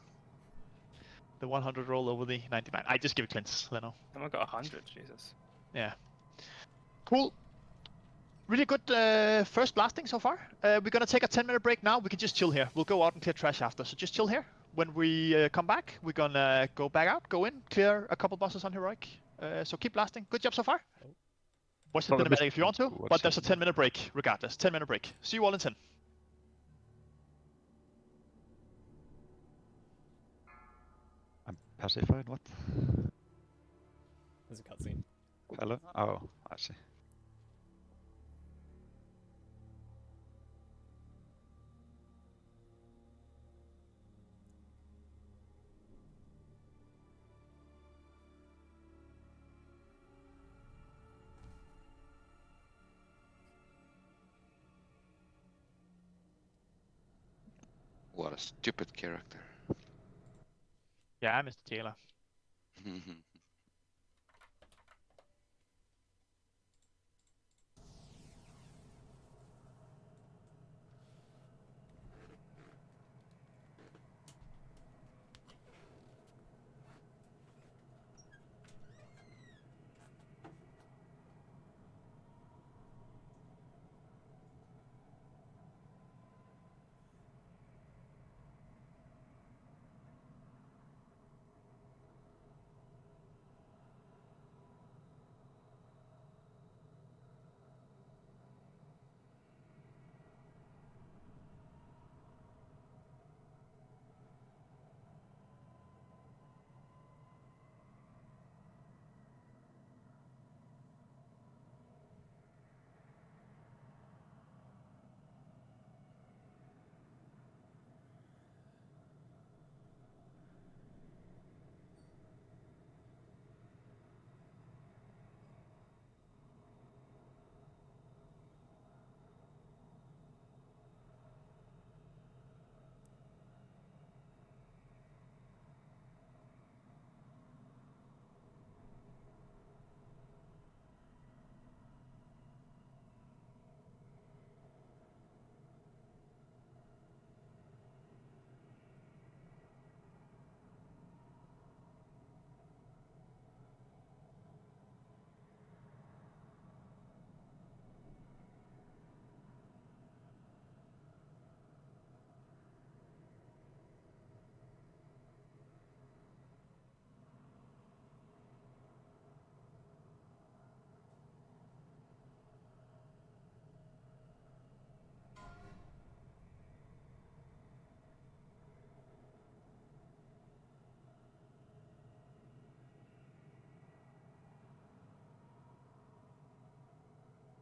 The 100 roll over the 99. I just give it Clint's, Leno. Oh, I got 100, Jesus. Yeah. Cool. Really good first blasting so far. We're gonna take a 10-minute break now. We can just chill here. We'll go out and clear trash after. So just chill here. When we come back, we're gonna go back out, go in, clear a couple bosses on Heroic. So keep blasting. Good job so far. Watch the cinematic if you want to, but there's a 10-minute break regardless. 10-minute break. See you all in 10. I'm pacified, what? There's a cutscene. Hello? Oh, I see. What a stupid character. Yeah, Mr. Taylor.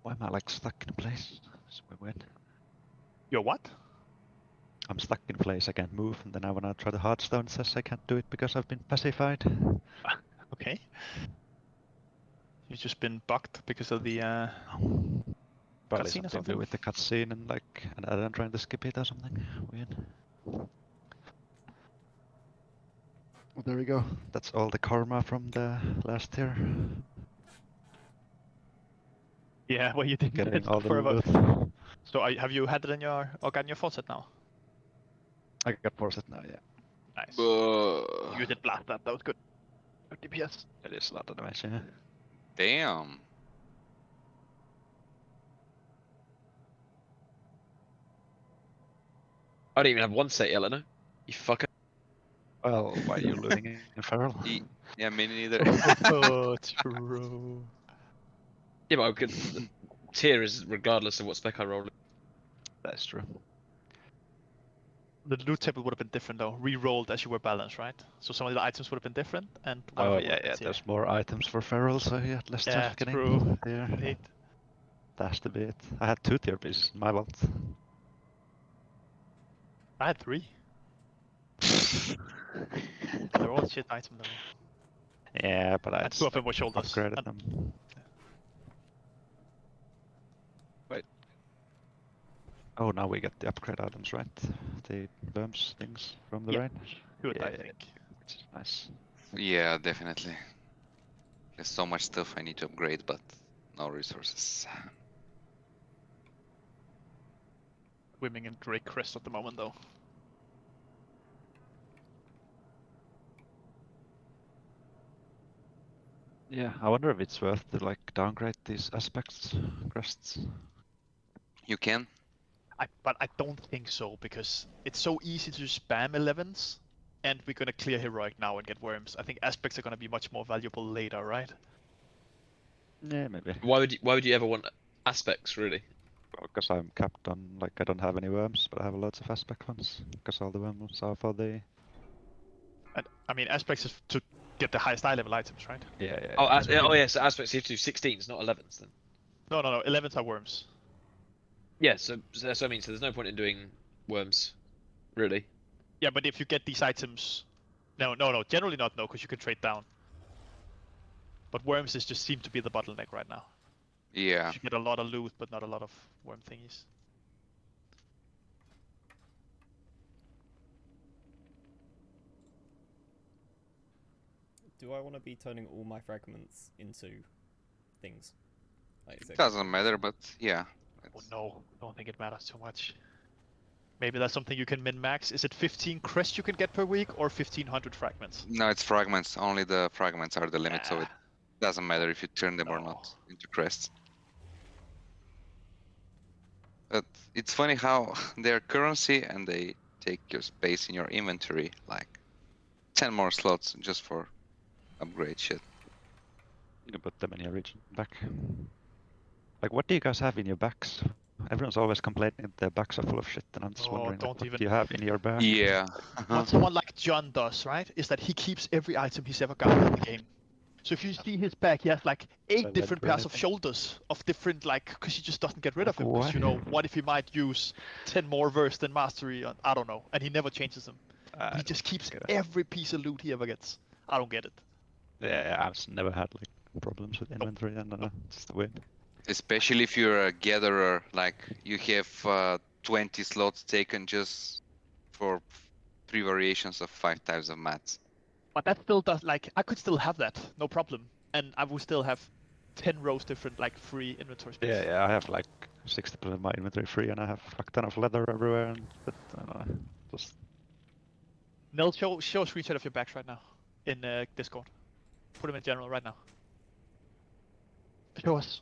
Why am I like stuck in place? It's weird. You're what? I'm stuck in place, I can't move, and then I wanna try the Hearthstone, it says I can't do it because I've been pacified. Okay. You've just been bugged because of the Probably cutscene or something to do something? with the cutscene and like, and I'm trying to skip it or something. Weird. There we go. That's all the karma from the last tier. Yeah, well, you didn't Getting get all stuck the forever. loot. So have you had it in your Organ your faucet now? I got forced now, yeah. Nice. Buh. You did blast that. That was good. Good DPS. It is a lot of damage, yeah. Damn. I don't even have one set, Eleanor. You fucker. Well, why are you looting in Feral? Yeah, me neither. Oh, true. Yeah, but the tier is regardless of what spec I roll. That's true. The loot table would have been different though. Re-rolled as you were balanced, right? So some of the items would have been different, and one of Oh them would yeah, have been yeah. tier. There's more items for Feral, so you had less Yeah, chance of getting true. there. Indeed. That's the bit. I had 2 tier pieces in my vault. I had 3. They're all shit items though. Yeah, but I And 2 of them were shoulders. upgraded And them. Wait. Oh, now we get the upgrade items, right? The bumps things from the Yeah, rain. good, I Yeah, think. which is nice. Yeah, definitely. There's so much stuff I need to upgrade, but no resources. Swimming in Drake Crest at the moment though. Yeah, I wonder if it's worth to like downgrade these aspects crests. You can. But I don't think so, because it's so easy to spam 11s, and we're gonna clear Heroic now and get worms. I think aspects are gonna be much more valuable later, right? Yeah, maybe. Why would you ever want aspects, really? Because I'm capped on, like, I don't have any worms, but I have lots of aspect ones. Because all the worms are for the... And I mean, aspects is to get the highest eye level items, right? Yeah, yeah. Oh, yeah. oh yeah, so aspects you have to do 16s, not 11s then. No, 11s are worms. Yeah, so that's what I mean. So there's no point in doing worms, really. Yeah, but if you get these items... No, generally not, no, because you can trade down. But worms is just seem to be the bottleneck right now. Yeah. You get a lot of loot, but not a lot of worm thingies. do I want to be turning all my fragments into things? Like, is It doesn't matter, but yeah. Oh no, don't think it matters too much. Maybe that's something you can min-max. Is it 15 crests you can get per week or 1500 fragments? No, it's fragments. Only the fragments are the limit, so it doesn't matter if you turn them or not into crests. But it's funny how they're currency and they take your space in your inventory, like 10 more slots just for upgrade shit. You can put them in your region back. Like, what do you guys have in your backs? Everyone's always complaining their backs are full of shit, and I'm just wondering, like, what do you have in your back? Yeah. What someone like John does, right, is that he keeps every item he's ever gotten in the game. So if you see his back, he has like 8 different pairs of shoulders of different, like, because he just doesn't get rid of them. Because, you know, what if he might use 10 more verse than mastery? On, I don't know. And he never changes them. He just keeps every piece of loot he ever gets. I don't get it. Yeah, I've never had like problems with inventory, and it's the way. Especially if you're a gatherer, like you have 20 slots taken just for 3 variations of 5 types of mats. But that still does, like, I could still have that, no problem. And I would still have 10 rows different, like, free inventory space. Yeah, I have like 60% of my inventory free, and I have a ton of leather everywhere, and just... Nell, show a screenshot of your backs right now in Discord. Put them in general right now. Show us.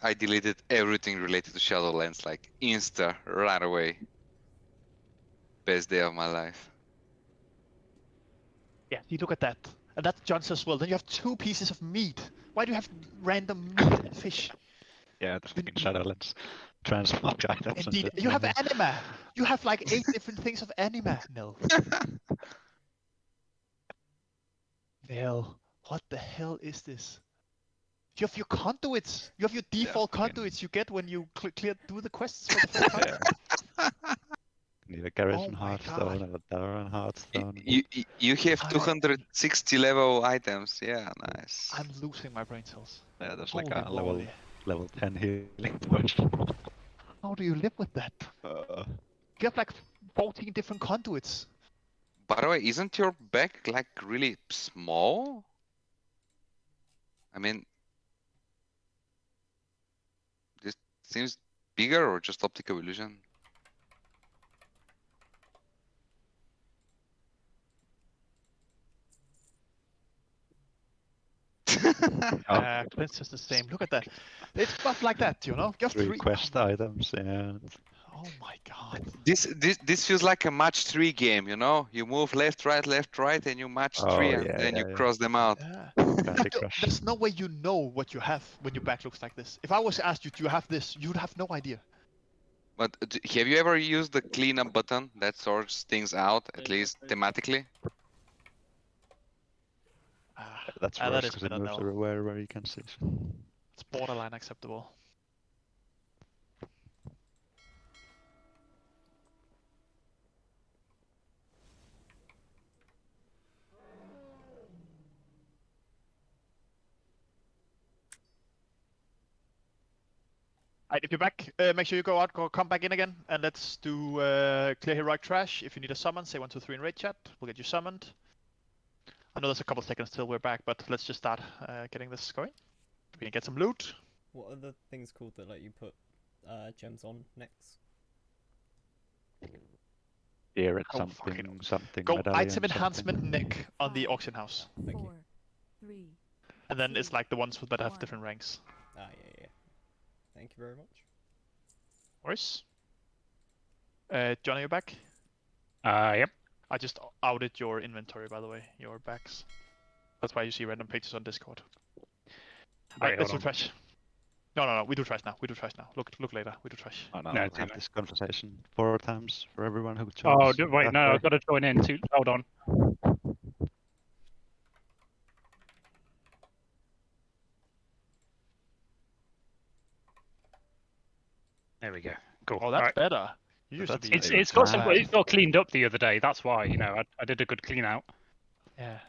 I deleted everything related to Shadowlands, like insta, right away. Best day of my life. Yeah, you look at that. And that's John's as well. Then you have 2 pieces of meat. Why do you have random meat and fish? Yeah, the fucking Shadowlands transmog items. Indeed, you have anima. You have like 8 different things of anima, Nil. Nil, what the hell is this? You have your conduits. You have your default conduits you get when you do the quests for the first time. Need a Garrison Hearthstone and a Darren Hearthstone. You have 260 level items. Yeah, nice. I'm losing my brain cells. Yeah, there's like Holy a moly. level 10 healing potion. How do you live with that? You have like 14 different conduits. By the way, isn't your back like really small? I mean, this seems bigger or just optical illusion? It's just the same. Look at that. It's stuff like that, you know? You have 3 quest items, and... Oh my god. This feels like a match 3 game, you know? You move left, right, and you match 3 and then you cross them out. There's no way you know what you have when your back looks like this. If I was asked you, do you have this? You'd have no idea. But have you ever used the cleanup button that sorts things out, at least thematically? That's that worse is because it better moves now. everywhere where you can see. It's borderline acceptable. Alright, if you're back, make sure you go out, come back in again, and let's do clear heroic trash. If you need a summon, say 1, 2, 3 in raid chat. We'll get you summoned. I know there's a couple seconds till we're back, but let's just start getting this going. We can get some loot. What are the things called that let you put gems on next? Here it's something. Go medallion, item enhancement something. Nick on the auction house. 4, 3, And then it's like the ones that have different ranks. Ah, yeah. Thank you very much. Worse. John, are you back? Yep. I just outed your inventory, by the way, your backs. That's why you see random pictures on Discord. Alright, let's do trash. No, we do trash now. Look later, we do trash. Oh, no, No, I'll it's have okay. this conversation 4 times for everyone who chose. Oh, wait, that no, way. I've got to join in too. Hold on. There we go. Cool. Oh, that's Alright. better. You used to be. It's got cleaned up the other day. That's why, you know, I did a good clean out. Yeah.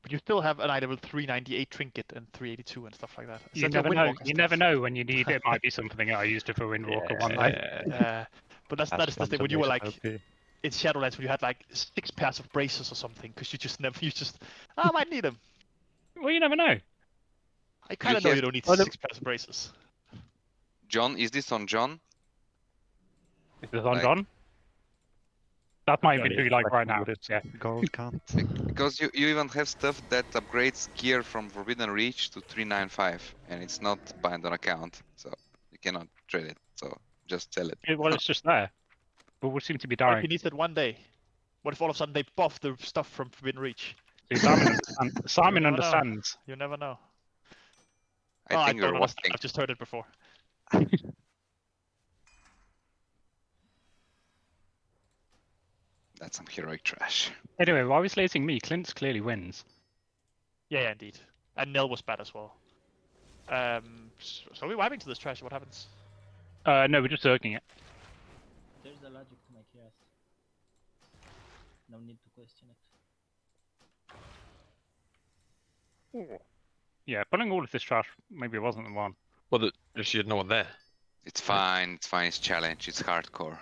But you still have an item with 398 trinket and 382 and stuff like that. You never know. You never know when you need it. It might be something I used it for Windwalker one night. Yeah. But that is the thing when you were like in Shadowlands when you had like 6 pairs of braces or something because I might need them. Well, you never know. I kind of know you don't need 6 pairs of braces. John, is this on John? Is this on John? That might be like right now. Yeah. Gold can't. Because you even have stuff that upgrades gear from Forbidden Reach to 395, and it's not bind on account, so you cannot trade it. So just sell it. Well, it's just there. But we seem to be What dying. if he needs it one day? What if all of a sudden they buff the stuff from Forbidden Reach? See, Simon understands. You never know. I think don't you're understand. watching. I've just heard it before. That's some heroic trash. Anyway, while he's slating me, Clint's clearly wins. Yeah, indeed. And Nil was bad as well. So are we wiping to this trash? What happens? No, we're just zerging it. There's a logic to my chaos. No need to question it. Yeah, pulling all of this trash maybe wasn't the one. Well, you had no one there. It's fine. It's fine. It's challenge. It's hardcore.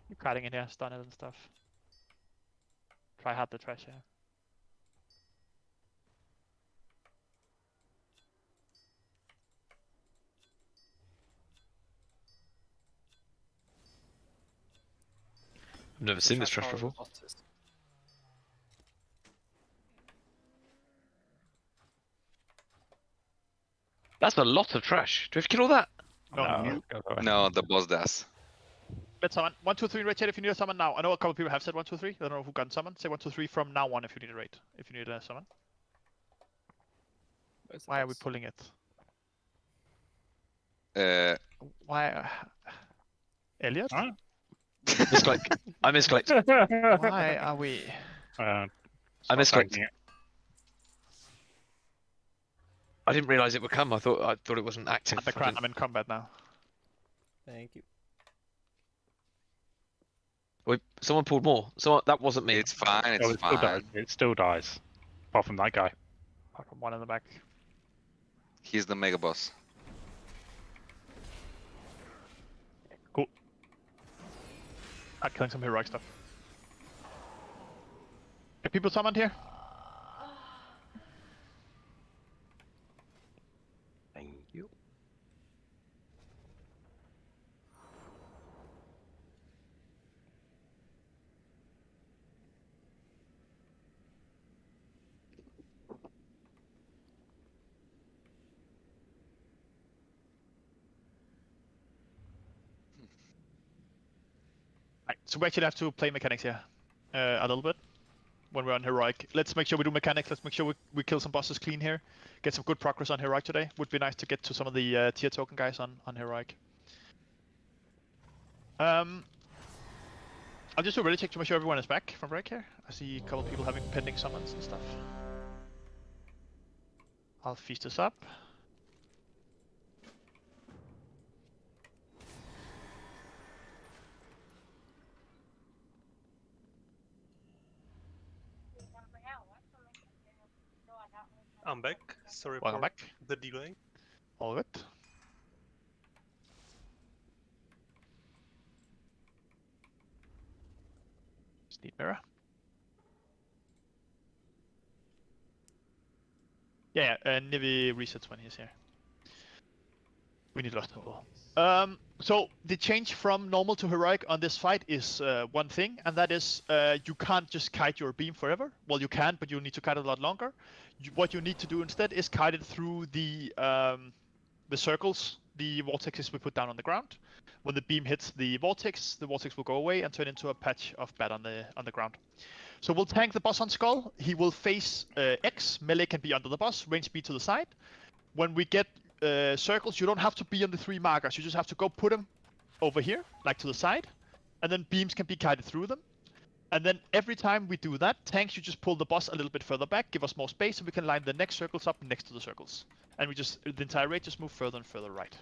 You're cutting in here, stun it and stuff. Try hard the trash here. I've never seen this trash before. That's a lot of trash. Do we have to kill all that? No, the boss does. Let's summon. 1, 2, 3 in raid chat if you need a summon now. I know a couple people have said 1, 2, 3. I don't know who got summon. Say 1, 2, 3 from now on if you need a raid. If you need a summon. Why are we pulling it? Why? Elliot? Huh? Misclick. I misclicked. Why are we? I misclicked. I didn't realise it would come. I thought it wasn't active. I'm in combat now. Thank you. Wait, someone pulled more. That wasn't me. It's fine. It's Oh, fine. It still dies. Apart from that guy. Apart from one in the back. He's the mega boss. Cool. I'm killing some heroic stuff. Are people summoned here? Thank you. Right, so we actually have to play mechanics here a little bit when we're on heroic. Let's make sure we do mechanics. Let's make sure we kill some bosses clean here. Get some good progress on heroic today. Would be nice to get to some of the tier token guys on heroic. I'll just do a ready check to make sure everyone is back from break here. I see a couple people having pending summons and stuff. I'll feast this up. I'm back. Sorry Welcome for back. the delay. All good. Just need mirror. Yeah, Nivi resets when he's here. We need Lost Temple. So the change from normal to heroic on this fight is one thing, and that is you can't just kite your beam forever. Well, you can, but you need to kite it a lot longer. What you need to do instead is kite it through the circles, the vortexes we put down on the ground. When the beam hits the vortex will go away and turn into a patch of bat on the ground. So we'll tank the boss on Skull. He will face X. Melee can be under the boss. Range speed to the side. When we get circles, you don't have to be on the 3 markers. You just have to go put them over here, like to the side, and then beams can be kited through them. And then every time we do that, tanks, you just pull the boss a little bit further back, give us more space, so we can line the next circles up next to the circles. And we just, the entire raid just move further and further right.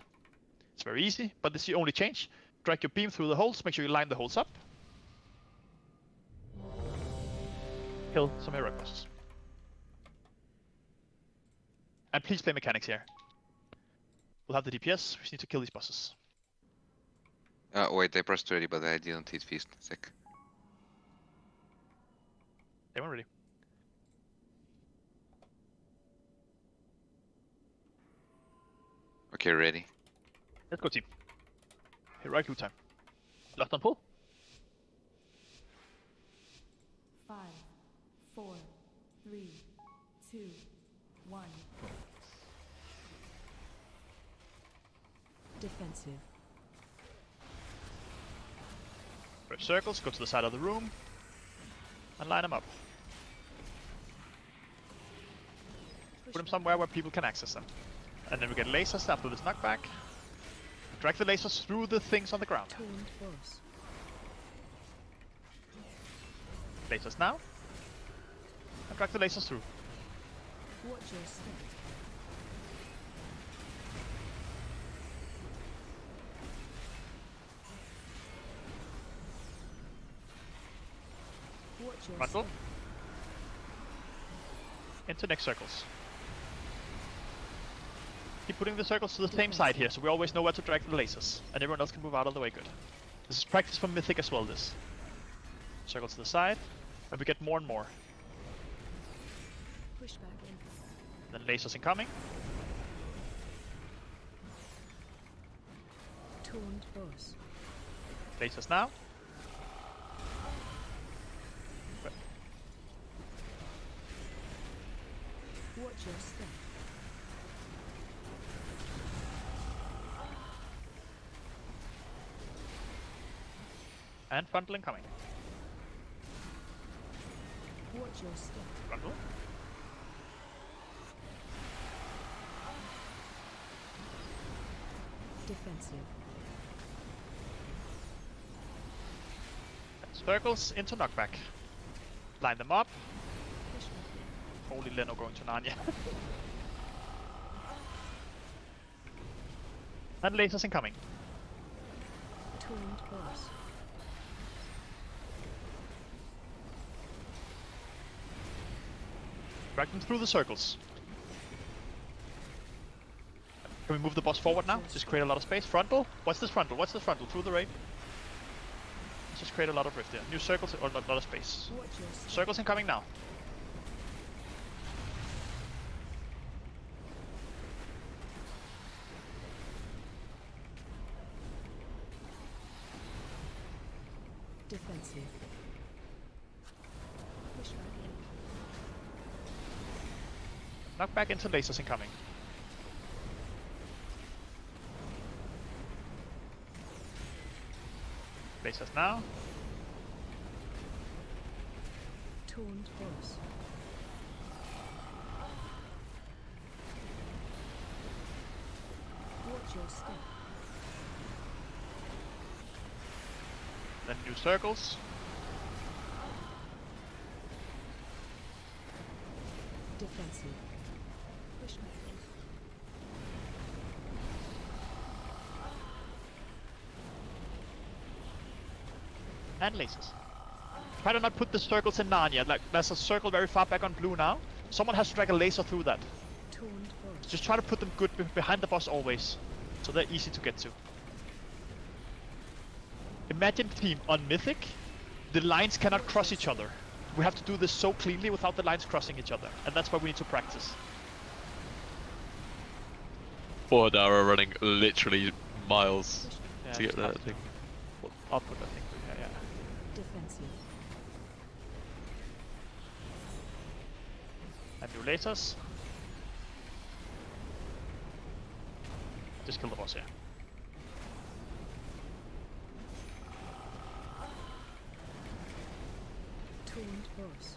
It's very easy, but this is the only change. Drag your beam through the holes, make sure you line the holes up. Kill some heroic bosses. And please play mechanics here. We'll have the DPS, we just need to kill these bosses. Wait, I pressed ready, but I didn't hit feast. Sec. They weren't ready. Okay, ready. Let's go, team. Heroic loot time. Left on pull. 5, 4, 3, 2, 1. Defensive. Press circles, go to the side of the room, and line them up. Put them somewhere where people can access them. And then we get lasers after this knockback. Drag the lasers through the things on the ground. Lasers now. And drag the lasers through. Watch your step. Watch your Frontal. step. Into next circles. Keep putting the circles to the same side here, so we always know where to drag the lasers. And everyone else can move out of the way good. This is practice for Mythic as well, this. Circle to the side, and we get more and more. Push back in. Then lasers incoming. Taunt boss. Lasers now. Watch your step. And frontal incoming. Watch your step. Frontal. Defensive. Circles into knockback. Line them up. Holy Leno going to Narnia. And lasers incoming. Taunt boss. Drag them through the circles. Can we move the boss forward now? Just create a lot of space. Frontal? What's this frontal? What's this frontal? Through the raid? Let's just create a lot of rift there. New circles or a lot of space. Watch your step. Circles incoming now. Defensive. Push back in. Knock back into lasers incoming. Lasers now. Taunt boss. Watch your step. Then new circles. Defensive. Push back in. And lasers. Try to not put the circles in Narnia. Like there's a circle very far back on blue now. Someone has to drag a laser through that. Taunt boss. Just try to put them good behind the boss always. So they're easy to get to. Imagine team on Mythic, the lines cannot cross each other. We have to do this so cleanly without the lines crossing each other. And that's why we need to practice. Poor Dara running literally miles Yeah, to get just have that thing. Well, output, I think. Yeah, yeah. Defensive. And new lasers. Just kill the boss here. Taunt boss.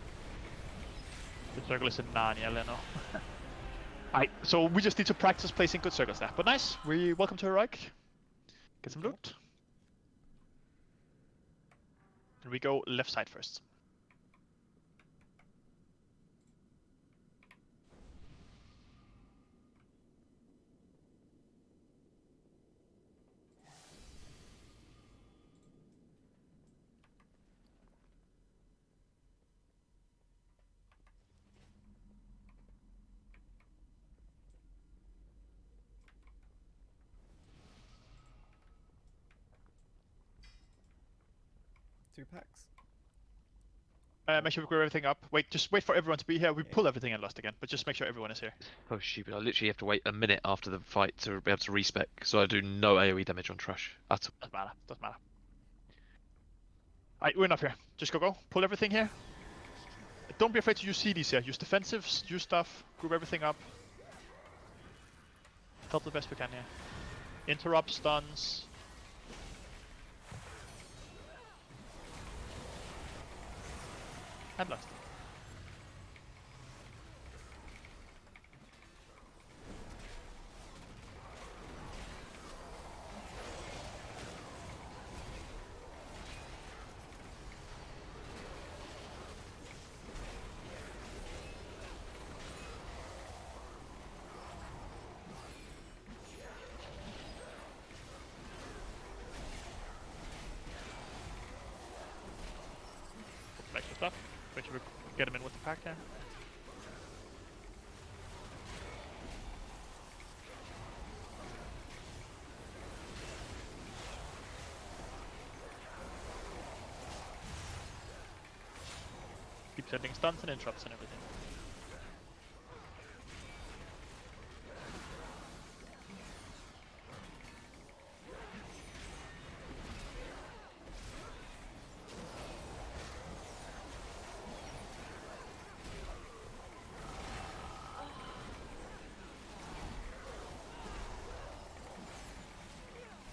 The circle is in Narnia, Leno. So we just need to practice placing good circles there. But nice, welcome to Heroic. Get some loot. And we go left side first. 2 packs. Make sure we grab everything up. Just wait for everyone to be here. We pull everything and lost again, but just make sure everyone is here. Oh stupid! I literally have to wait a minute after the fight to be able to respec, so I do no AOE damage on trash at all. Doesn't matter. Alright, we're enough here. Just go. Pull everything here. Don't be afraid to use CDs here. Use defensives, use stuff, group everything up. Help the best we can here. Interrupt, stuns. And last. Extra stuff. Make sure we get him in with the pack there. Keep sending stuns and interrupts and everything.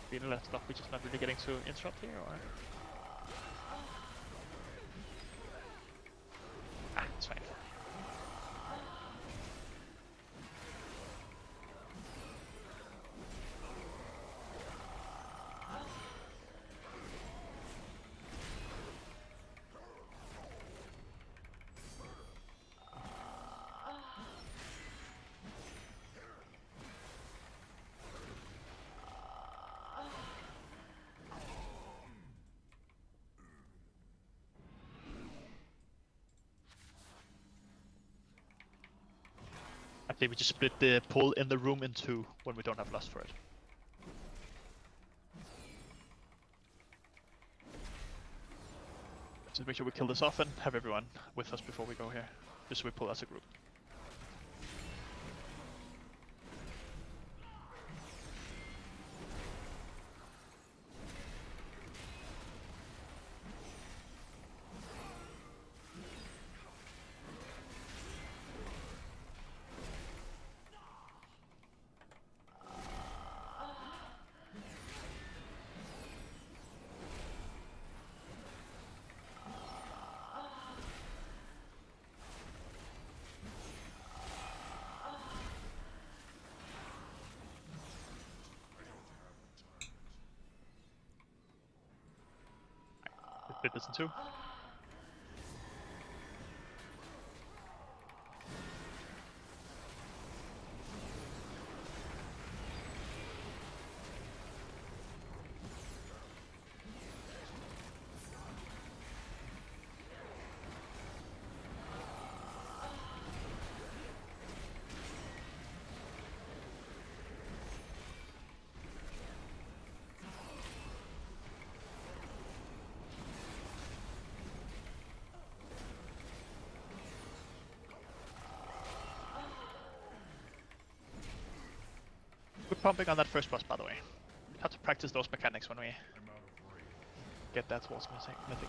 Being left stuff, we're just not really getting to interrupt here, or? It's fine. I think we just split the pull in the room in 2 when we don't have lust for it. Just make sure we kill this off and have everyone with us before we go here. Just so we pull as a group. Split this in 2. We're pumping on that first boss, by the way. We have to practice those mechanics when we get that towards Mythic.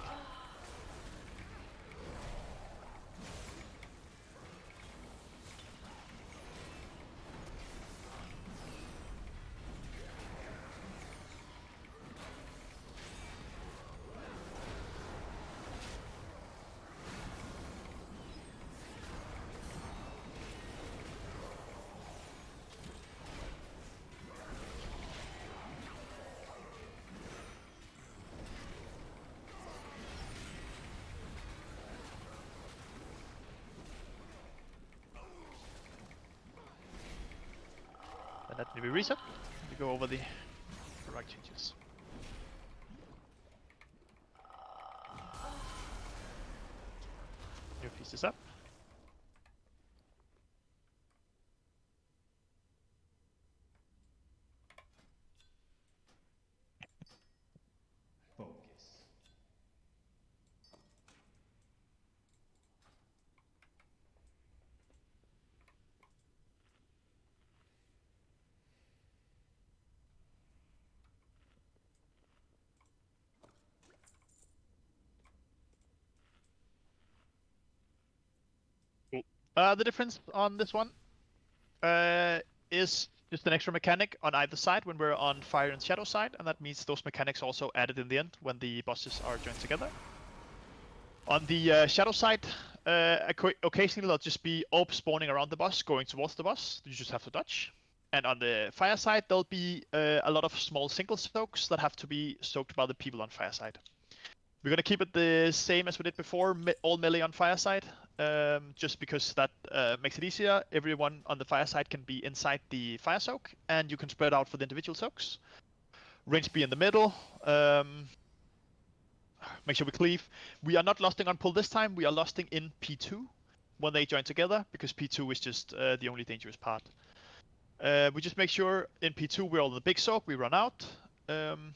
And let me reset. We go over the right changes. New piece is up. Focus. The difference on this one is just an extra mechanic on either side when we're on fire and shadow side, and that means those mechanics also added in the end when the bosses are joined together. On the shadow side, occasionally there'll just be orbs spawning around the boss, going towards the boss. You just have to dodge. And on the fire side, there'll be a lot of small single soaks that have to be soaked by the people on fire side. We're gonna keep it the same as we did before, all melee on fire side, just because that makes it easier. Everyone on the fire side can be inside the fire soak, and you can spread out for the individual soaks. Range be in the middle. Make sure we cleave. We are not losting on pull this time. We are losting in P2 when they join together, because P2 is just the only dangerous part. We just make sure in P2 we're all the big soak, we run out. And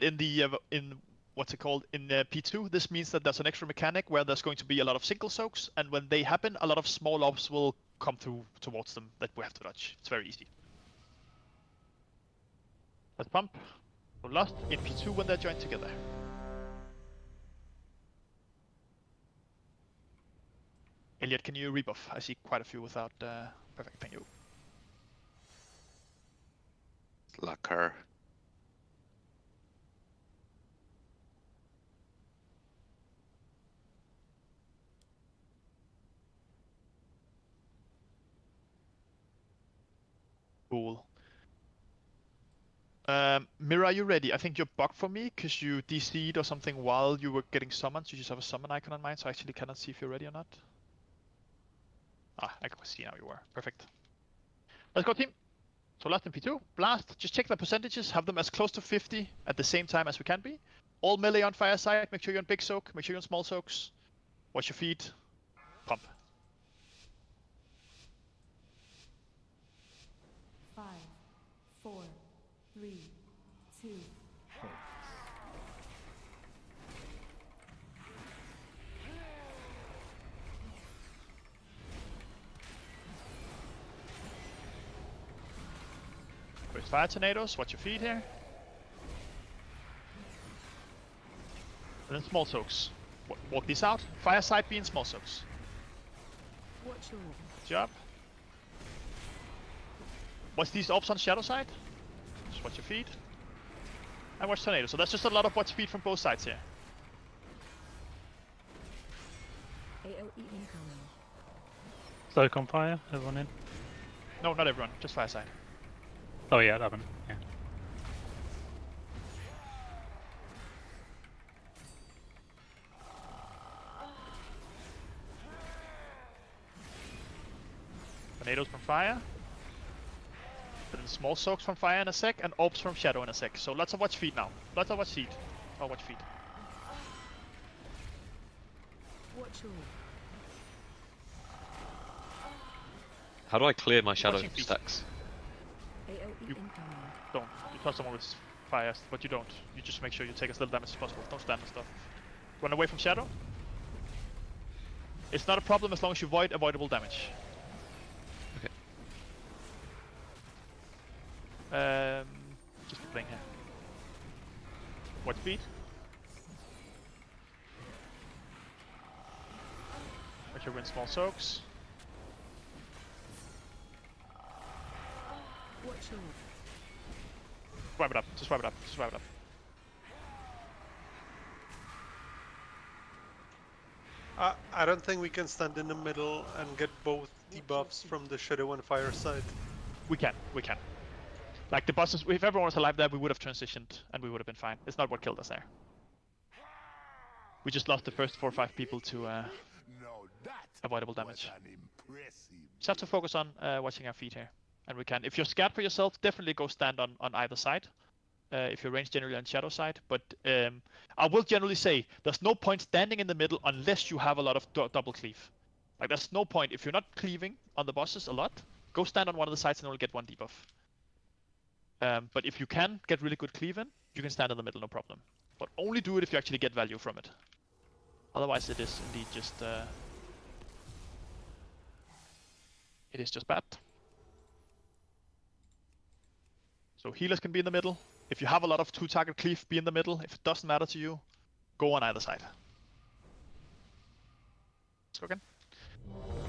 in the in P2, this means that there's an extra mechanic where there's going to be a lot of single soaks, and when they happen, a lot of small orbs will come through towards them that we have to dodge. It's very easy. Let's pump. We're lost in P2 when they're joined together. Elliot, can you rebuff? I see quite a few without perfect. Thank you. Slacker. Cool. Mira, are you ready? I think you're bugged for me because you DC'd or something while you were getting summoned. You just have a summon icon on mine, so I actually cannot see if you're ready or not. Ah, I can see now you were. Perfect. Let's go, team. So last in P2, blast. Just check the percentages. Have them as close to 50 at the same time as we can be. All melee on fire side. Make sure you're on big soak. Make sure you're on small soaks. Watch your feet. Pump. 5, 4, 3, 2. Quick fire tornadoes. Watch your feet here. And then small soaks. Walk these out. Fire side being small soaks. Watch your Good job. Watch these orbs on shadow side. Just watch your feet. And watch tornado. So that's just a lot of watch feet from both sides here. AOE incoming. Soak on fire, everyone in? No, not everyone. Just fire side. Oh yeah, that one. Yeah. Tornadoes from fire. Then small soaks from fire in a sec, and orbs from shadow in a sec. So lots of watch feet now. Lots of watch feet. Oh, watch feet. Watch your How do I clear my shadow Watching feet. stacks? AOE You incoming. don't. You touch someone with fire, but you don't. You just make sure you take as little damage as possible. Don't stand and stuff. Run away from shadow. It's not a problem as long as you avoid avoidable damage. Just be playing here. Watch feet. Make sure we're in small soaks. Watch your Swipe it up. Just swipe it up. Just swipe it up. I don't think we can stand in the middle and get both debuffs from the shadow and fire side. We can. We can. Like the bosses, if everyone was alive there, we would have transitioned and we would have been fine. It's not what killed us there. We just lost the first 4 or 5 people to avoidable damage. Just have to focus on watching our feet here. And we can. If you're scared for yourself, definitely go stand on either side. If you're ranged generally on shadow side. But I will generally say, there's no point standing in the middle unless you have a lot of double cleave. Like there's no point, if you're not cleaving on the bosses a lot, go stand on one of the sides and you'll get 1 debuff. But if you can get really good cleave in, you can stand in the middle, no problem. But only do it if you actually get value from it. Otherwise it is indeed just... it is just bad. So healers can be in the middle. If you have a lot of 2-target cleave, be in the middle. If it doesn't matter to you, go on either side. Let's go again.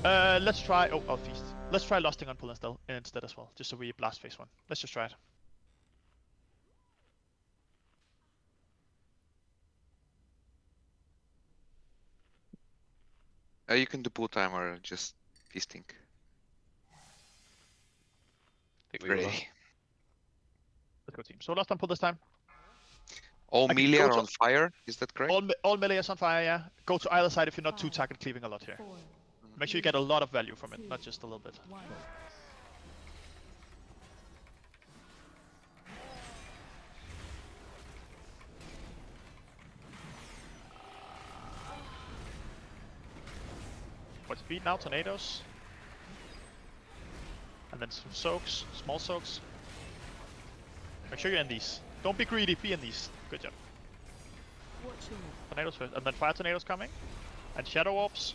Let's try. Oh, feast. Let's try lusting on pull instead as well, just so we blast phase 1. Let's just try it. You can do pull timer, just feasting. Ready. Let's go team. So last time pull this time. All melee are on fire, is that correct? All melee is on fire, yeah. Go to either side if you're not too target cleaving a lot here. Make sure you get a lot of value from it, not just a little bit. What's speed now? Tornadoes. And then some soaks, small soaks. Make sure you're in these. Don't be greedy, be in these. Good job. Tornadoes first, and then fire tornadoes coming. And shadow orbs.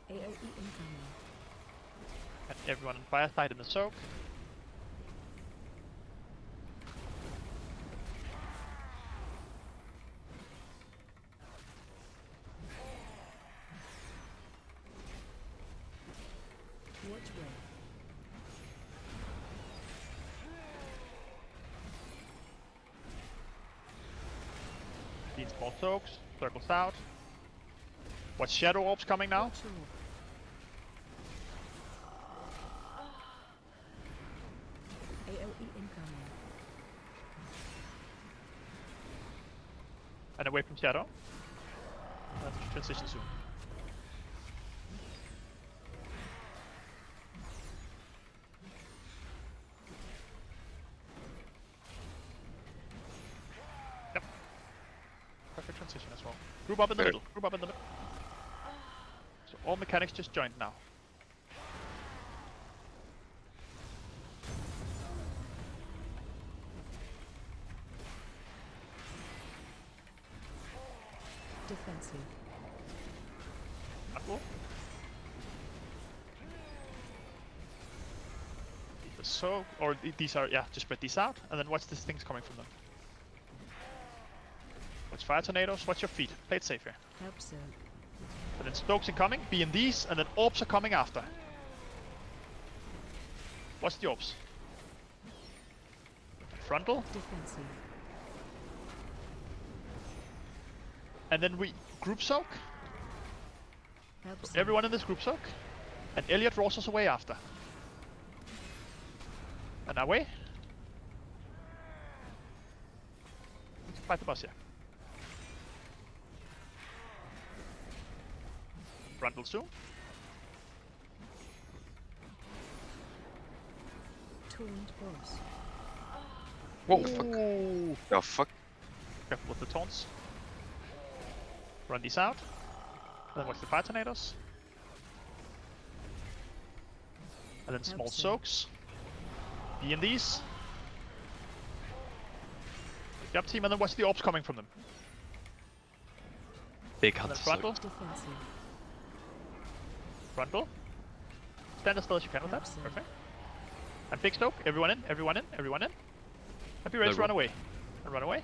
AoE incoming. And everyone on fire side in the soak. Watch where. These small soaks, circles out. Watch shadow orbs coming now. AoE incoming. And away from shadow. Let's transition soon. Yep. Perfect transition as well. Group up in the middle. Group up in the middle. So all mechanics just joined now. Defensive. Cool. So, or these are, yeah, just spread these out, and then watch these things coming from them. Watch fire tornadoes, watch your feet, play it safe here. Help so. And then stokes incoming, be in these, and then orbs are coming after. Watch the orbs. Frontal. Defensive. And then we group soak. Help So so. everyone in this group soak. And Elliot rolls us away after. And away. Let's fight the boss here. Frontal soon. Taunt boss. Whoa, fuck. The fuck? Careful with the taunts. Run these out. Then watch the fire tornadoes. And then small soaks. Be in these. Good job team, and then watch the orbs coming from them. Big And hunter then frontal. Defensive. Frontal. Stand as still as you can with that. Absolutely. Perfect. And big stoke. Everyone in, everyone in, everyone in. And be ready to run away. And run away.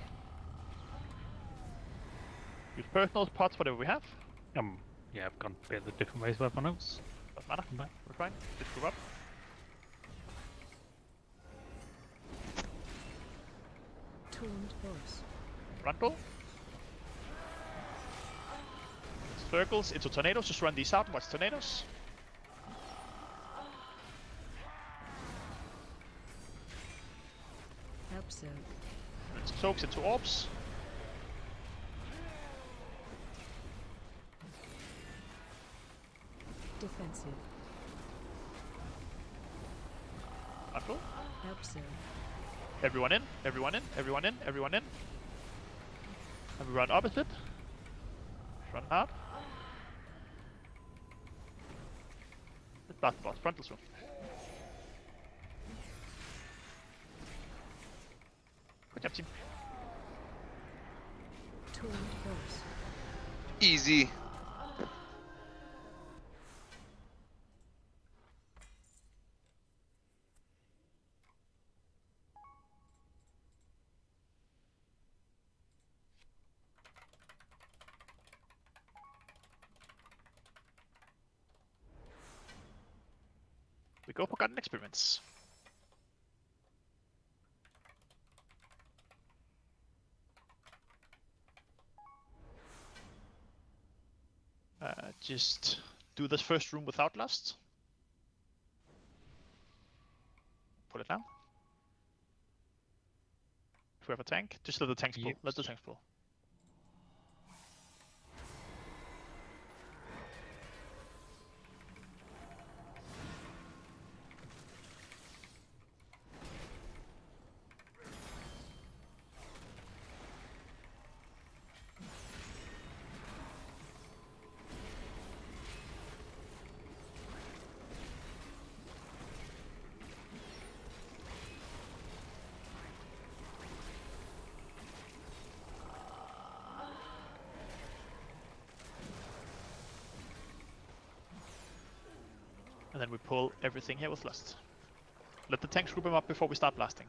Use personals, pots, whatever we have. Yeah, I've gone a bit of the different ways with everyone else. Doesn't matter. We're fine. Just group up. Taunt boss. Frontal. Circles into tornadoes. Just run these out and watch tornadoes. Help so. And soaks into orbs. Defensive. Frontal. Help so. Everyone in, everyone in, everyone in, everyone in. And we run opposite. Run hard. Let's blast the boss. Frontal soon. Good job, team. Taunt boss. Easy. we go for Garden Experiments. Just do this first room without Lust. Put it down. If we have a tank, just let the tanks pull. Let the tanks pull. And then we pull everything here with Lust. Let the tanks group them up before we start blasting.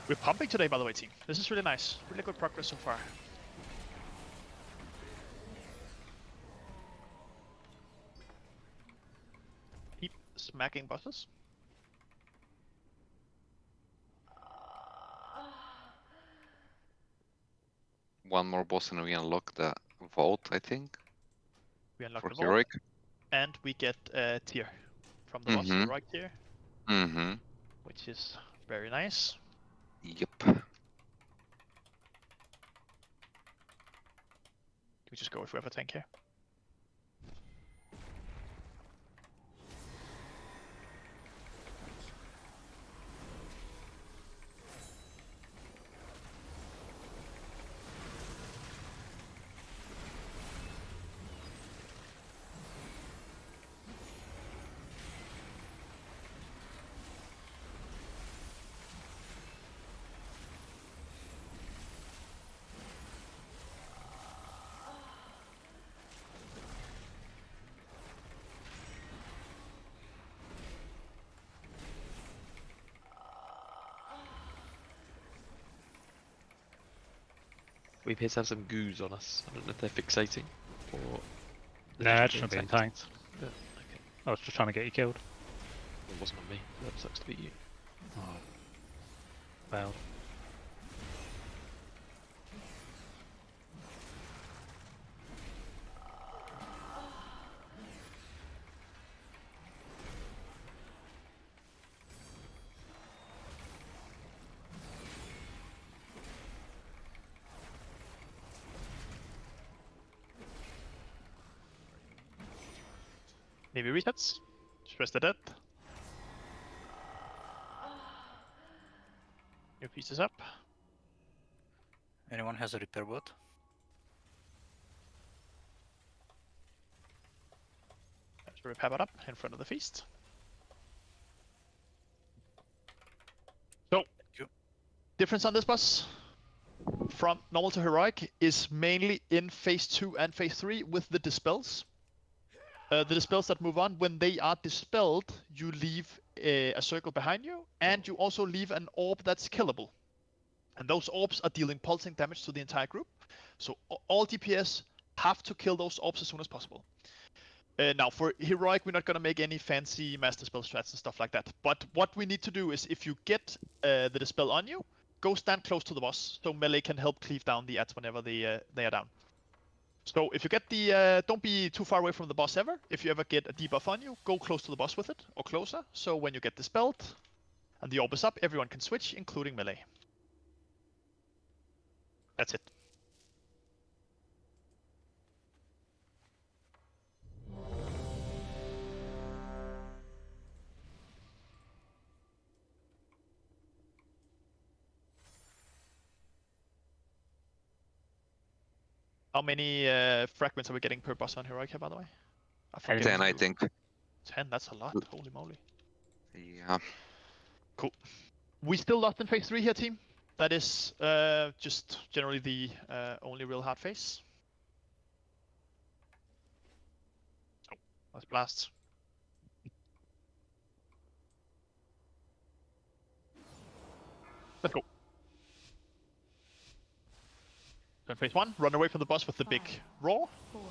We're pumping today, by the way, team. This is really nice. Really good progress so far. Keep smacking bosses. One more boss and we unlock the vault, I think. We unlock for the vault, heroic. and we get a tier from the boss, heroic tier. Which is very nice. Yep. We just go if we have a tank here. We appear to have some goos on us. I don't know if they're fixating or. Nah, it's not being tanked. Yeah, okay. I was just trying to get you killed. It wasn't on me. That sucks to be you. Oh. Well. Maybe resets. Stress the dead. New pieces up. Anyone has a repair bot? Let's repair bot up in front of the feast. So, difference on this boss from normal to heroic is mainly in phase 2 and phase 3 with the dispels. The dispels that move on, when they are dispelled, you leave a circle behind you, and you also leave an orb that's killable. And those orbs are dealing pulsing damage to the entire group. So all DPS have to kill those orbs as soon as possible. Now, for heroic, we're not going to make any fancy master spell strats and stuff like that. But what we need to do is, if you get the dispel on you, go stand close to the boss, so melee can help cleave down the ads whenever they are down. So if you get the, don't be too far away from the boss ever. If you ever get a debuff on you, go close to the boss with it, or closer. So when you get dispelled, and the orb is up, everyone can switch, including melee. That's it. How many fragments are we getting per boss on Heroic here, by the way? 10, I think. 10, that's a lot. Holy moly. Yeah. Cool. We still lost in phase 3 here, team. That is just generally the only real hard phase. Oh, let's blast. Let's go. So in phase 1, run away from the boss with the big roar,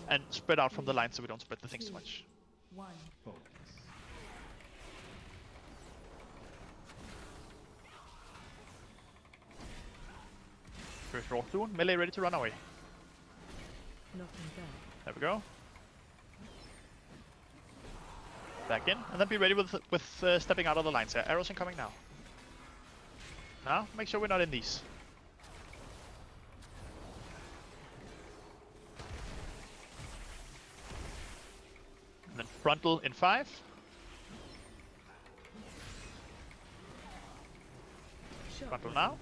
and spread out from the line so we don't spread the things too much. 1. First roar soon, melee ready to run away. Nothing there. There we go. Back in, and then be ready with stepping out of the lines here. Arrows incoming now. Now, make sure we're not in these. And then frontal in 5. Frontal now.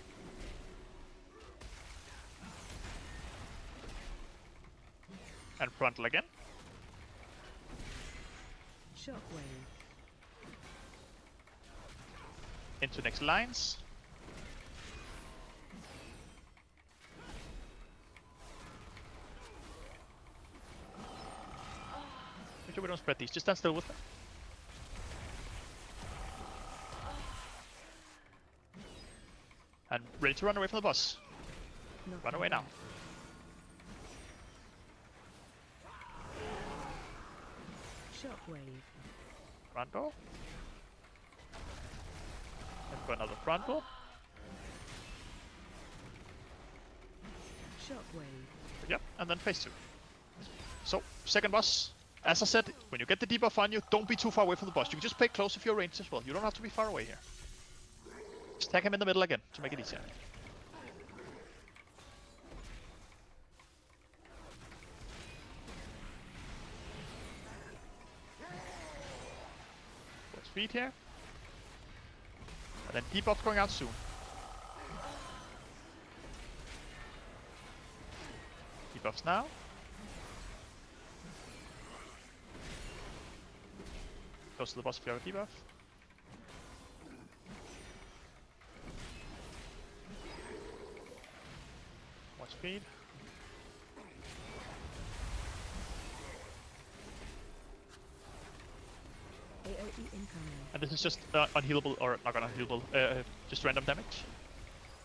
And frontal again. Shockwave. Into next lines. Make sure we don't spread these. Just stand still with them. And ready to run away from the boss. Run away now. Shockwave. Frontal. And for another frontal. Shockwave. Yep, and then phase 2. So, second boss. As I said, when you get the debuff on you, don't be too far away from the boss. You can just play close if you're ranged as well. You don't have to be far away here. Just tag him in the middle again to make it easier. Let's feed here. And then debuff going out soon. Debuffs now. Close to the boss if you have a debuff. Watch speed. AoE incoming. And this is just unhealable, or not unhealable, just random damage.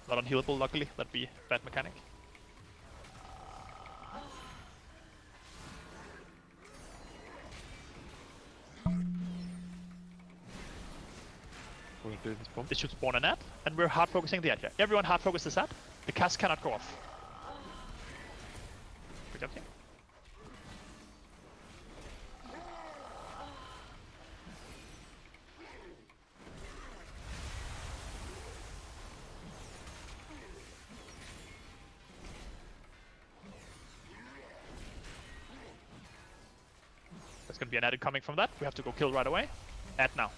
Not unhealable, luckily, that'd be a bad mechanic. This should spawn an ad, and we're hard focusing the ad here. Everyone hard focus this ad. The cast cannot go off. Good job, team. There's gonna be an ad coming from that. We have to go kill right away. Ad now.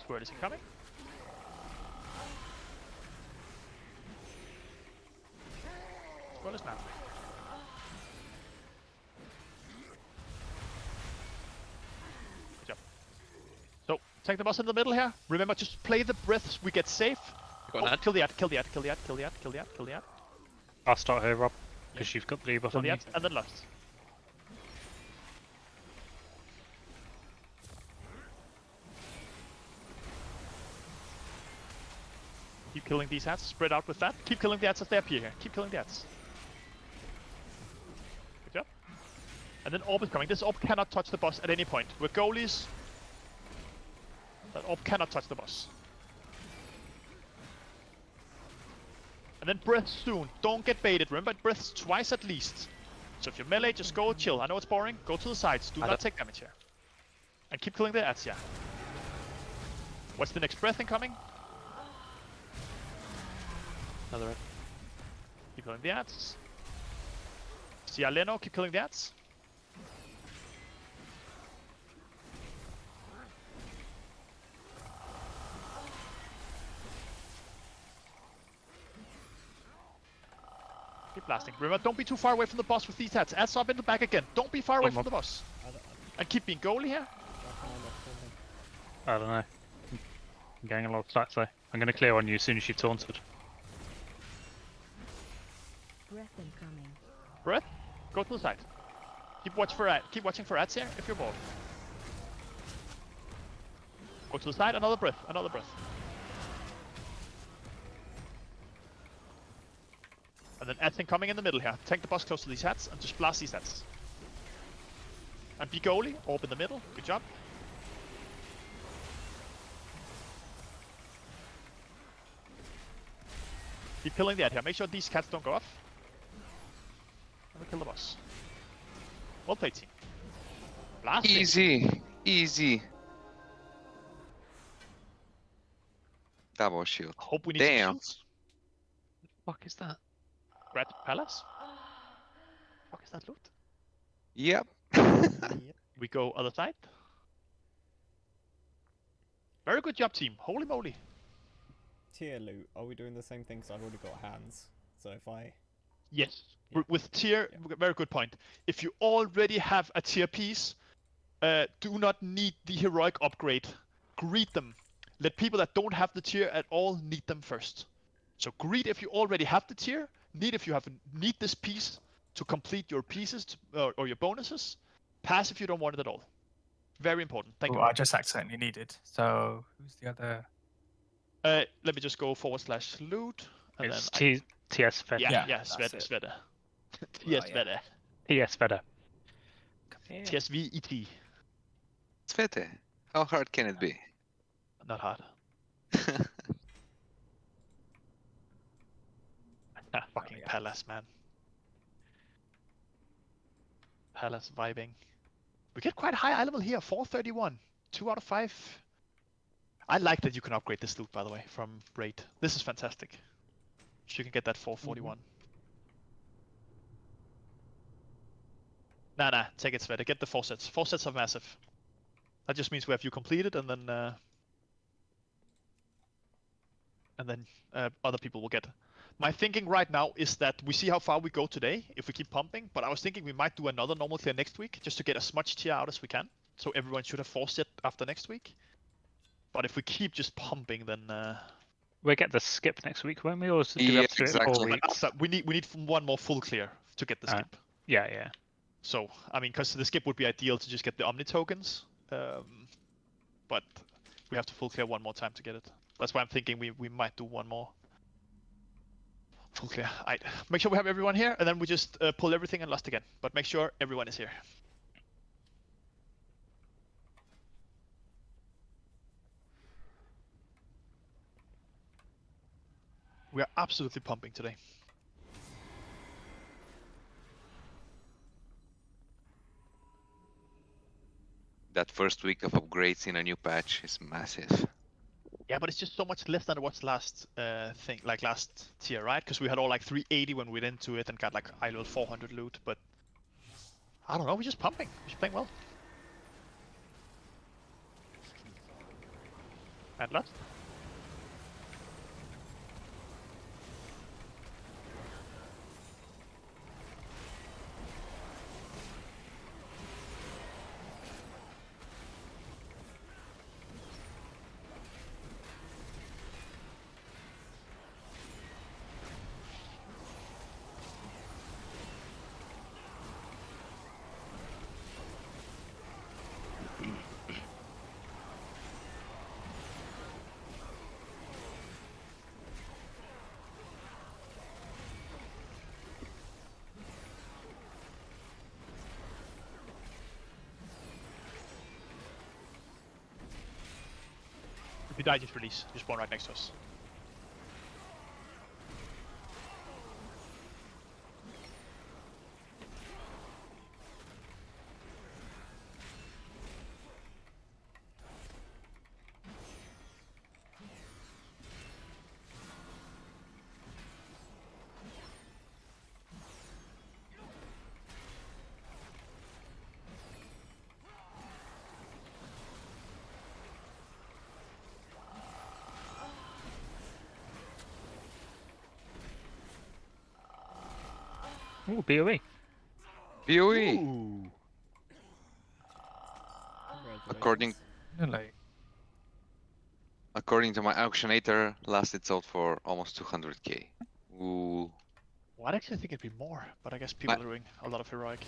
Sword is incoming. Sword is now. Good job. So, take the boss in the middle here. Remember, just play the breaths. We get safe. Kill the ad, kill the ad, kill the ad, kill the ad, kill the ad, kill the ad. I'll start here, Rob, because you've got the debuff on you. And then last. Keep killing these ads, spread out with that. Keep killing the ads as they appear here. Keep killing the ads. Good job. And then Orb is coming. This Orb cannot touch the boss at any point. We're goalies. That Orb cannot touch the boss. And then breath soon. Don't get baited. Remember, breaths twice at least. So if you're melee, just go chill. I know it's boring. Go to the sides. Do not take damage here. And keep killing the ads, yeah. What's the next breath incoming? Another ad. Keep killing the ads. See Aleno, keep killing the ads. Keep blasting. Remember, don't be too far away from the boss with these hats. Ads up in the back again. Don't be far away from the boss. And keep being goalie here. I don't know. I'm getting a lot of stats though. I'm going to clear on you as soon as you've taunted. Breath incoming. Breath, go to the side. Keep watching for ads here if you're bored. Go to the side, another breath, another breath. And then ads incoming in the middle here. Tank the boss close to these hats and just blast these hats. And be goalie, orb in the middle, good job. Keep killing the ad here, make sure these cats don't go off. And we kill the boss. Well played, team. Blast Easy, easy. Double shield. Hope we need Damn. some shields. What the fuck is that? Red Palace? What is that loot? Yep. We go other side. Very good job, team. Holy moly. Tier loot, are we doing the same thing? Because I've already got hands. So if I... Yes. With tier, very good point. If you already have a tier piece, do not need the heroic upgrade. Greet them. Let people that don't have the tier at all need them first. So greet if you already have the tier. Need if you need this piece to complete your pieces or your bonuses. Pass if you don't want it at all. Very important. Thank you. I just accidentally needed. So who's the other? Let me just go /loot. And It's then TS Fed. yeah, Sveda. TS Sveda. TS Fed. TSVET. Svete. How hard can it be? Not hard. Fucking Palace, man. Palace vibing. We get quite high eye level here, 431. 2 out of 5. I like that you can upgrade this loot, by the way, from Raid. This is fantastic. So you can get that 441. Nah, take it, Sveta. Get the 4 sets. 4 sets are massive. That just means we have you completed, and then other people will get. My thinking right now is that we see how far we go today if we keep pumping, but I was thinking we might do another normal clear next week just to get as much tier out as we can. So everyone should have 4 set after next week. But if we keep just pumping, then we'll get the skip next week, won't we? Or do we have to do it in 4 weeks? we need one more full clear to get the skip. Yeah. So I mean, because the skip would be ideal to just get the Omni tokens, but we have to full clear one more time to get it. That's why I'm thinking we might do one more full clear. Make sure we have everyone here, and then we just pull everything and lust again. But make sure everyone is here. We are absolutely pumping today. That first week of upgrades in a new patch is massive. Yeah, but it's just so much less than it was last last tier, right? Because we had all like 380 when we went into it and got like high level 400 loot, but I don't know, we're just pumping. We're just playing well. And last. If you die, just release. Just spawn right next to us. Ooh, BOE. BOE! Ooh. According according to my auctionator, last it sold for almost 200k. Ooh. Well, I actually think it'd be more, but I guess people are doing a lot of heroic.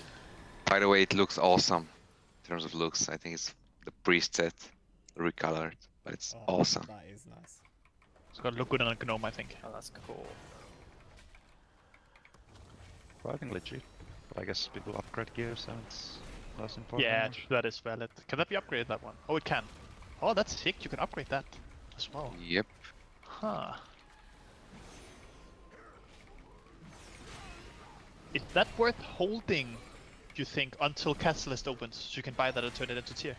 By the way, it looks awesome in terms of looks. I think it's the priest set recolored, but it's awesome. That is nice. It's gonna look good on a gnome, I think. Oh, that's cool. I think legit. But I guess people upgrade gear, so it's less important. Yeah, that is valid. Can that be upgraded, that one? Oh, it can. Oh, that's sick. You can upgrade that as well. Yep. Huh. Is that worth holding, you think, until Catalyst opens, so you can buy that and turn it into tier?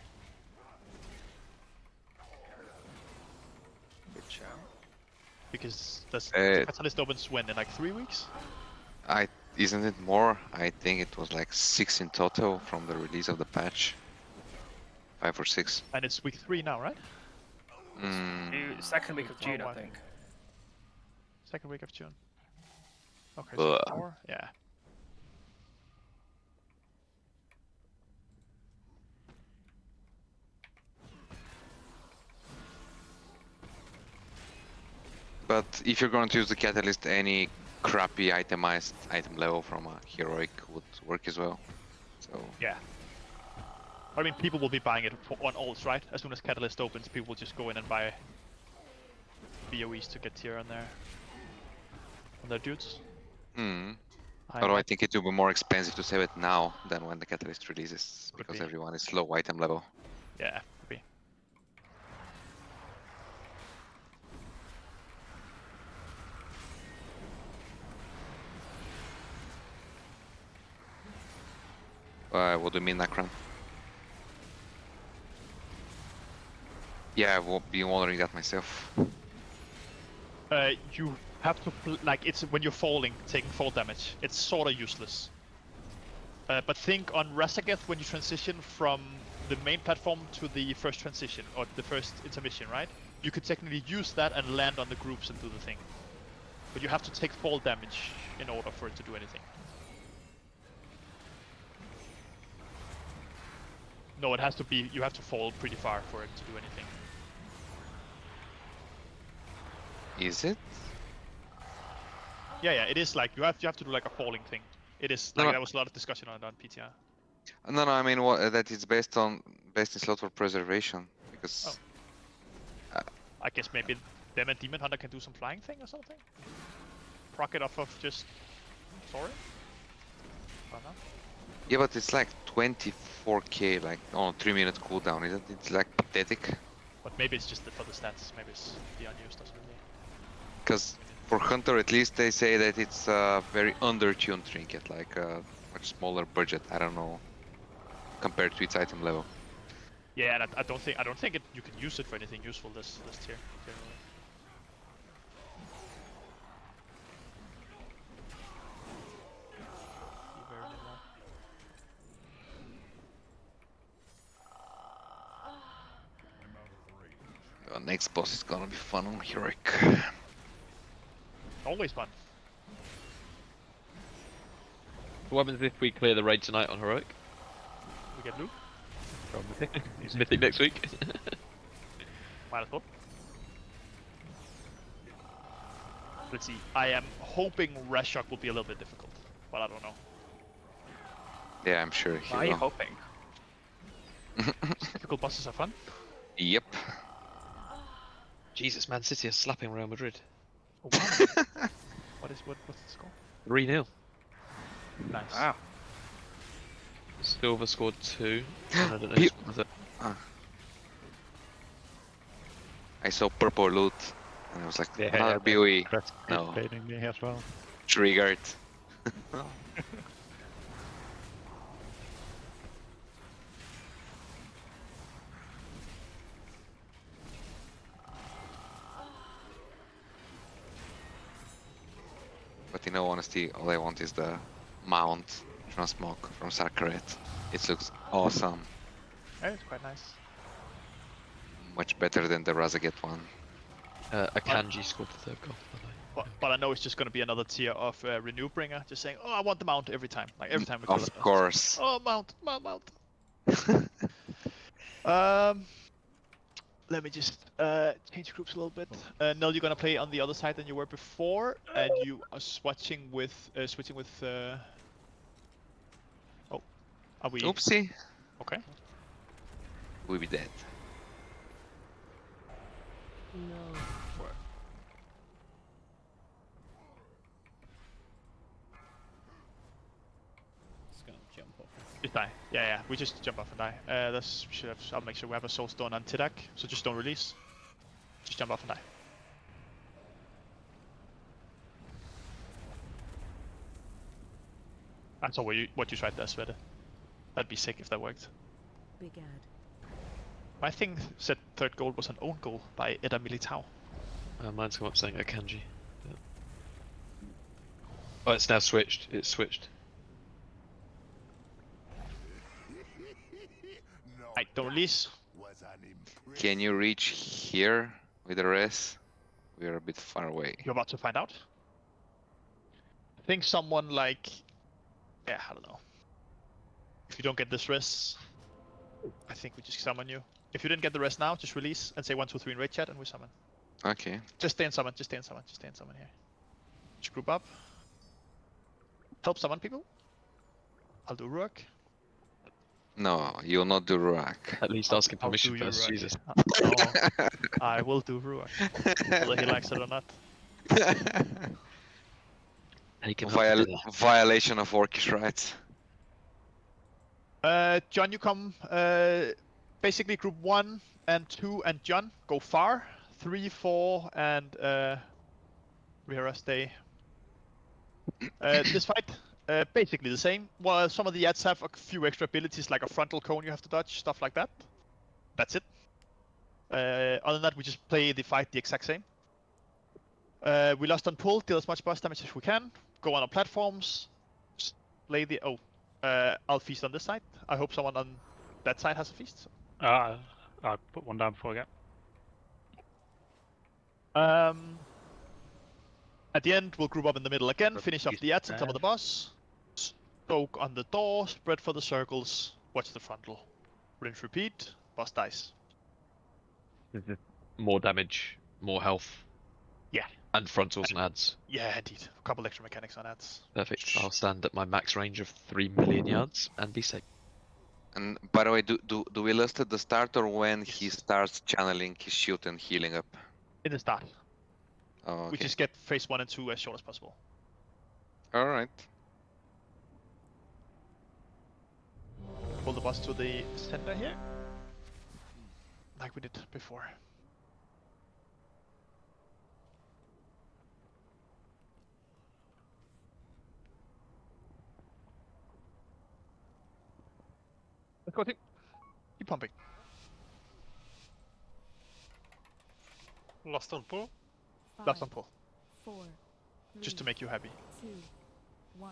Good shout. Because the Uh, Catalyst opens when? In like 3 weeks? Isn't it more? I think it was like 6 in total from the release of the patch. 5 or 6. And it's week 3 now, right? Second week of June, I One. think. Second week of June. Okay, so 4? Yeah. But if you're going to use the catalyst, any crappy itemized item level from a heroic would work as well. So Yeah. I mean, people will be buying it on alts, right? As soon as Catalyst opens, people will just go in and buy BOEs to get tier on their dudes. although I think it will be more expensive to save it now than when the catalyst releases, Could because be. everyone is low item level. Yeah, could be. What do you mean, Nakran? Yeah, I've been wondering that myself. You have to like it's when you're falling, taking fall damage. It's sort of useless. But think on Razageth when you transition from the main platform to the first transition or the first intermission, right? You could technically use that and land on the groups and do the thing. But you have to take fall damage in order for it to do anything. No, it has to be. You have to fall pretty far for it to do anything. Is it? Yeah, it is like you have to do like a falling thing. It is like there was a lot of discussion on it on PTR. No, I mean that it's based in slot for preservation, because. I guess maybe them and Demon Hunter can do some flying thing or something. Proc it off of just soaring. I don't know. Yeah, but it's like 24k, like on 3-minute cooldown, isn't it? It's like pathetic. But maybe it's just for the stats. Maybe it's the unused doesn't really. Because for Hunter, at least they say that it's a very under-tuned trinket, like a much smaller budget. I don't know, compared to its item level. Yeah, and I don't think you can use it for anything useful this tier. Generally. Very minimal. The next boss is gonna be fun on Heroic. Always fun. What happens if we clear the raid tonight on Heroic? We get loot. Go Mythic. Mythic next week. Might as well. Let's see. I am hoping Rashok will be a little bit difficult, but I don't know. Yeah, I'm sure he Why are you will. hoping? Difficult bosses are fun. Yep. Jesus, Man City are slapping Real Madrid. Oh, wow. what's the score? 3-0. Nice. Wow. Silver scored 2. And I don't know He- who scored it. I saw purple loot, and I was like, Yeah, another BOE. That's No. irritating me as well. Triggered. But in all honesty, all I want is the mount transmog from Sarkaret. It looks awesome. Yeah, it's quite nice. Much better than the Razageth one. Akanji scored the 3rd goal, by the way. But I know it's just going to be another tier of Renew Bringer, just saying, oh, I want the mount every time. Like every time we kill it. Of course. Oh, mount. Let me just change groups a little bit. Nell, you're gonna play on the other side than you were before, and you are switching with Oh, are we? Oopsie. Okay. We'll be dead. No. Just gonna jump off. Just die. Yeah. We just jump off and die. I'll make sure we have a Soulstone on Tidak, so just don't release. Just jump off and die. That's all what you tried there, Svette. That'd be sick if that worked. Big ad. My thing said third goal was an own goal by Edda Militao. Mine's come up saying Akanji. Yeah. Oh, it's now switched. It's switched. Right, don't release. Can you reach here with the res? We're a bit far away. You're about to find out. I think someone like... Yeah, I don't know. If you don't get this res, I think we just summon you. If you didn't get the res now, just release and say 1, 2, 3 in raid chat and we summon. Okay. Just stay in summon, just stay in summon here. Just group up. Help summon people. I'll do Ruak. No, you'll not do Ruak. At least ask him permission do first, Ruak. Jesus. No, I will do Ruak. Whether he likes it or not. Violation of Orcish rights. John, you come. Basically, group 1 and 2 and John go far. 3, 4, and Rihara stay. This fight, basically the same. Well, some of the ads have a few extra abilities, like a frontal cone you have to dodge, stuff like that. That's it. Other than that, we just play the fight the exact same. We lost on pull, deal as much boss damage as we can. Go on our platforms. Play the... Oh, I'll feast on this side. I hope someone on that side has a feast. I put one down before I get. At the end, we'll group up in the middle again, finish off the ads on top of the boss. Stoke on the door, spread for the circles, watch the frontal. Rinse, repeat, boss dies. More damage, more health. Yeah. And frontals and ads. Yeah, indeed. A couple extra mechanics on ads. Perfect. I'll stand at my max range of 3 million yards and be safe. And by the way, do we list at the start or when he starts channeling his shield and healing up? In the start. Oh, okay. We just get phase 1 and 2 as short as possible. Alright. Pull the boss to the center here. Like we did before. Let's go, team. Keep pumping. Lost on pull? Last on pull. 4, 3, Just to make you happy. 2, 1.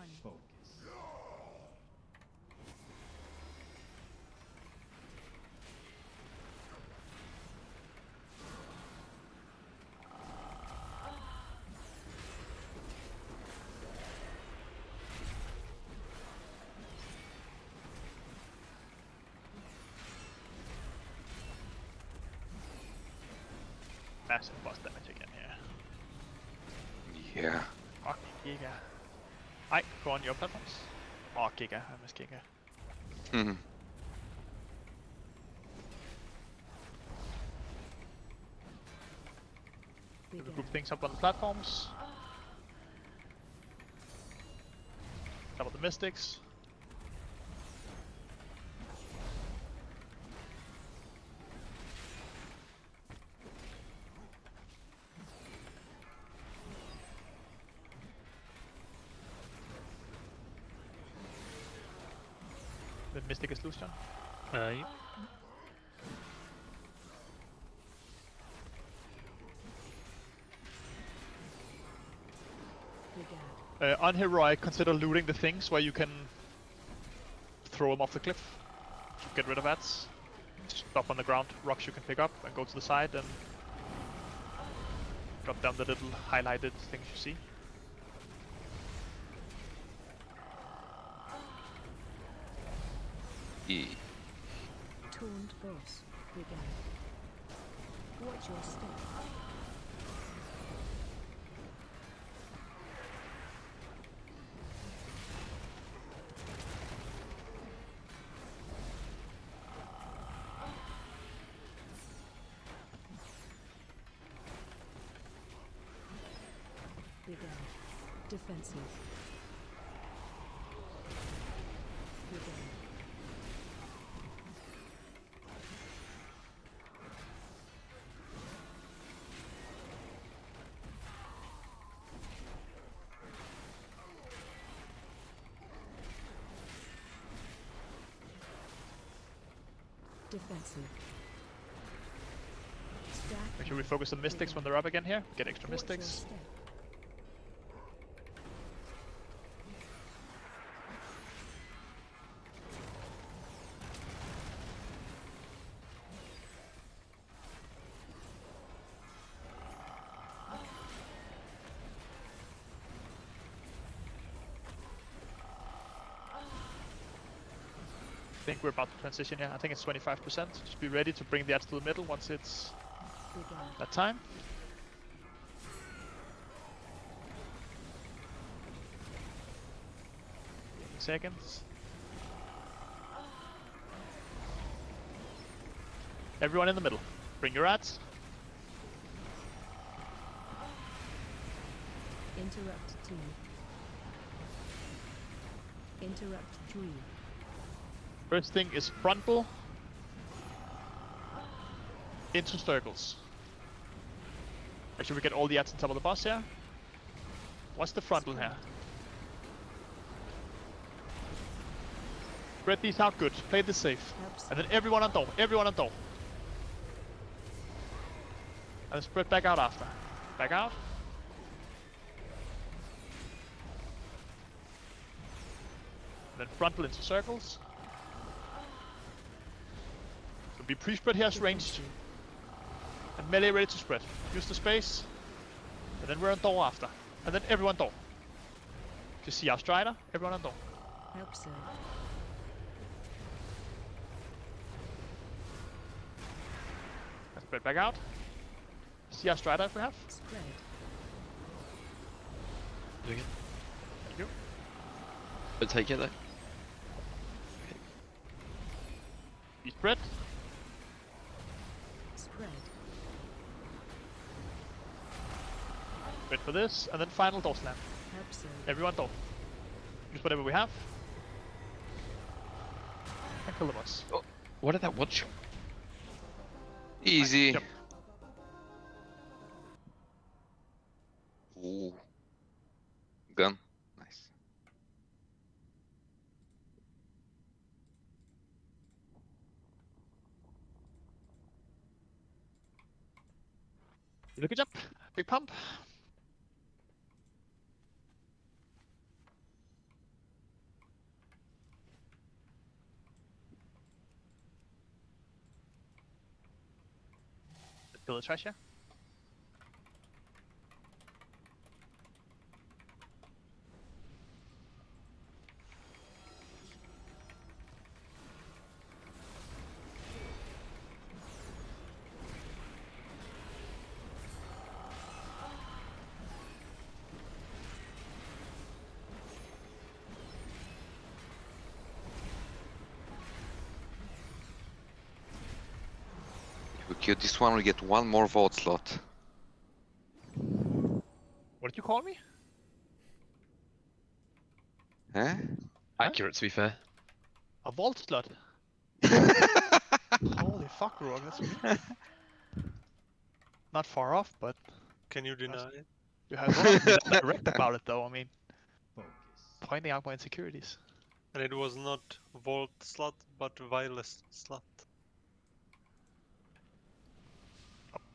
Massive boss damage again here. Yeah. Fuck Giga. Alright, go on your platforms. Oh, Giga. I miss Giga. Mhm. Group things up on the platforms. Couple of the mystics. The mystic is loose, John. Yep. On Heroic, consider looting the things where you can throw them off the cliff. Get rid of ads. Stop on the ground, rocks you can pick up, and go to the side and Drop down the little highlighted things you see. Taunt boss began. Watch your step. Began. Defensive. Began. Defensive. Make sure we focus on mystics when they're up again here. Get extra Watch your mystics. step. I think we're about to transition here. I think it's 25%. Just be ready to bring the ads to the middle once it's Began. that time. Seconds. Everyone in the middle. Bring your ads. Interrupt 2. Interrupt 3. First thing is frontal into circles. Make sure we get all the ads on top of the boss here. What's the frontal here? Spread these out good. Play this safe. And then everyone on door. Everyone on door. And then spread back out after. Back out. And then frontal into circles. So be pre-spread here as ranged. And melee ready to spread. Use the space. And then we're on door after. And then everyone door. Just see our strider. Everyone on door. Help sir. And spread back out. See our strider if we have. Spread. Doing it. Thank you. But take it though. Be spread. Spread. Spread for this. And then final door slam. Help sir. Everyone door. Use whatever we have. And kill the boss. Oh, what did that watch? Easy. Yep. Ooh. Gun. Nice. Look at jump. Big pump. Let's kill the trash here. If we kill this one, we get one more vault slot. What did you call me? Eh? Accurate, to be fair. A vault slot. Holy fuck, Rogue, that's weird. Not far off, but Can you deny it? you have one of them that's direct about it though, I mean. Pointing out my insecurities. And it was not vault slot, but wireless slot.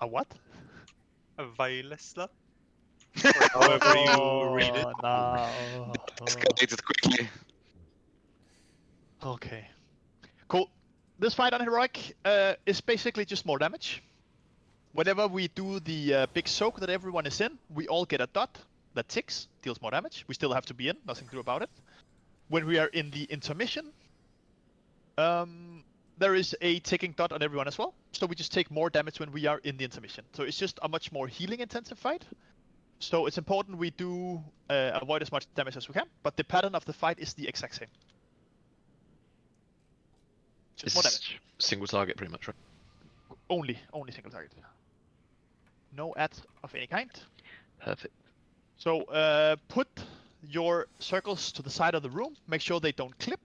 A what? A wireless slot? However you read it. No. Escalated quickly. Okay. Cool. This fight on Heroic is basically just more damage. whenever we do the big soak that everyone is in, we all get a dot that ticks, deals more damage. We still have to be in, nothing to do about it. When we are in the intermission, there is a ticking dot on everyone as well. So we just take more damage when we are in the intermission. So it's just a much more healing intensive fight. So it's important we do avoid as much damage as we can, but the pattern of the fight is the exact same. Just more damage. Single target pretty much, right? Only single target. No ads of any kind. Perfect. So put your circles to the side of the room. Make sure they don't clip.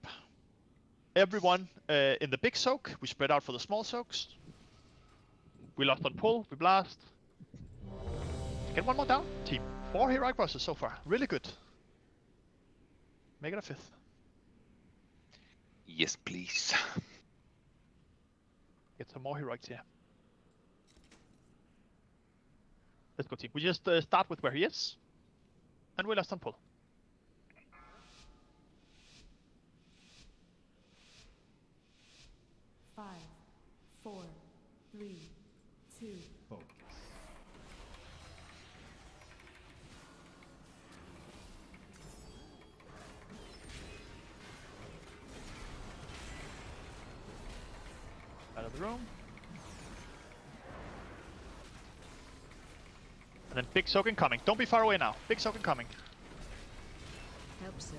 Everyone in the big soak. We spread out for the small soaks. We lost on pull. We blast. Get one more down. Team. 4 heroic bosses so far. Really good. Make it a 5th. Yes, please. Get some more heroics here. Let's go, team. We just start with where he is. And we lost on pull. Five, 4, 3, 2. Focus. Out of the room. And then big soak incoming. Don't be far away now. Big soak incoming. Help soak.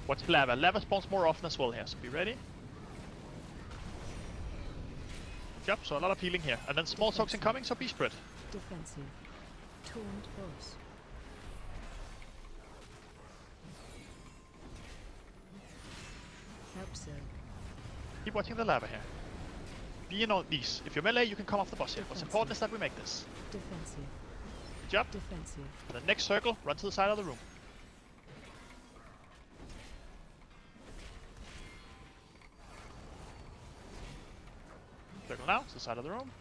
Watch lava. Lava spawns more often as well here, so be ready. Yep, so a lot of healing here. And then small soaks incoming, so be spread. Defensive. Taunt boss. Help soak. Keep watching the lava here. Be in on these. If you're melee, you can come off the boss here. What's important is that we make this. Defensive. Good job. Defensive. And the next circle, run to the side of the room. Circle now, to the side of the room.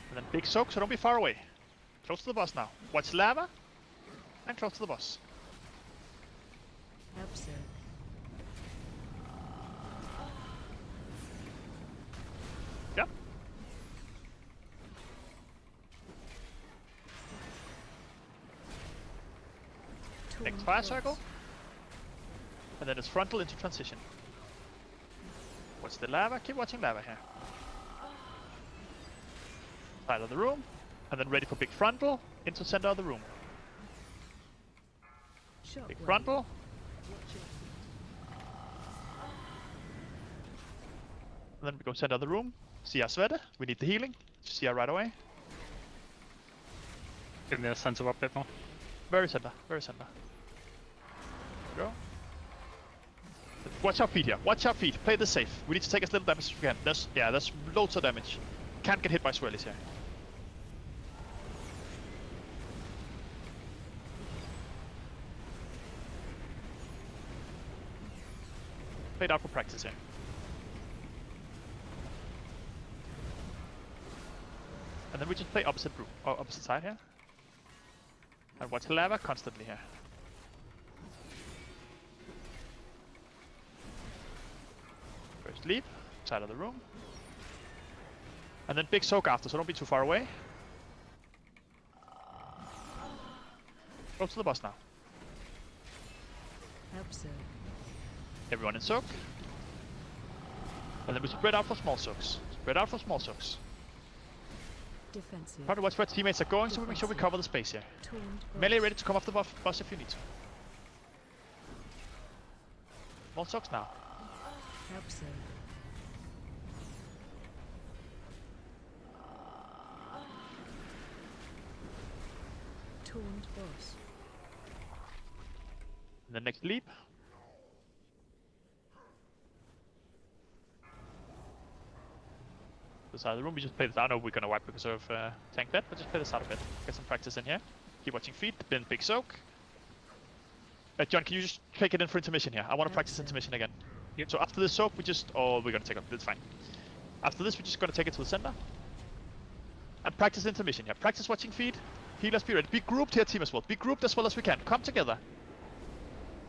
And then big soak, so don't be far away. Close to the boss now. Watch lava. And close to the boss. Help soak. Yep. Next fire circle. And then it's frontal into transition. Watch the lava, keep watching lava here. Side of the room. And then ready for big frontal into center of the room. Big frontal. And then we go center of the room. See our Sveta. We need the healing. See her right away. In the center up a bit more. Very center, very center. Go. Watch our feet here. Watch our feet. Play this safe. We need to take as little damage as we can. There's loads of damage. Can't get hit by swirlies here. Play it out for practice here. And then we just play opposite room, or opposite side here. And watch lava constantly here. First leap, side of the room. And then big soak after, so don't be too far away. Go to the boss now. Help soak. Everyone in soak. And then we spread out for small soaks. Spread out for small soaks. Defensive. Try to watch where teammates are going, so we make sure we cover the space here. Taunt Melee ready to come off the boss if you need to. Small soaks now. Help soak. Taunt boss. And the next leap. The side of the room, we just play this. I know we're gonna wipe because of tank dead, but just play this out a bit. Get some practice in here. Keep watching feet, then big soak. John, can you just take it in for intermission here? I want to practice intermission again. Yep. So after this soak, we just... Oh, we're gonna take it. That's fine. After this, we're just gonna take it to the center. And practice intermission here. Practice watching feet. Healers, be ready. Be grouped here, team as well. Be grouped as well as we can. Come together.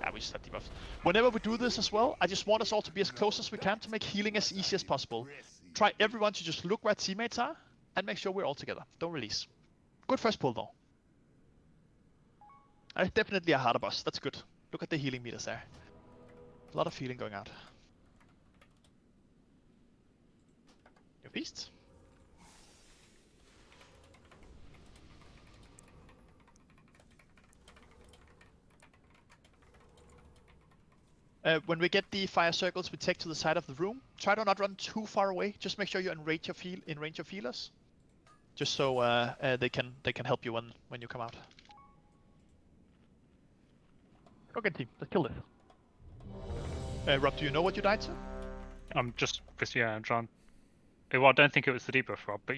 Ah, we just have debuffs. Whenever we do this as well, I just want us all to be as close as we can to make healing as easy as possible. Try everyone to just look where teammates are and make sure we're all together. Don't release. Good first pull though. Definitely a harder boss. That's good. Look at the healing meters there. A lot of healing going out. Your beast. When we get the fire circles, we take to the side of the room. Try to not run too far away. Just make sure you're in range of healers, just so they can help you when you come out. Okay, team, let's kill this. Rob, do you know what you died to? I'm trying. Well, I don't think it was the debuff, Rob, but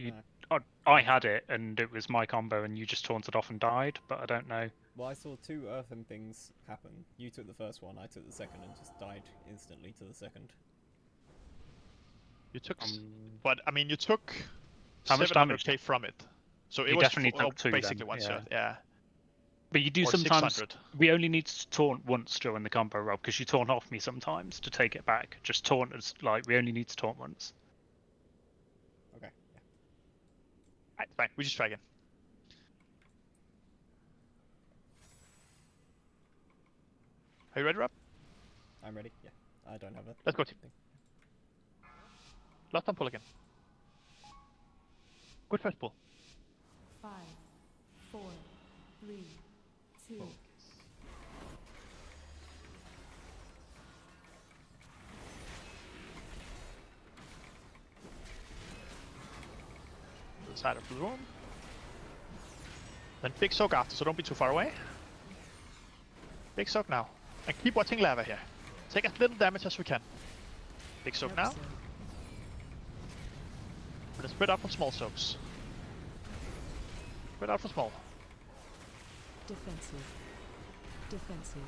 I had it, and it was my combo, and you just taunted off and died, but I don't know. Well, I saw 2 earthen things happen. You took the first one, I took the second, and just died instantly to the second. You took, but I mean, you took how much damage from it, so it you was definitely took 2 basically then. one shot. Yeah. But you do Or sometimes. 600. We only need to taunt once during the combo, Rob, because you taunt off me sometimes to take it back. Just taunt us, like we only need to taunt once. Okay. Yeah. Alright, fine. We just try again. Are you ready, Rob? I'm ready. Yeah. I don't have a. Let's go, team. Last time pull again. Good first pull. 5, 4, 3, 2. To the side of the room. Then big soak after, so don't be too far away. Big soak now. And keep watching lava here. Take as little damage as we can. Big soak now. We're gonna spread out for small soaks. Spread out for small. Defensive. Defensive.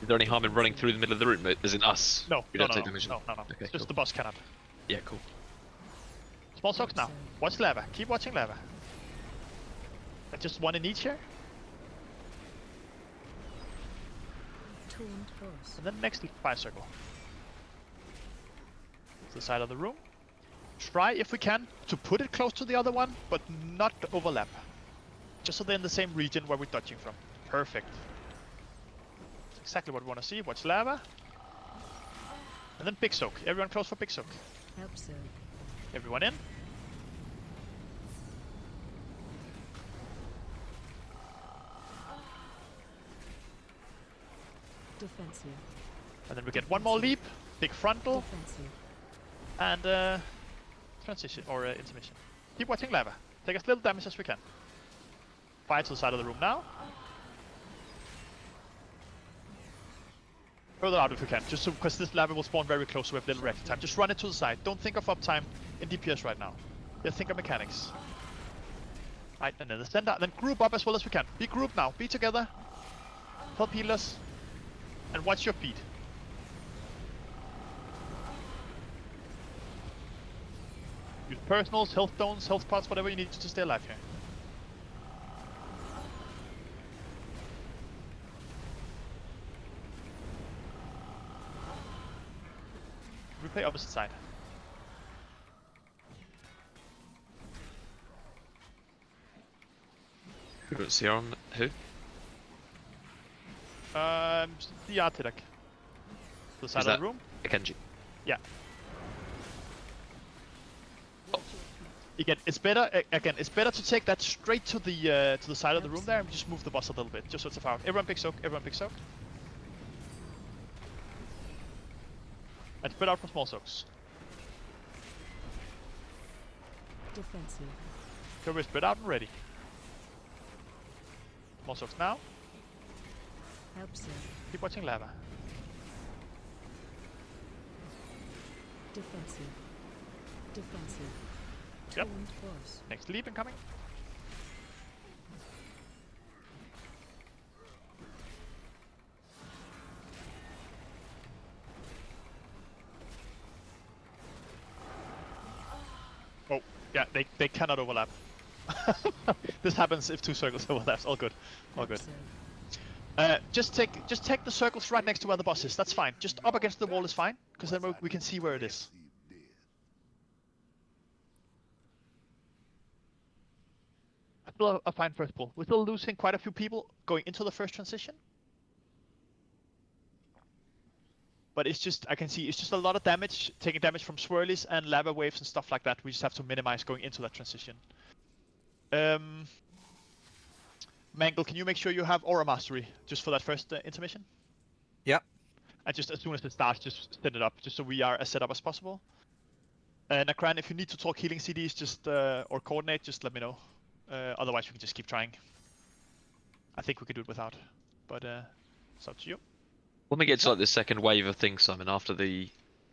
Is there any harm in running through the middle of the room? As in us? No, We no, don't no, take damage. no. Okay, It's just cool. the boss cannot. Yeah, cool. Small soaks now. Watch lava. Keep watching lava. And just one in each here. Taunt boss. And then next fire circle. To the side of the room. Try, if we can, to put it close to the other one, but not overlap. Just so they're in the same region where we're dodging from. Perfect. That's exactly what we want to see. Watch lava. And then big soak. Everyone close for big soak. Help soak. Everyone in. Defensive. And then we get one more leap. Big frontal. Defensive. And transition or intermission. Keep watching lava. Take as little damage as we can. Fire to the side of the room now. Further out if we can, just so because this lava will spawn very close, so we have little reaction time. Just run it to the side. Don't think of uptime in DPS right now. Just think of mechanics. Right, and then the center, and then group up as well as we can. Be grouped now. Be together. Help healers. And watch your feet. Use personals, health stones, health pots, whatever you need to stay alive here. We play opposite side. Who's here on who? The Artidak. To the side of the room. Akenji. Yeah. Again, it's better. It's better to take that straight to the side of the room there, and just move the boss a little bit, just so it's a foul. Everyone pick soak. Everyone pick soak. And spread out for small soaks. Defensive. So we're spread out and ready. Small soaks now. Help soak. Keep watching lava. Defensive. Defensive. Yep. Taunt boss. Next leap incoming. Oh, yeah, they cannot overlap. This happens if 2 circles overlap. All good. All good. Just take the circles right next to where the boss is. That's fine. Just up against the wall is fine, because then we can see where it is. still a fine first pull. We're still losing quite a few people going into the first transition. But it's just, I can see, it's just a lot of damage, taking damage from swirlies and lava waves and stuff like that. We just have to minimize going into that transition. Mangle, can you make sure you have Aura Mastery just for that first intermission? Yeah. And just as soon as it starts, just set it up, just so we are as set up as possible. Nakran, if you need to talk healing CDs, just or coordinate, just let me know. Otherwise, we can just keep trying. I think we could do it without, but it's up to you. When we get to like the second wave of things, Simon, after the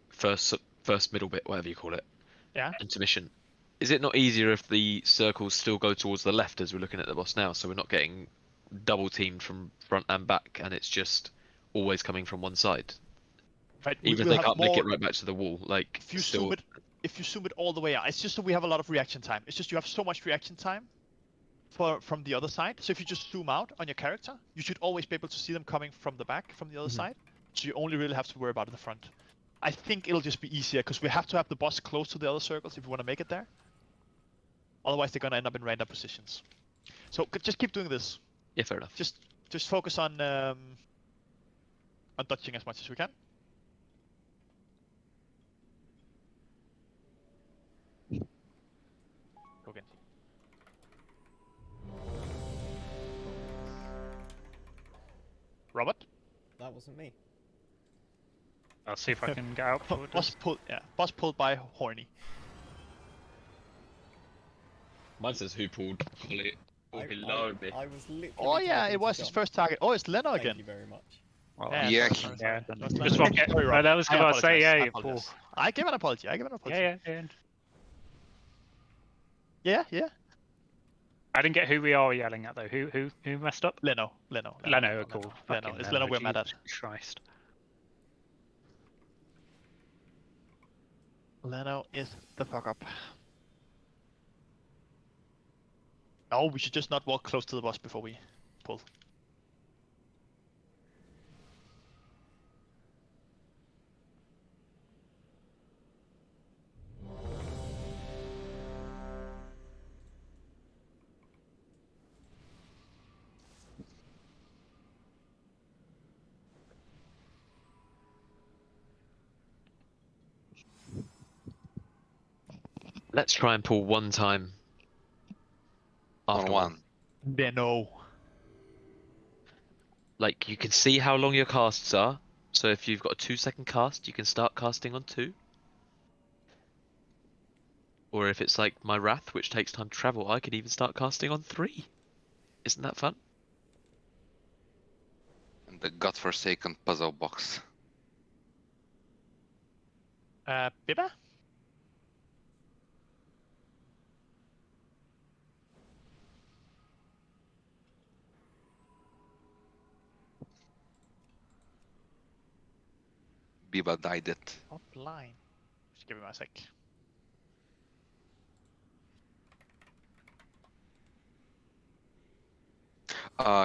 first middle bit, whatever you call it, yeah, intermission, is it not easier if the circles still go towards the left as we're looking at the boss now, so we're not getting double teamed from front and back, and it's just always coming from one side? Right, even if they can't make it right back to the wall, like if you still... if you zoom it all the way out, it's just so we have a lot of reaction time. It's just you have so much reaction time from the other side. So if you just zoom out on your character, you should always be able to see them coming from the back, from the other side. So you only really have to worry about it in the front. I think it'll just be easier because we have to have the boss close to the other circles if we want to make it there. Otherwise, they're gonna end up in random positions. So just keep doing this. Yeah, fair enough. Just focus on dodging as much as we can. Go again. Robert? That wasn't me. I'll see if I can get out. Boss pulled by Horny. Mine says who pulled Holly below me. I was literally. Oh yeah, it was his first target. Oh, it's Leno again. Thank you very much. Well, yeah. Just one get. I was going to say, yeah. I give an apology. Yeah. I didn't get who we are yelling at though. Who messed up? Leno, cool. Leno. It's Leno we're mad at. Christ. Leno is the fuck up. Oh, we should just not walk close to the boss before we pull. Let's try and pull one time. On one. No. Like, you can see how long your casts are. So if you've got a 2-second cast, you can start casting on 2. Or if it's like my Wrath, which takes time to travel, I could even start casting on 3. Isn't that fun? And the godforsaken puzzle box. Biba? Biba died it. Offline. Just give me a sec.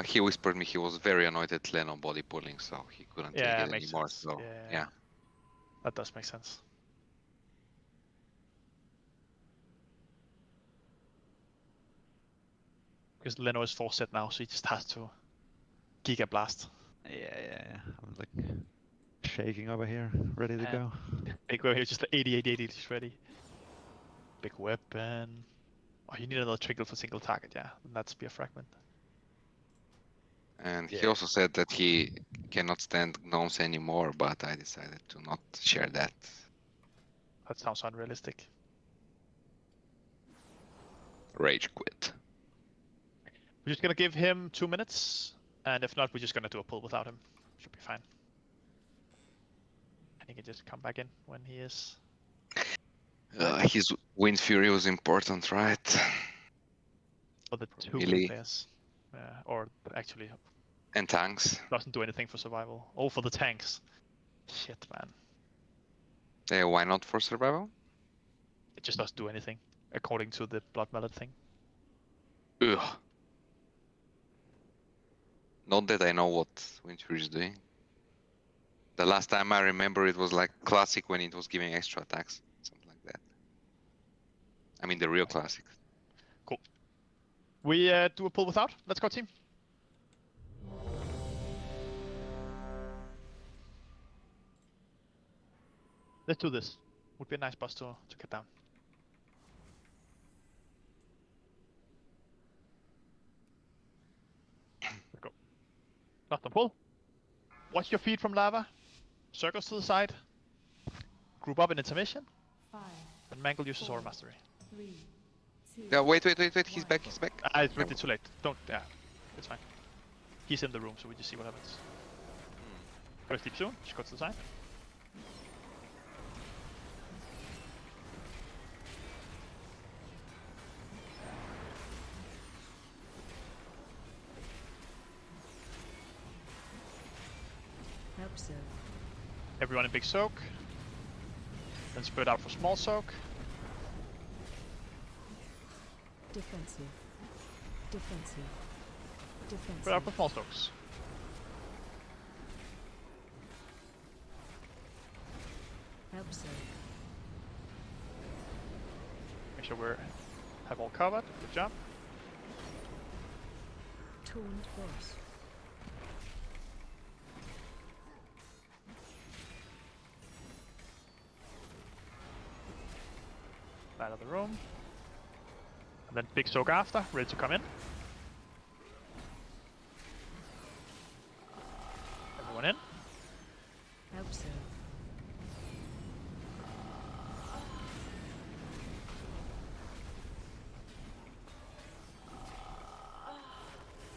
He whispered me he was very annoyed at Leno body pulling, so he couldn't take it anymore. Sense. So yeah. That does make sense. Because Leno is full set now, so he just has to Giga Blast. Yeah. I'm like shaking over here, ready to go. Big weapon here, just 80, just ready. Big weapon. Oh, you need another trigger for single target, yeah. And that's Spear Fragment. And he also said that he cannot stand gnomes anymore, but I decided to not share that. That sounds unrealistic. Rage quit. We're just gonna give him 2 minutes, and if not, we're just gonna do a pull without him. Should be fine. And he can just come back in when he is. His Wind Fury was important, right? For the 2 Melee. players. Or actually. And tanks. Doesn't do anything for survival. Oh, for the tanks. Shit, man. Why not for survival? It just doesn't do anything, according to the Blood Mallet thing. Ugh. Not that I know what Wind Fury is doing. The last time I remember it was like classic when it was giving extra attacks. Something like that. I mean the real classic. Cool. We do a pull without. Let's go, team. Let's do this. Would be a nice boss to get down. Let's go. Not the pull. Watch your feet from lava. Circles to the side. Group up in intermission. 5, And Mangle uses Aura Mastery. 3, 2. Yeah, wait, he's back, he's back. It's really too late. Don't, yeah, it's fine. He's in the room, so we just see what happens. Go sleep soon, just go to the side. Help so. Everyone in big soak. Then spread out for small soak. Defensive. Defensive. Defensive. Spread out for small soaks. Help so. Make sure we have all covered. Good job. Taunt boss. Out of the room. And then big soak after, ready to come in. Everyone in. Help so.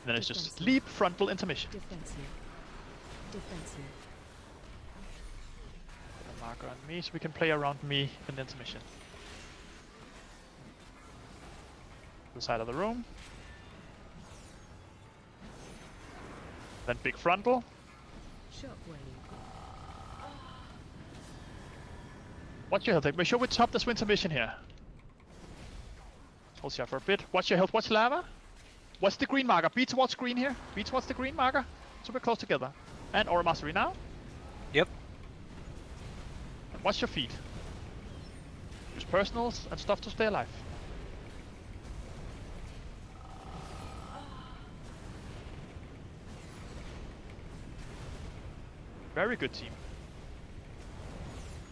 And then it's just leap frontal intermission. Defensive. Defensive. Put a marker on me so we can play around me in the intermission. The side of the room. Then big frontal. Shockwave. Watch your health. Make sure we top this intermission here. Hold you for a bit. Watch your health. Watch lava. Watch the green marker. Be towards green here. Be towards the green marker. So we're close together. And Aura Mastery now. Yep. And watch your feet. Use personals and stuff to stay alive. Very good, team.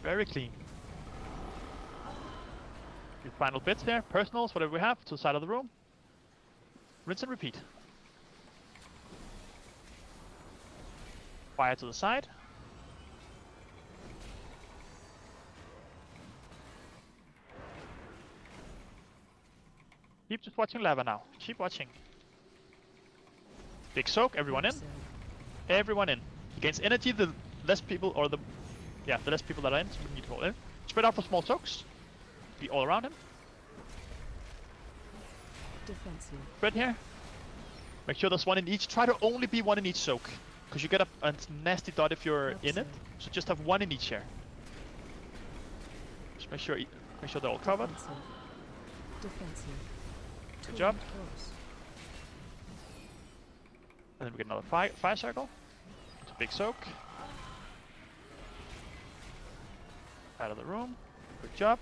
Very clean. Your final bits here. Personals, whatever we have, to the side of the room. Rinse and repeat. Fire to the side. Keep just watching lava now. Keep watching. Big soak, everyone in. Everyone in. Against energy, the less people, or the less people that are in, so we need to roll in. Spread out for small soaks. Be all around him. Defensive. Spread here. Make sure there's one in each. Try to only be one in each soak, because you get a nasty dot if you're in it. So just have one in each here. Just make sure they're all covered. Defensive. Defensive. Good job. Boss. And then we get another fire circle. It's a big soak. Out of the room. Good job.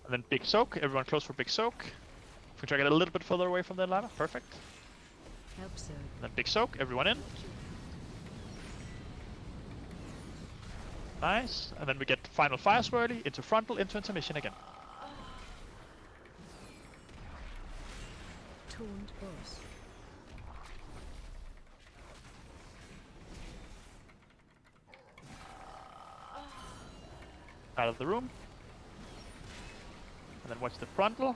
And then big soak. Everyone close for big soak. If we try to get a little bit further away from the lava. Perfect. Help so. And then big soak. Everyone in. Nice. And then we get final fire swirly into frontal, into intermission again. Taunt boss. Out of the room. And then watch the frontal.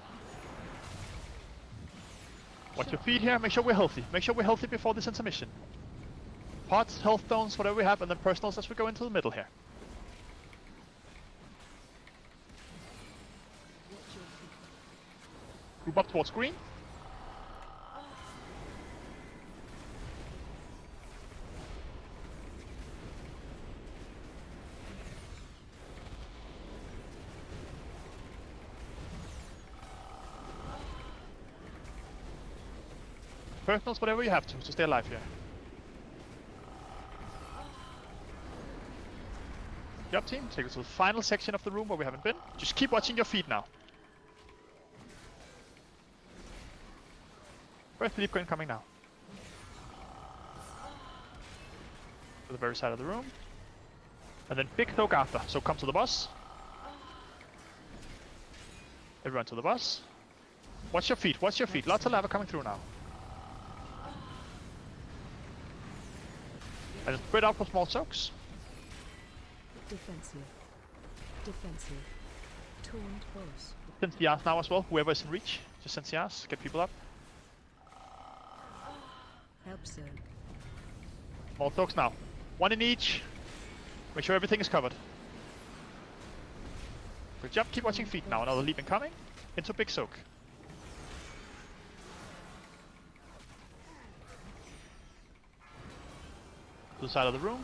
Watch your feet here. Make sure we're healthy. Make sure we're healthy before this intermission. Pots, health stones, whatever we have, and then personals as we go into the middle here. Group up towards green. Personals, whatever you have to stay alive here. Good job, team. Take us to the final section of the room where we haven't been. Just keep watching your feet now. First leap coin coming now. To the very side of the room. And then big soak after. So come to the boss. Everyone to the boss. Watch your feet, watch your feet. Lots of lava coming through now. And just spread out for small soaks. Defensive. Defensive. Taunt boss. Send CRs now as well. Whoever is in reach, just send CRs. Get people up. Help sir. Small soaks now. One in each. Make sure everything is covered. Good job. Keep watching feet now. Another leap incoming. Into big soak. To the side of the room.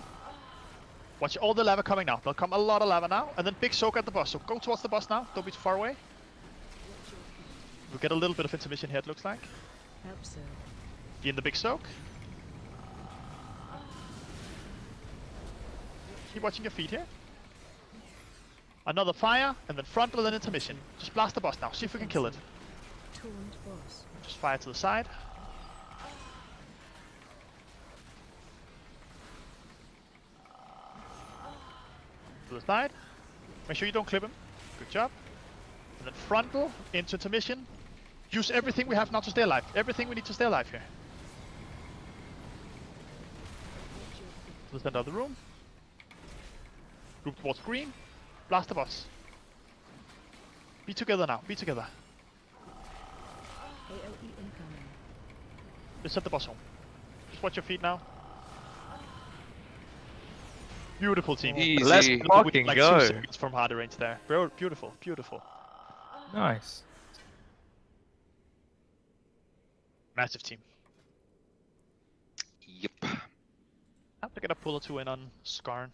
Watch all the lava coming now. There'll come a lot of lava now. And then big soak at the boss. So go towards the boss now. Don't be too far away. We'll get a little bit of intermission here, it looks like. Help sir. Be in the big soak. Keep watching your feet here. Another fire, and then frontal and intermission. Just blast the boss now. See if we can kill it. Taunt boss. Just fire to the side. To the side. Make sure you don't clip him. Good job. And then frontal into intermission. Use everything we have now to stay alive. Everything we need to stay alive here. To the center of the room. Group towards green. Blast the boss. Be together now. Be together. AoE incoming. Just set the boss home. Just watch your feet now. Beautiful team. Easy. Let's fucking like go. 2 seconds from harder range there. Bro, beautiful, beautiful. Nice. Massive team. Yep. Have to get a pull or 2 in on Skarn.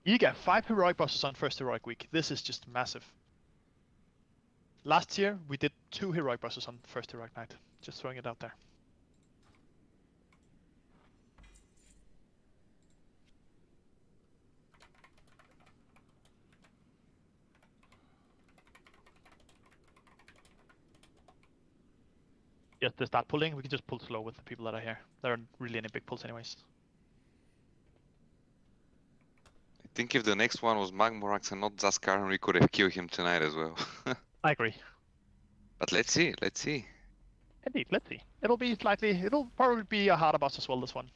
You get 5 heroic bosses on first heroic week. This is just massive. Last year we did 2 heroic bosses on first heroic night. Just throwing it out there. Just to start pulling, we can just pull slow with the people that are here. There aren't really any big pulls anyways. I think if the next one was Magmorax and not Zaskaran, we could have killed him tonight as well. I agree. But let's see, let's see. Indeed, let's see. It'll probably be a harder boss as well, this one.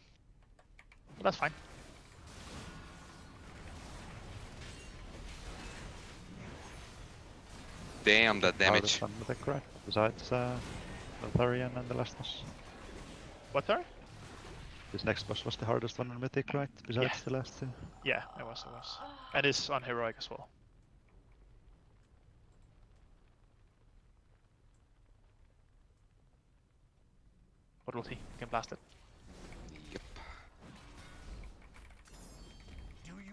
But that's fine. Damn, that damage. Hardest one with the right, besides Lotharian and the last boss. What, sorry? This next boss was the hardest one on Mythic, right? Besides the last 2. Yeah, it was. And it's on heroic as well. What will he? You can blast it. Yep.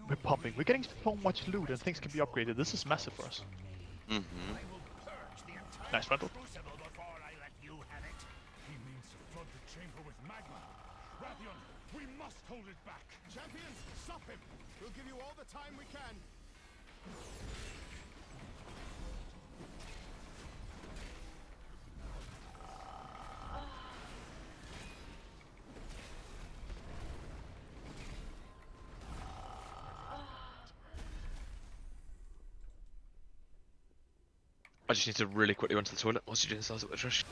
We're pumping. We're getting so much loot and things can be upgraded. This is massive for us. Mm-hmm. Nice rental. We must hold it back. Champions, stop him! We'll give you all the time we can. I just need to really quickly run to the toilet whilst you're doing this with the trash.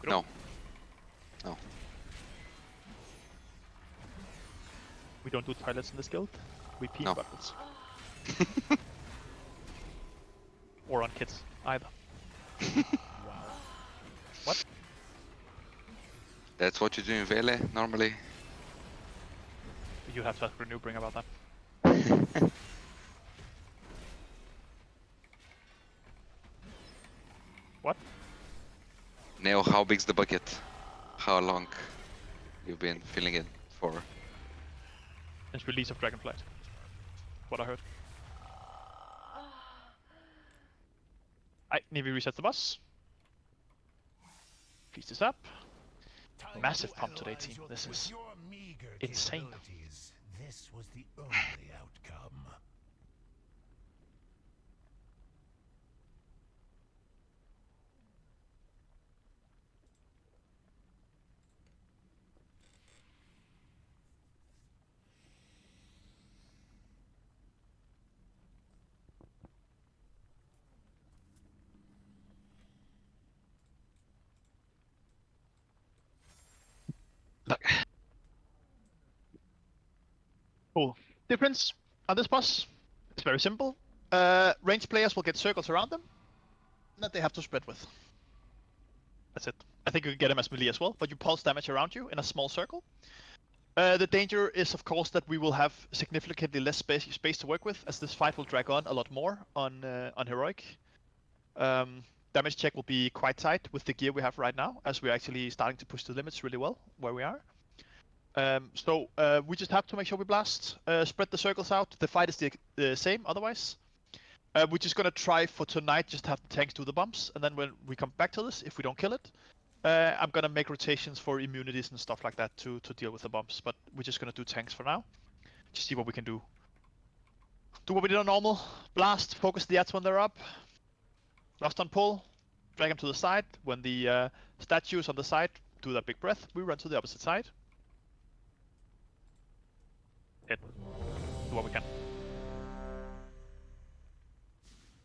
No. No. We don't do toilets in this guild. We pee No. buckets. Or on kids, either. What? That's what you do in Vele, normally. You have to ask Renewbring about that. What? Neo, how big's the bucket? How long you've been filling it for? Since release of Dragonflight. What I heard. Navy resets the bus. Feast is up. Massive pump today, team. This is insane. This was the only outcome. Cool. Difference on this boss? It's very simple. Ranged players will get circles around them that they have to spread with. That's it. I think you can get them as melee as well, but you pulse damage around you in a small circle. The danger is, of course, that we will have significantly less space to work with, as this fight will drag on a lot more on Heroic. Damage check will be quite tight with the gear we have right now, as we're actually starting to push the limits really well where we are. So we just have to make sure we blast, spread the circles out. The fight is the same otherwise. We're just gonna try for tonight, just have the tanks do the bumps, and then when we come back to this, if we don't kill it, I'm gonna make rotations for immunities and stuff like that to deal with the bumps. But we're just gonna do tanks for now. Just see what we can do. Do what we did on normal. Blast, focus the ads when they're up. Lost on pull, drag them to the side. When the statues on the side do that big breath, we run to the opposite side. Hit. Do what we can.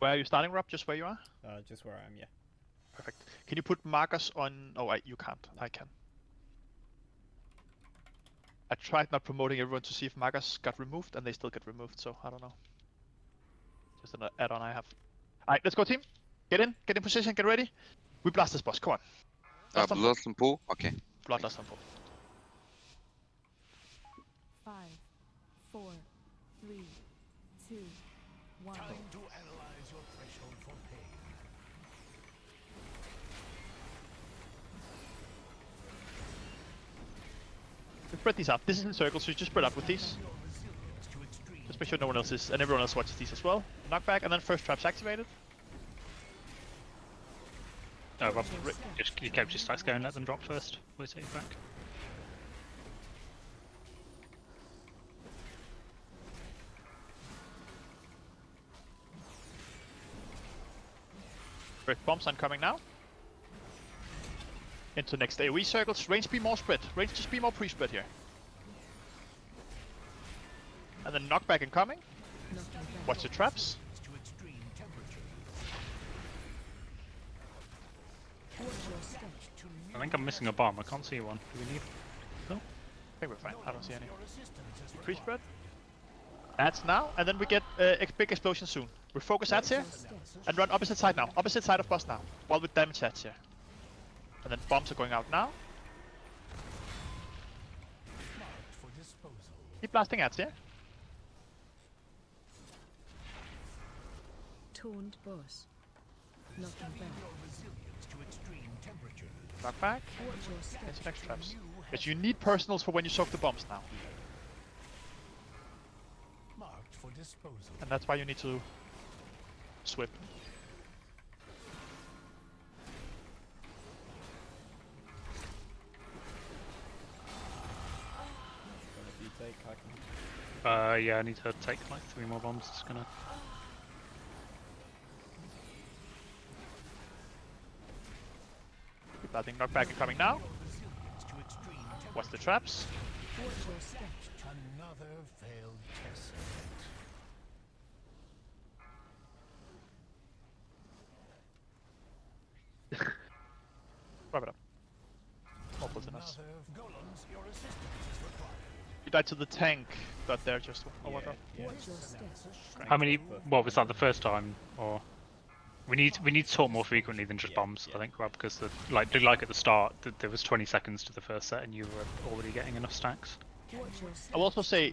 Where are you starting, Rob? Just where you are? Just where I am, yeah. Perfect. Can you put markers on... Oh, you can't. I can. I tried not promoting everyone to see if markers got removed, and they still get removed, so I don't know. Just an add-on I have. Alright, let's go, team. Get in position, get ready. We blast this boss, come on. Lost and pull? Okay. Bloodlust and pull. 5, 4, 3, 2, 1. Time to analyze your threshold for pain. Spread these out. This is in circles, so you just spread out with these. Just make sure no one else is, and everyone else watches these as well. Knockback, and then first trap's activated. Oh, Rob, just you kept your stacks going, let them drop first. We'll take it back. First bombs coming now. Into next AoE circles. Range be more spread. Range just be more pre-spread here. And then knockback incoming. Watch the traps. I think I'm missing a bomb. I can't see one. Do we need? No. I think we're fine. I don't see any. Pre-spread. Ads now, and then we get big explosion soon. We focus ads here, and run opposite side now. Opposite side of boss now, while with damage ads here. And then bombs are going out now. Keep blasting ads here. Taunt boss. Knocking back. Knock back. Into next traps. But you need personals for when you soak the bombs now. And that's why you need to swip. Yeah, I need to take like 3 more bombs. It's gonna. Keep that thing knockback coming now. Watch the traps. Another failed test. Wrap it up. More bullets in us. You died to the tank, but they're just. Oh, what? How many? What was that the first time? Or we need to talk more frequently than just bombs. I think, Rob, because the like at the start, there was 20 seconds to the first set, and you were already getting enough stacks. I'll also say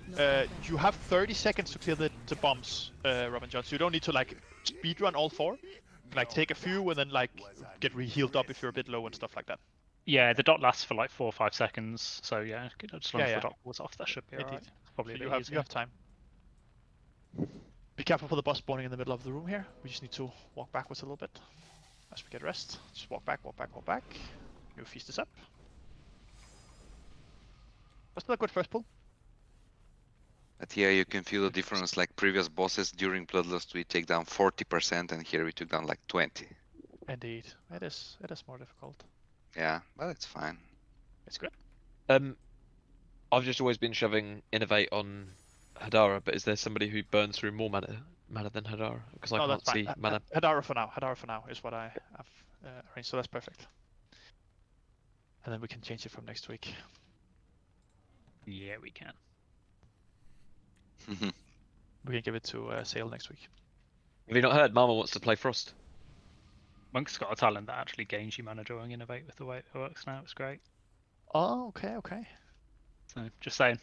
you have 30 seconds to clear the bombs, Rob and John. So you don't need to like speedrun all 4. Like take a few and then like get re-healed up if you're a bit low and stuff like that. Yeah, the dot lasts for like 4 or 5 seconds, so yeah, as long as the dot was off, that should be alright. Probably so you have time. Be careful for the boss spawning in the middle of the room here. We just need to walk backwards a little bit as we get rest. Just walk back, walk back, walk back. New feast is up. Was still a good first pull. But yeah, you can feel the difference. Like previous bosses during Bloodlust, we take down 40%, and here we took down like 20. Indeed, it is more difficult. Yeah, but it's fine. It's good. I've just always been shoving Innovate on Hadara, but is there somebody who burns through more mana than Hadara? Because I can't see mana. Hadara for now. Hadara for now is what I have arranged, so that's perfect. And then we can change it from next week. Yeah, we can. We can give it to Sale next week. Have you not heard? Mama wants to play Frost. Monk's got a talent that actually gains you mana drawing Innovate with the way it works now. It's great. Oh, okay, okay. So just saying.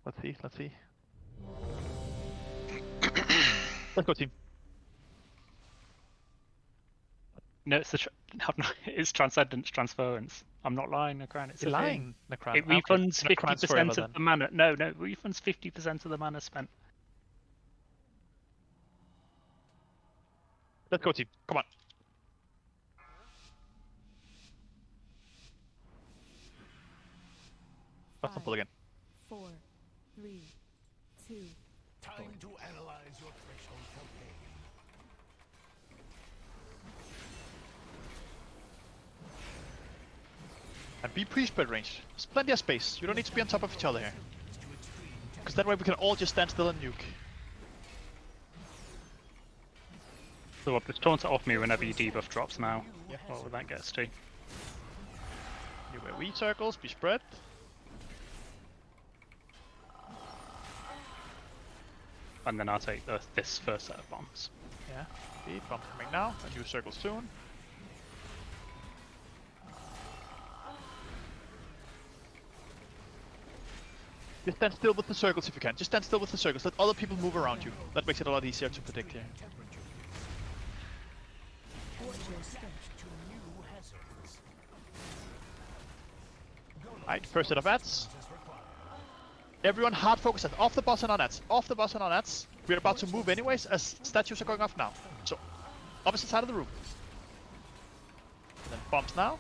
Let's see, let's see. Let's go, team. No, it's it's Transcendence Transference. I'm not lying, Necran. It's You're a lying, thing. Necran. It refunds Okay. Necran's 50% forever, of then. the mana. No, it refunds 50% of the mana spent. Let's go, team. Come on. Let's not pull again. 4, 3, 2. Time to analyze your threshold for pain. And be pre-spread range. There's plenty of space. You don't need to be on top of each other here. Because that way we can all just stand still and nuke. So what, just taunt it off me whenever your debuff drops now. Yeah. What would that get us to? You wear weed circles, be spread. And then I'll take this first set of bombs. Yeah. Indeed, bomb coming now. A new circle soon. Just stand still with the circles if you can. Just stand still with the circles. Let other people move around you. That makes it a lot easier to predict here. Alright, first set of ads. Everyone hard focus on off the boss and on ads. Off the boss and on ads. We're about to move anyways as statues are going off now. So, opposite side of the room. And then bombs now.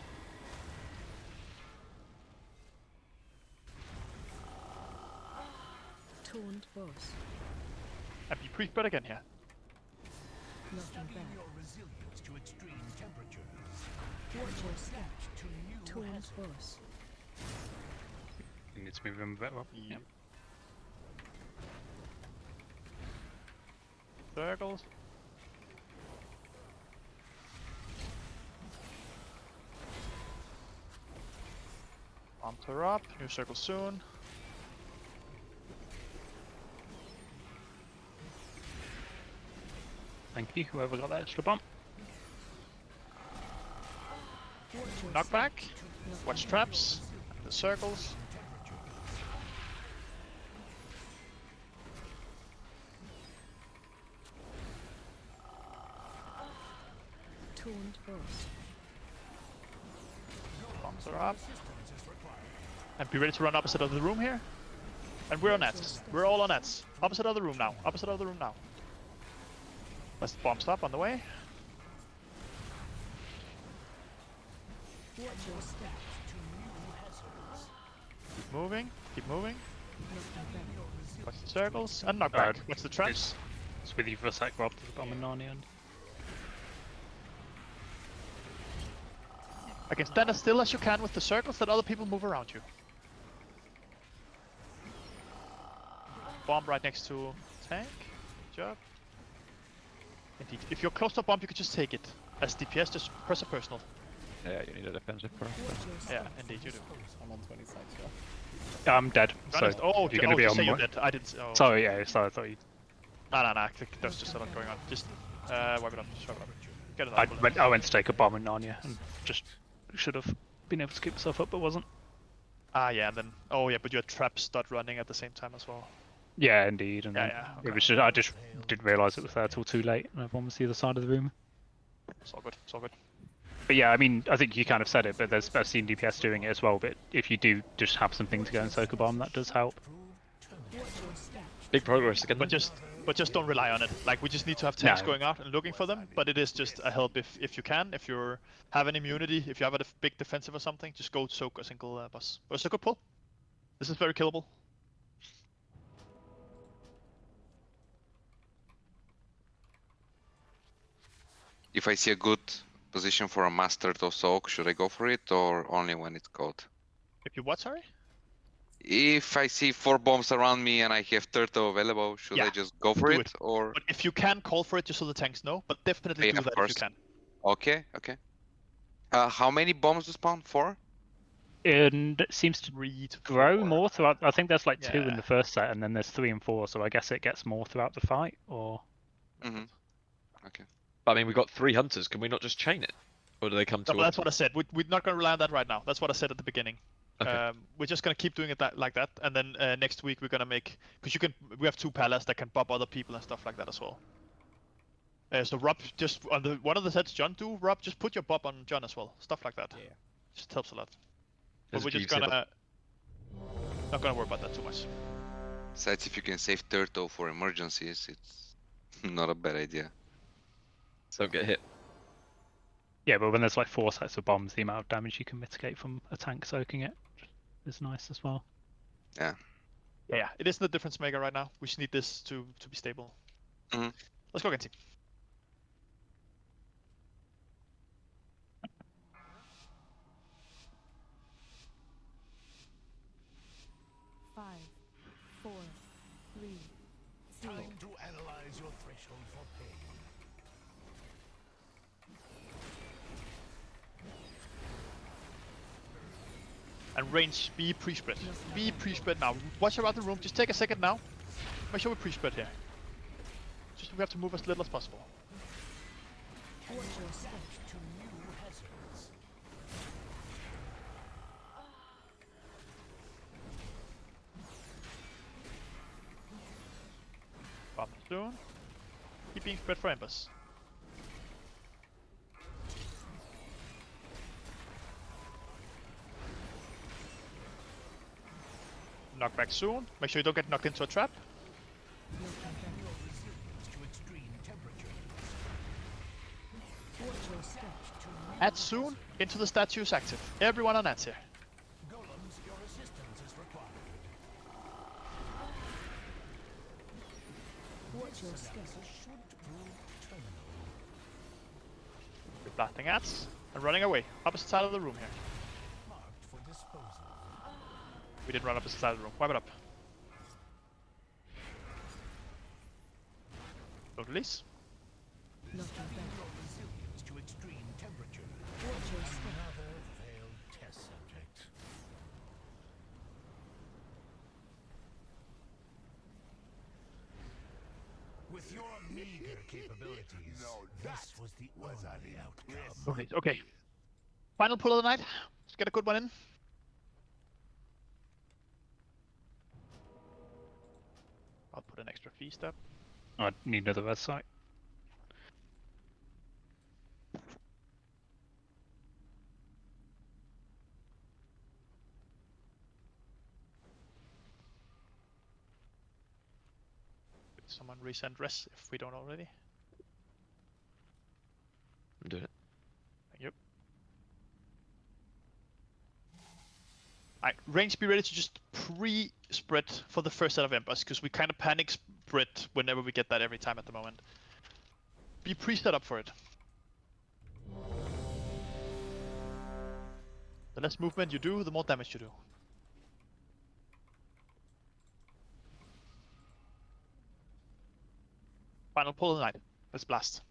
Taunt boss. And be pre-spread again here. Nothing back. Your resilience to extreme temperatures. Watch your step. Taunt boss. You need to move him a bit well. Yep. Circles. Bombs are up. New circle soon. Thank you, whoever got that extra bomb. Knockback. Watch traps. The circles. Taunt boss. Bombs are up. And be ready to run opposite of the room here. And we're on nets. We're all on nets. Opposite of the room now. Opposite of the room now. Let's bomb stop on the way. Watch your step. Keep moving. Keep moving. Nothing back. Watch the circles. And knockback. Watch the traps. It's with you for a sec, Rob. There's a bomb in Narnia. And... Again, stand as still as you can with the circles. Let other people move around you. Bomb right next to tank. Good job. Indeed. If you're close to a bomb, you can just take it. As DPS, just press a personal. Yeah, you need a defensive for Yeah, indeed you do. I'm on 20 seconds. Yeah, I'm dead. So Honest. Oh, you're going to be you on say you're my... dead. I didn't. Oh. Sorry, yeah, sorry, I thought you... No. There's just a lot going on. Just, wipe it up. Just wipe it up. Get I another went to take a bomb in Narnia and just should have been able to keep myself up, but wasn't. Ah, yeah, and then... Oh, yeah, but your trap start running at the same time as well. Yeah, indeed. And then Okay. it was just, I just didn't realise it was there till too late, and everyone was the other side of the room. It's all good. It's all good. But yeah, I mean, I think you kind of said it, but I've seen DPS doing it as well. But if you do just have something to go and soak a bomb, that does help. Big progress again. But just don't rely on it. Like, we just need to have tanks No. going out and looking for them. But it is just a help if you can. If you have an immunity, if you have a big defensive or something, just go soak a single boss. But it's a good pull. This is very killable. If I see a good position for a Mustard or Soak, should I go for it or only when it's cold? If you what, sorry? If I see 4 bombs around me and I have Turtle available, should I just go for do it or? But if you can, call for it just so the tanks know. But definitely Yeah, do of that course. if you can. Okay, okay. How many bombs to spawn? 4? And it seems to grow more throughout. I think there's like 2 in Yeah. the first set, and then there's 3 and 4. So I guess it gets more throughout the fight, or. Mm-hmm. Okay. But I mean, we've got 3 hunters. Can we not just chain it, or do they come to? No, but that's what I said. We're not going to rely on that right now. That's what I said at the beginning. Okay. We're just going to keep doing it like that, and then next week we're going to make, because we have 2 palace that can bob other people and stuff like that as well. So Rob, just on one of the sets John do, Rob, just put your bob on John as well. Stuff like that. Yeah. Just helps a lot. There's But we're a just few gonna not gonna worry about that too much. Besides, if you can save Turtle for emergencies, it's not a bad idea. So don't get hit. Yeah, but when there's like 4 sets of bombs, the amount of damage you can mitigate from a tank soaking it is nice as well. Yeah. Yeah, it isn't a difference maker right now. We just need this to be stable. Mhm. Let's go again, team. Five, 4, 3, 2. Time to analyze your threshold for pain. And range, be pre-spread. Be pre-spread now. Watch around the room. Just take a second now. Make sure we pre-spread here. Just we have to move as little as possible. Watch your step. To new hazards. Bomb soon. Keep being spread for embers. Knock back soon. Make sure you don't get knocked into a trap. Your resilience to extreme temperatures. Watch your step. Add soon into the statues active. Everyone on ads here. Golems, your assistance is required. Watch your step. Should prove terminal. We're blasting ads and running away. Opposite side of the room here. Marked for disposal. We didn't run opposite side of the room. Wipe it up. Don't release. Knocking back. Your resilience to extreme temperatures. Watch your step. Another failed test subject. With your meager capabilities, this was the only outcome. Okay, okay. Final pull of the night. Let's get a good one in. I'll put an extra feast up. I need another red site. Could someone resend res if we don't already? I'm doing it. Thank you. Alright, range, be ready to just pre-spread for the first set of embers, because we kind of panic spread whenever we get that every time at the moment. Be pre-set up for it. The less movement you do, the more damage you do. Final pull of the night. Let's blast.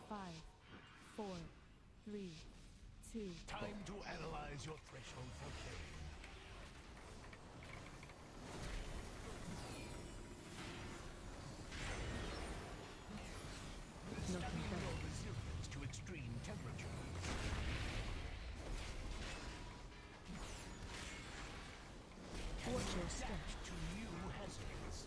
Five, 4, 3, 2. Time to analyze your threshold for pain. Knocking back. Your resilience to extreme temperatures. Watch your step. To new hazards.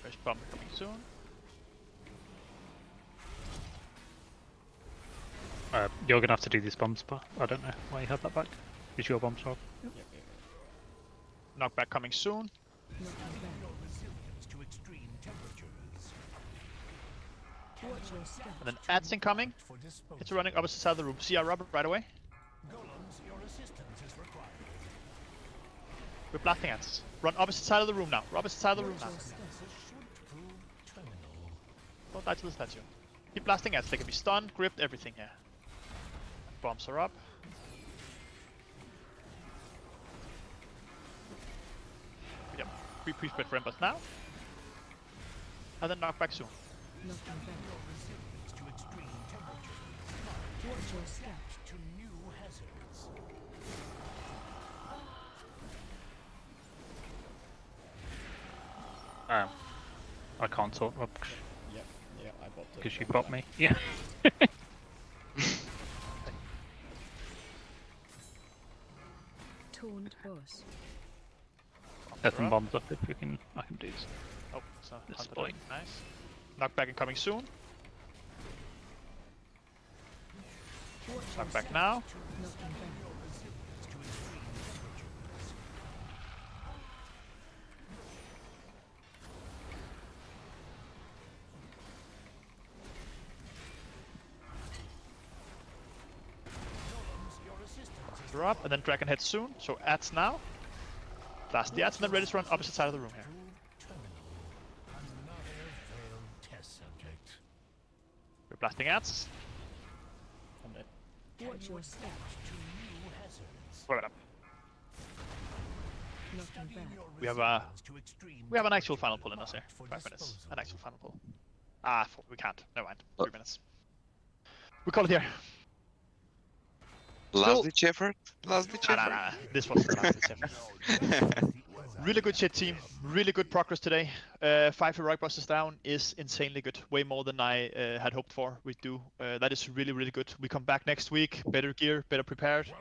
Fresh bomb coming soon. You're gonna have to do these bombs, but I don't know why you have that back. Is your bombs, Rob? Knockback coming soon. Knocking back. Your resilience to extreme temperatures. Watch your step. And then ads incoming. For disposal. It's running opposite side of the room. See our rubber right away. Golems, your assistance is required. We're blasting ads. Run opposite side of the room now. Opposite side of the room now. Watch your step. Should prove terminal. Don't die to the statue. Keep blasting ads. They can be stunned, gripped, everything here. bombs are up. Yep, we pre-spread for Embers now. And then knock back soon. Knocking back. To extreme temperatures. Watch your step. To new hazards. I can't sort up Yep, yeah, I bopped it. because you got me. Yeah. Taunt boss. Earthen bombs up if you can. I can do this. Oh, it's not This 100. point. Nice. Knockback incoming soon. Knockback now. Knocking back. They're up, and then Dragon Head soon. So ads now. Blast the ads, and then ready to run opposite side of the room here. Another failed test subject. We're blasting ads. I'm dead. Watch your step. To new hazards. Wait up. Knocking back. We have an actual final pull in us here. 5 minutes. An actual final pull. We can't. Never mind. 3 minutes. We call it here. Last ditch effort? Last ditch effort? Nah. This was the last ditch effort. Really good shit, team. Really good progress today. 5 heroic bosses down is insanely good. Way more than I had hoped for. We do. That is really, really good. We come back next week. Better gear, better prepared.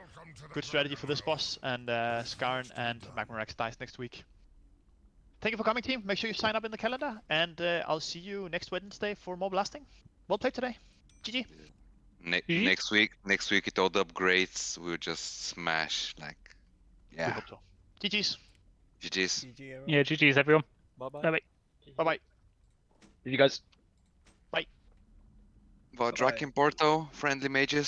Good strategy for this boss. And Skarn and Magmorax dies next week. Thank you for coming, team. Make sure you sign up in the calendar. And I'll see you next Wednesday for more blasting. Well played today. GG. Next week with all the upgrades, we'll just smash, like, yeah. We hope so. GG's. GG's. GG, everyone. Yeah, GG's everyone. Bye-bye. Bye-bye. Bye-bye. You guys. Bye. About Draken Porto, friendly mages.